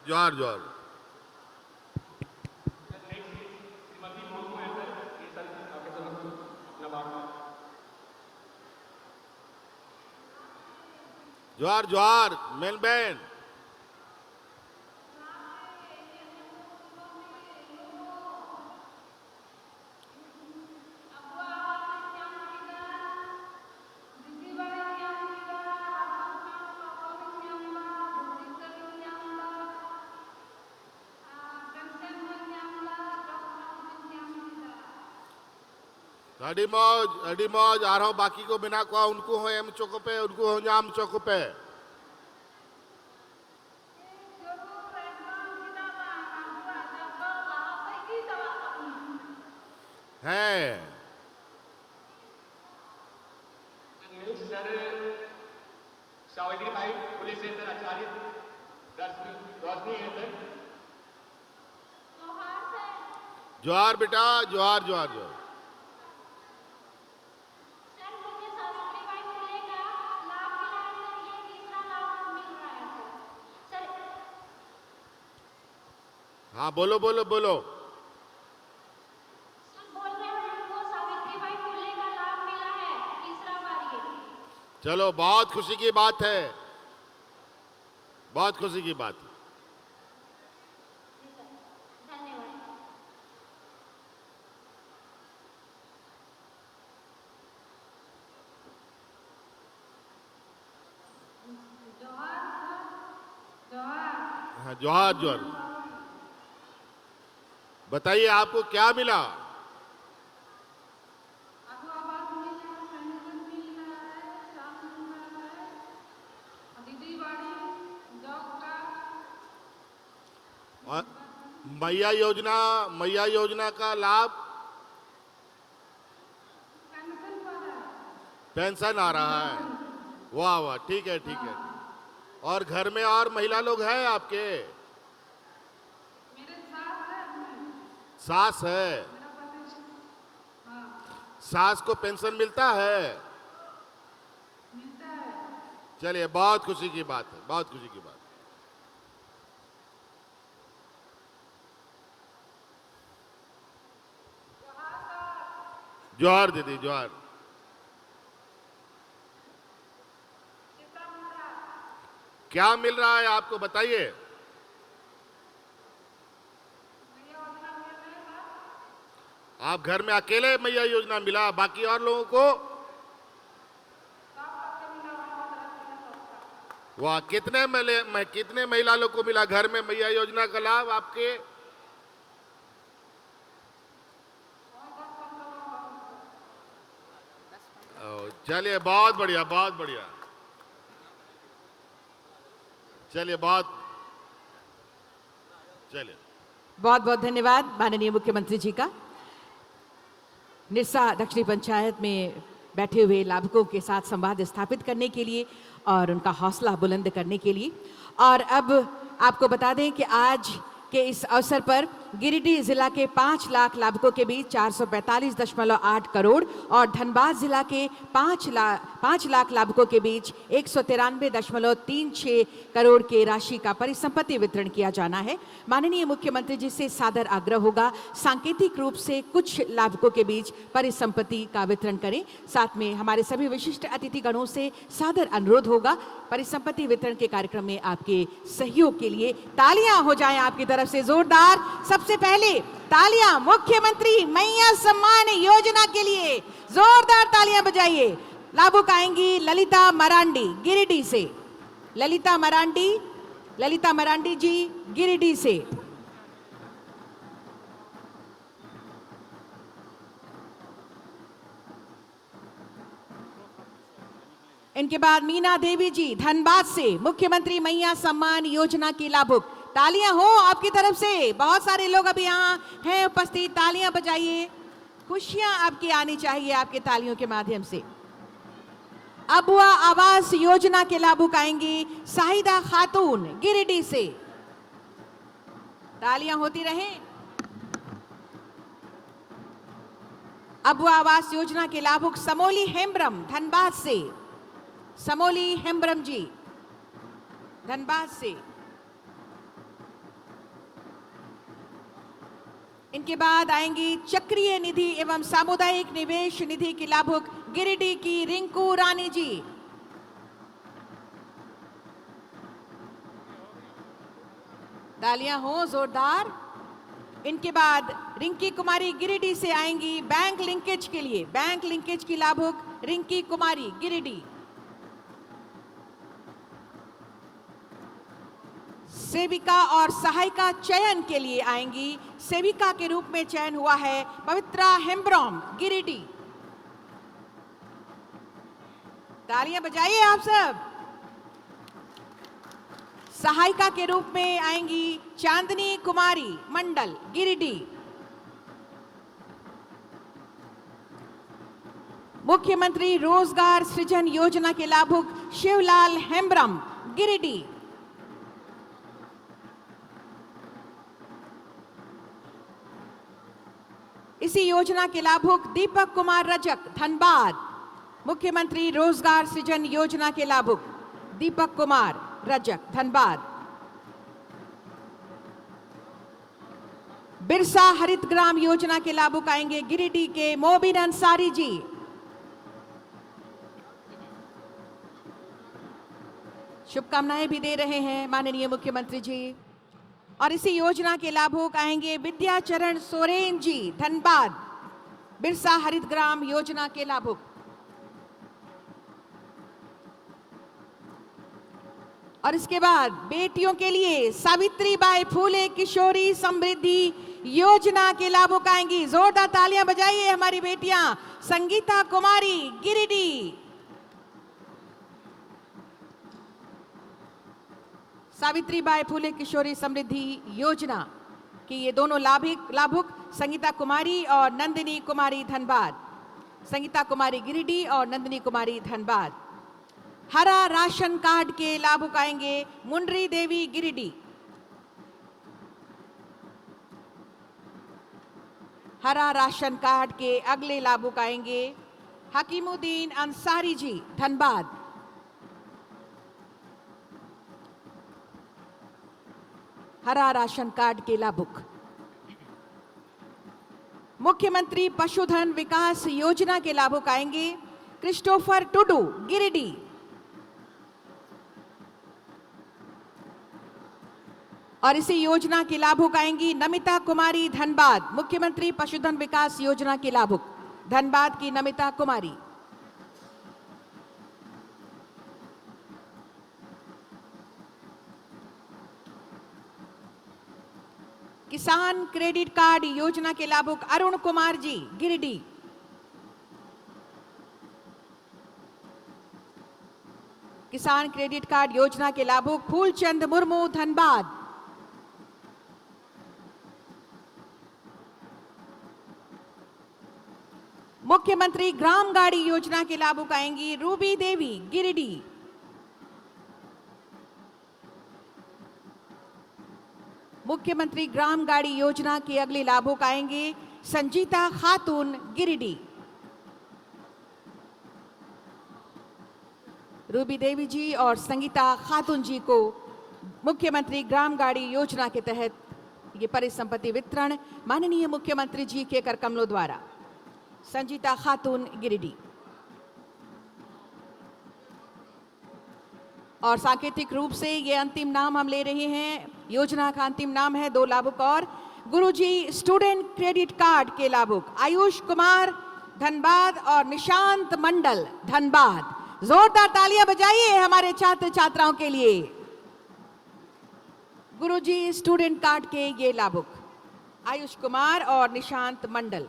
जोहार जोहार। जोहार जोहार मेन बहन। अडी मौज आरो बाकी को बिना को उनको हो एम चौको पे, उनको हो जाम चौको पे है। जोहार बेटा, जोहार जोहार जोहार। हाँ बोलो बोलो बोलो। चलो बहुत खुशी की बात है, बहुत खुशी की बात है। हाँ जोहार जोहार। बताइए आपको क्या मिला? और मैया योजना का लाभ पेंशन आ रहा है। वाह वाह, ठीक है ठीक है। और घर में और महिला लोग हैं आपके? सास है। सास को पेंशन मिलता है? चलिए, बहुत खुशी की बात है, बहुत खुशी की बात। जोहार दीदी, जोहार। क्या मिल रहा है आपको, बताइए। आप घर में अकेले मैया योजना मिला, बाकी और लोगों को? वाह, कितने महिला लोग को मिला घर में मैया योजना का लाभ आपके? चलिए, बहुत बढ़िया, बहुत बढ़िया। चलिए, चलिए। बहुत बहुत धन्यवाद माननीय मुख्यमंत्री जी का। निरसा दक्षिणी पंचायत में बैठे हुए लाभुकों के साथ संवाद स्थापित करने के लिए और उनका हौसला बुलंद करने के लिए। और अब आपको बता दें कि आज के इस अवसर पर गिरिडीह जिला के 5 लाख लाभुकों के बीच 445.8 करोड़ और धनबाद जिला के 5 लाख लाभुकों के बीच 193.36 करोड़ के राशि का परिसंपत्ति वितरण किया जाना है। माननीय मुख्यमंत्री जी से सादर आग्रह होगा, सांकेतिक रूप से कुछ लाभुकों के बीच परिसंपत्ति का वितरण करें। साथ में हमारे सभी विशिष्ट अतिथिगणों से सादर अनुरोध होगा, परिसंपत्ति वितरण के कार्यक्रम में आपके सहयोग के लिए तालियां हो जाएं आपकी तरफ से जोरदार। सबसे पहले तालियां मुख्यमंत्री मैया सम्मान योजना के लिए, जोरदार तालियां बजाइए। लाभुक आएंगी ललिता मरांडी गिरिडीह से। ललिता मरांडी जी गिरिडीह से। इनके बाद मीना देवी जी धनबाद से, मुख्यमंत्री मैया सम्मान योजना की लाभुक। तालियां हो आपकी तरफ से, बहुत सारे लोग अभी यहाँ हैं उपस्थित, तालियां बजाइए। खुशियां आपकी आनी चाहिए आपके तालियों के माध्यम से। अबुआ आवास योजना के लाभुक आएंगी साहिदा खातून गिरिडीह से। तालियां होती रहें। अबुआ आवास योजना के लाभुक समोली हेम्ब्रम धनबाद से। समोली हेम्ब्रम जी धनबाद से। इनके बाद आएंगी चक्रीय निधि एवं सामुदायिक निवेश निधि की लाभुक गिरिडीह की रिंकू रानी जी। तालियां हो जोरदार। इनके बाद रिंकी कुमारी गिरिडीह से आएंगी बैंक लिंकेज के लिए। बैंक लिंकेज की लाभुक रिंकी कुमारी गिरिडीह। सेविका और सहायिका चयन के लिए आएंगी, सेविका के रूप में चयन हुआ है पवित्रा हेम्ब्रॉम गिरिडीह। तालियां बजाइए आप सब। सहायिका के रूप में आएंगी चांदनी कुमारी मंडल गिरिडीह। मुख्यमंत्री रोजगार सृजन योजना के लाभुक शिवलाल हेम्ब्रम गिरिडीह। इसी योजना के लाभुक दीपक कुमार रजक धनबाद। मुख्यमंत्री रोजगार सृजन योजना के लाभुक दीपक कुमार रजक धनबाद। बिरसा हरित ग्राम योजना के लाभुक आएंगे गिरिडीह के मोबिन अंसारी जी। शुभकामनाएं भी दे रहे हैं माननीय मुख्यमंत्री जी। और इसी योजना के लाभुक आएंगे विद्याचरण सोरेन जी धनबाद। बिरसा हरित ग्राम योजना के लाभुक। और इसके बाद बेटियों के लिए सावित्रीबाई फूले किशोरी समृद्धि योजना के लाभुक आएंगी। जोरदार तालियां बजाइए हमारी बेटियां। संगीता कुमारी गिरिडीह। सावित्रीबाई फुले किशोरी समृद्धि योजना की ये दोनों लाभुक संगीता कुमारी और नंदिनी कुमारी धनबाद, संगीता कुमारी गिरिडीह और नंदिनी कुमारी धनबाद। हरा राशन कार्ड के लाभुक आएंगे मुंडरी देवी गिरिडीह, हरा राशन कार्ड के अगले लाभुक आएंगे हकीमुद्दीन अंसारी जी धनबाद, हरा राशन कार्ड के लाभुक। मुख्यमंत्री पशुधन विकास योजना के लाभुक आएंगे क्रिस्टोफर टुडू गिरिडीह, और इसी योजना के लाभुक आएंगी नमिता कुमारी धनबाद। मुख्यमंत्री पशुधन विकास योजना के लाभुक धनबाद की नमिता कुमारी। किसान क्रेडिट कार्ड योजना के लाभुक अरुण कुमार जी गिरिडीह, किसान क्रेडिट कार्ड योजना के लाभुक फूलचंद मुर्मू धनबाद, मुख्यमंत्री ग्राम गाड़ी योजना के लाभुक आएंगी रूबी देवी गिरिडीह, मुख्यमंत्री ग्राम गाड़ी योजना के अगले लाभुक आएंगे संजीता खातून गिरिडीह। रूबी देवी जी और संगीता खातून जी को मुख्यमंत्री ग्राम गाड़ी योजना के तहत ये परिसंपत्ति वितरण माननीय मुख्यमंत्री जी के कर कमलों द्वारा। संजीता खातून गिरिडीह। और सांकेतिक रूप से ये अंतिम नाम हम ले रहे हैं, योजना का अंतिम नाम है 2 लाभुक और गुरुजी स्टूडेंट क्रेडिट कार्ड के लाभुक आयुष कुमार धनबाद और निशांत मंडल धनबाद। जोरदार तालियां बजाइए हमारे छात्र छात्राओं के लिए। गुरुजी स्टूडेंट कार्ड के ये लाभुक आयुष कुमार और निशांत मंडल।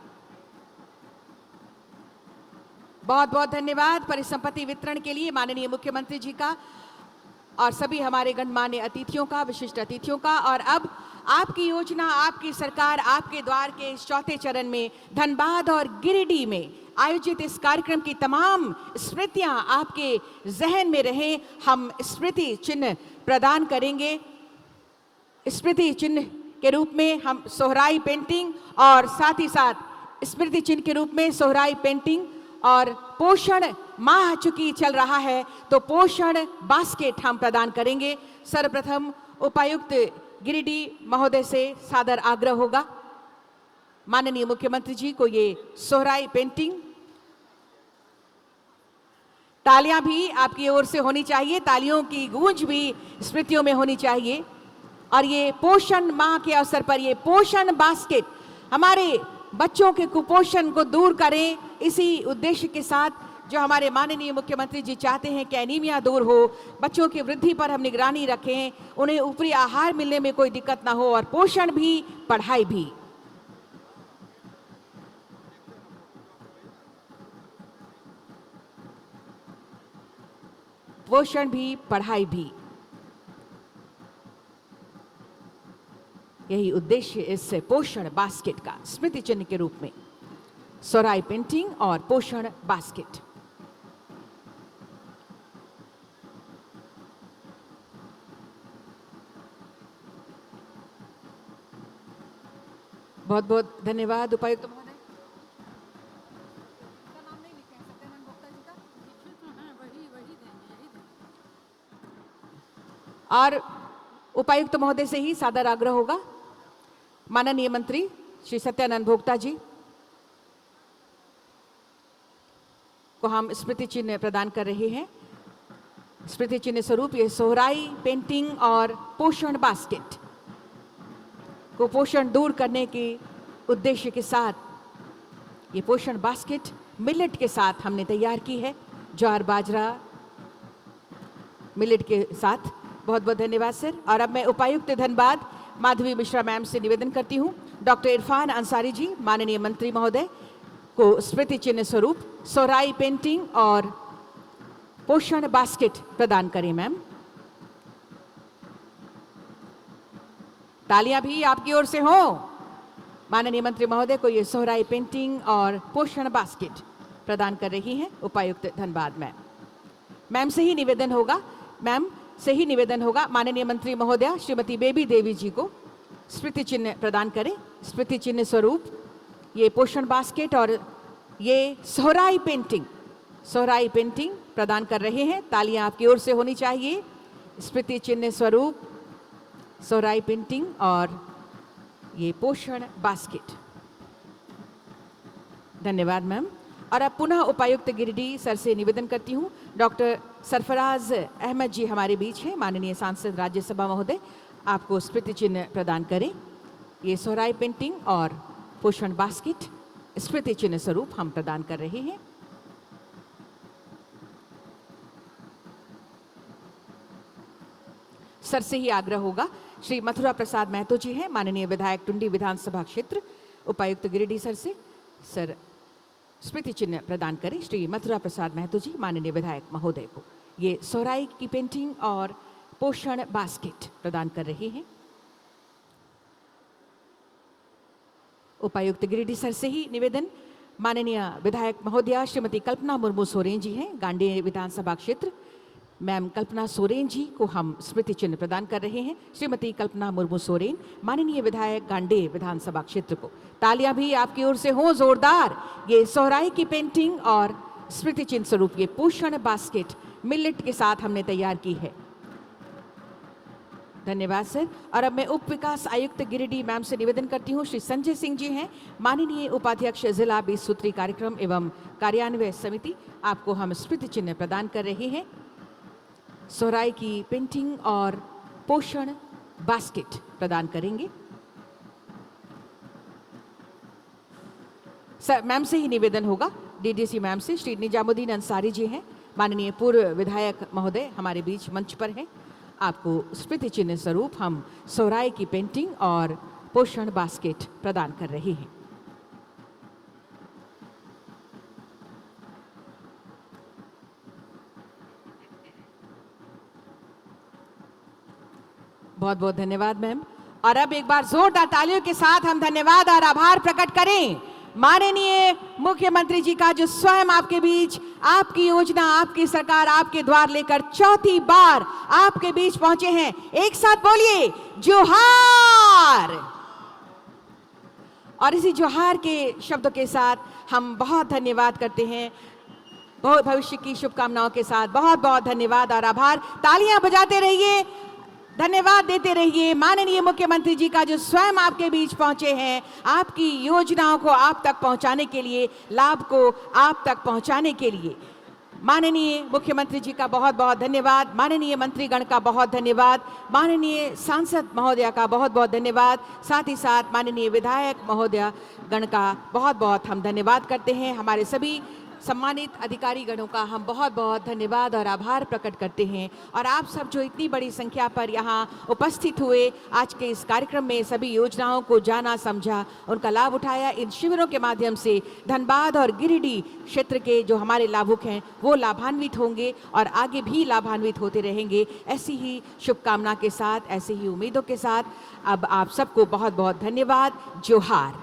बहुत बहुत धन्यवाद परिसंपत्ति वितरण के लिए माननीय मुख्यमंत्री जी का और सभी हमारे गणमान्य अतिथियों का, विशिष्ट अतिथियों का। और अब आपकी योजना, आपकी सरकार, आपके द्वार के इस चौथे चरण में धनबाद और गिरिडीह में आयोजित इस कार्यक्रम की तमाम स्मृतियां आपके जहन में रहे। हम स्मृति चिन्ह प्रदान करेंगे। स्मृति चिन्ह के रूप में हम सोहराई पेंटिंग और साथ ही साथ स्मृति चिन्ह के रूप में सोहराई पेंटिंग और पोषण माह चूंकि चल रहा है तो पोषण बास्केट हम प्रदान करेंगे। सर्वप्रथम उपायुक्त गिरिडीह महोदय से सादर आग्रह होगा माननीय मुख्यमंत्री जी को ये सोहराई पेंटिंग। तालियां भी आपकी ओर से होनी चाहिए, तालियों की गूंज भी स्मृतियों में होनी चाहिए। और ये पोषण माह के अवसर पर ये पोषण बास्केट हमारे बच्चों के कुपोषण को दूर करें, इसी उद्देश्य के साथ जो हमारे माननीय मुख्यमंत्री जी चाहते हैं कि एनीमिया दूर हो, बच्चों की वृद्धि पर हम निगरानी रखें, उन्हें ऊपरी आहार मिलने में कोई दिक्कत ना हो और पोषण भी पढ़ाई भी। पोषण भी पढ़ाई भी, यही उद्देश्य इस पोषण बास्केट का स्मृति चिन्ह के रूप में सोहराई पेंटिंग और पोषण बास्केट। बहुत बहुत धन्यवाद उपायुक्त महोदय। और उपायुक्त महोदय से ही सादर आग्रह होगा माननीय मंत्री श्री सत्यानंद भोक्ता जी को हम स्मृति चिन्ह प्रदान कर रहे हैं। स्मृति चिन्ह स्वरूप ये सोहराई पेंटिंग और पोषण बास्केट को पोषण दूर करने के उद्देश्य के साथ ये पोषण बास्केट मिलेट के साथ हमने तैयार की है, ज्वार बाजरा मिलेट के साथ। बहुत बहुत धन्यवाद सर। और अब मैं उपायुक्त धनबाद माधवी मिश्रा मैम से निवेदन करती हूँ डॉक्टर इरफान अंसारी जी माननीय मंत्री महोदय को स्मृति चिन्ह स्वरूप सोहराई पेंटिंग और पोषण बास्केट प्रदान करें मैम। तालियां भी आपकी ओर से हो। माननीय मंत्री महोदय को ये सोहराई पेंटिंग और पोषण बास्केट प्रदान कर रही हैं उपायुक्त धनबाद मैम। मैम से ही निवेदन होगा माननीय मंत्री महोदया श्रीमती बेबी देवी जी को स्मृति चिन्ह प्रदान करें। स्मृति चिन्ह स्वरूप ये पोषण बास्केट और ये सोहराई पेंटिंग प्रदान कर रहे हैं। तालियां आपकी ओर से होनी चाहिए। स्मृति चिन्ह स्वरूप सोहराई पेंटिंग और ये पोषण बास्केट। धन्यवाद मैम। और अब पुनः उपायुक्त गिरिडीह सर से निवेदन करती हूँ, डॉक्टर सरफराज अहमद जी हमारे बीच हैं। माननीय सांसद राज्यसभा महोदय आपको स्मृति चिन्ह प्रदान करें। ये सोहराई पेंटिंग और पोषण बास्केट स्मृति चिन्ह स्वरूप हम प्रदान कर रहे हैं। सर से ही आग्रह होगा। श्री मथुरा प्रसाद महतो जी हैं, माननीय विधायक टुंडी विधानसभा क्षेत्र, उपायुक्त गिरिडीह सर से सर स्मृति चिन्ह प्रदान करें। श्री मथुरा प्रसाद महतो जी माननीय विधायक महोदय को ये सोहराई की पेंटिंग और पोषण बास्केट प्रदान कर रहे हैं। उपायुक्त गिरिडीह सर से ही निवेदन, माननीय विधायक महोदया श्रीमती कल्पना मुर्मू सोरेन जी हैं, गांडी विधानसभा क्षेत्र। मैम कल्पना सोरेन जी को हम स्मृति चिन्ह प्रदान कर रहे हैं। श्रीमती कल्पना मुर्मू सोरेन माननीय विधायक गांडी विधानसभा क्षेत्र को तालियां भी आपकी ओर से हो जोरदार। ये सोहराई की पेंटिंग और स्मृति चिन्ह स्वरूप ये पोषण बास्केट मिलेट के साथ हमने तैयार की है। धन्यवाद सर। और अब मैं उप विकास आयुक्त गिरिडीह मैम से निवेदन करती हूँ, श्री संजय सिंह जी हैं, माननीय उपाध्यक्ष जिला 20 सूत्री कार्यक्रम एवं कार्यान्वयन समिति, आपको हम स्मृति चिन्ह प्रदान कर रहे हैं। सोहराई की पेंटिंग और पोषण बास्केट प्रदान करेंगे। सर मैम से ही निवेदन होगा, डीडीसी मैम से श्री निजामुद्दीन अंसारी जी हैं, माननीय पूर्व विधायक महोदय हमारे बीच मंच पर हैं। आपको स्मृति चिन्ह स्वरूप हम सोहराई की पेंटिंग और पोषण बास्केट प्रदान कर रहे हैं। बहुत बहुत धन्यवाद मैम। और अब एक बार जोरदार तालियों के साथ हम धन्यवाद और आभार प्रकट करें माननीय मुख्यमंत्री जी का, जो स्वयं आपके बीच आपकी योजना, आपकी सरकार आपके द्वार लेकर चौथी बार आपके बीच पहुंचे हैं। एक साथ बोलिए जोहार। और इसी जोहार के शब्दों के साथ हम बहुत धन्यवाद करते हैं, बहुत भविष्य की शुभकामनाओं के साथ बहुत बहुत धन्यवाद और आभार। तालियां बजाते रहिए, धन्यवाद देते रहिए माननीय मुख्यमंत्री जी का, जो स्वयं आपके बीच पहुंचे हैं आपकी योजनाओं को आप तक पहुंचाने के लिए, लाभ को आप तक पहुंचाने के लिए। माननीय मुख्यमंत्री जी का बहुत बहुत धन्यवाद, माननीय मंत्रीगण का बहुत धन्यवाद, माननीय सांसद महोदया का बहुत बहुत धन्यवाद, साथ ही साथ माननीय विधायक महोदया गण का बहुत बहुत हम धन्यवाद करते हैं। हमारे सभी सम्मानित अधिकारी गणों का हम बहुत बहुत धन्यवाद और आभार प्रकट करते हैं। और आप सब जो इतनी बड़ी संख्या पर यहाँ उपस्थित हुए, आज के इस कार्यक्रम में सभी योजनाओं को जाना, समझा, उनका लाभ उठाया, इन शिविरों के माध्यम से धनबाद और गिरिडीह क्षेत्र के जो हमारे लाभुक हैं वो लाभान्वित होंगे और आगे भी लाभान्वित होते रहेंगे। ऐसी ही शुभकामना के साथ, ऐसी ही उम्मीदों के साथ अब आप सबको बहुत बहुत धन्यवाद। जोहार।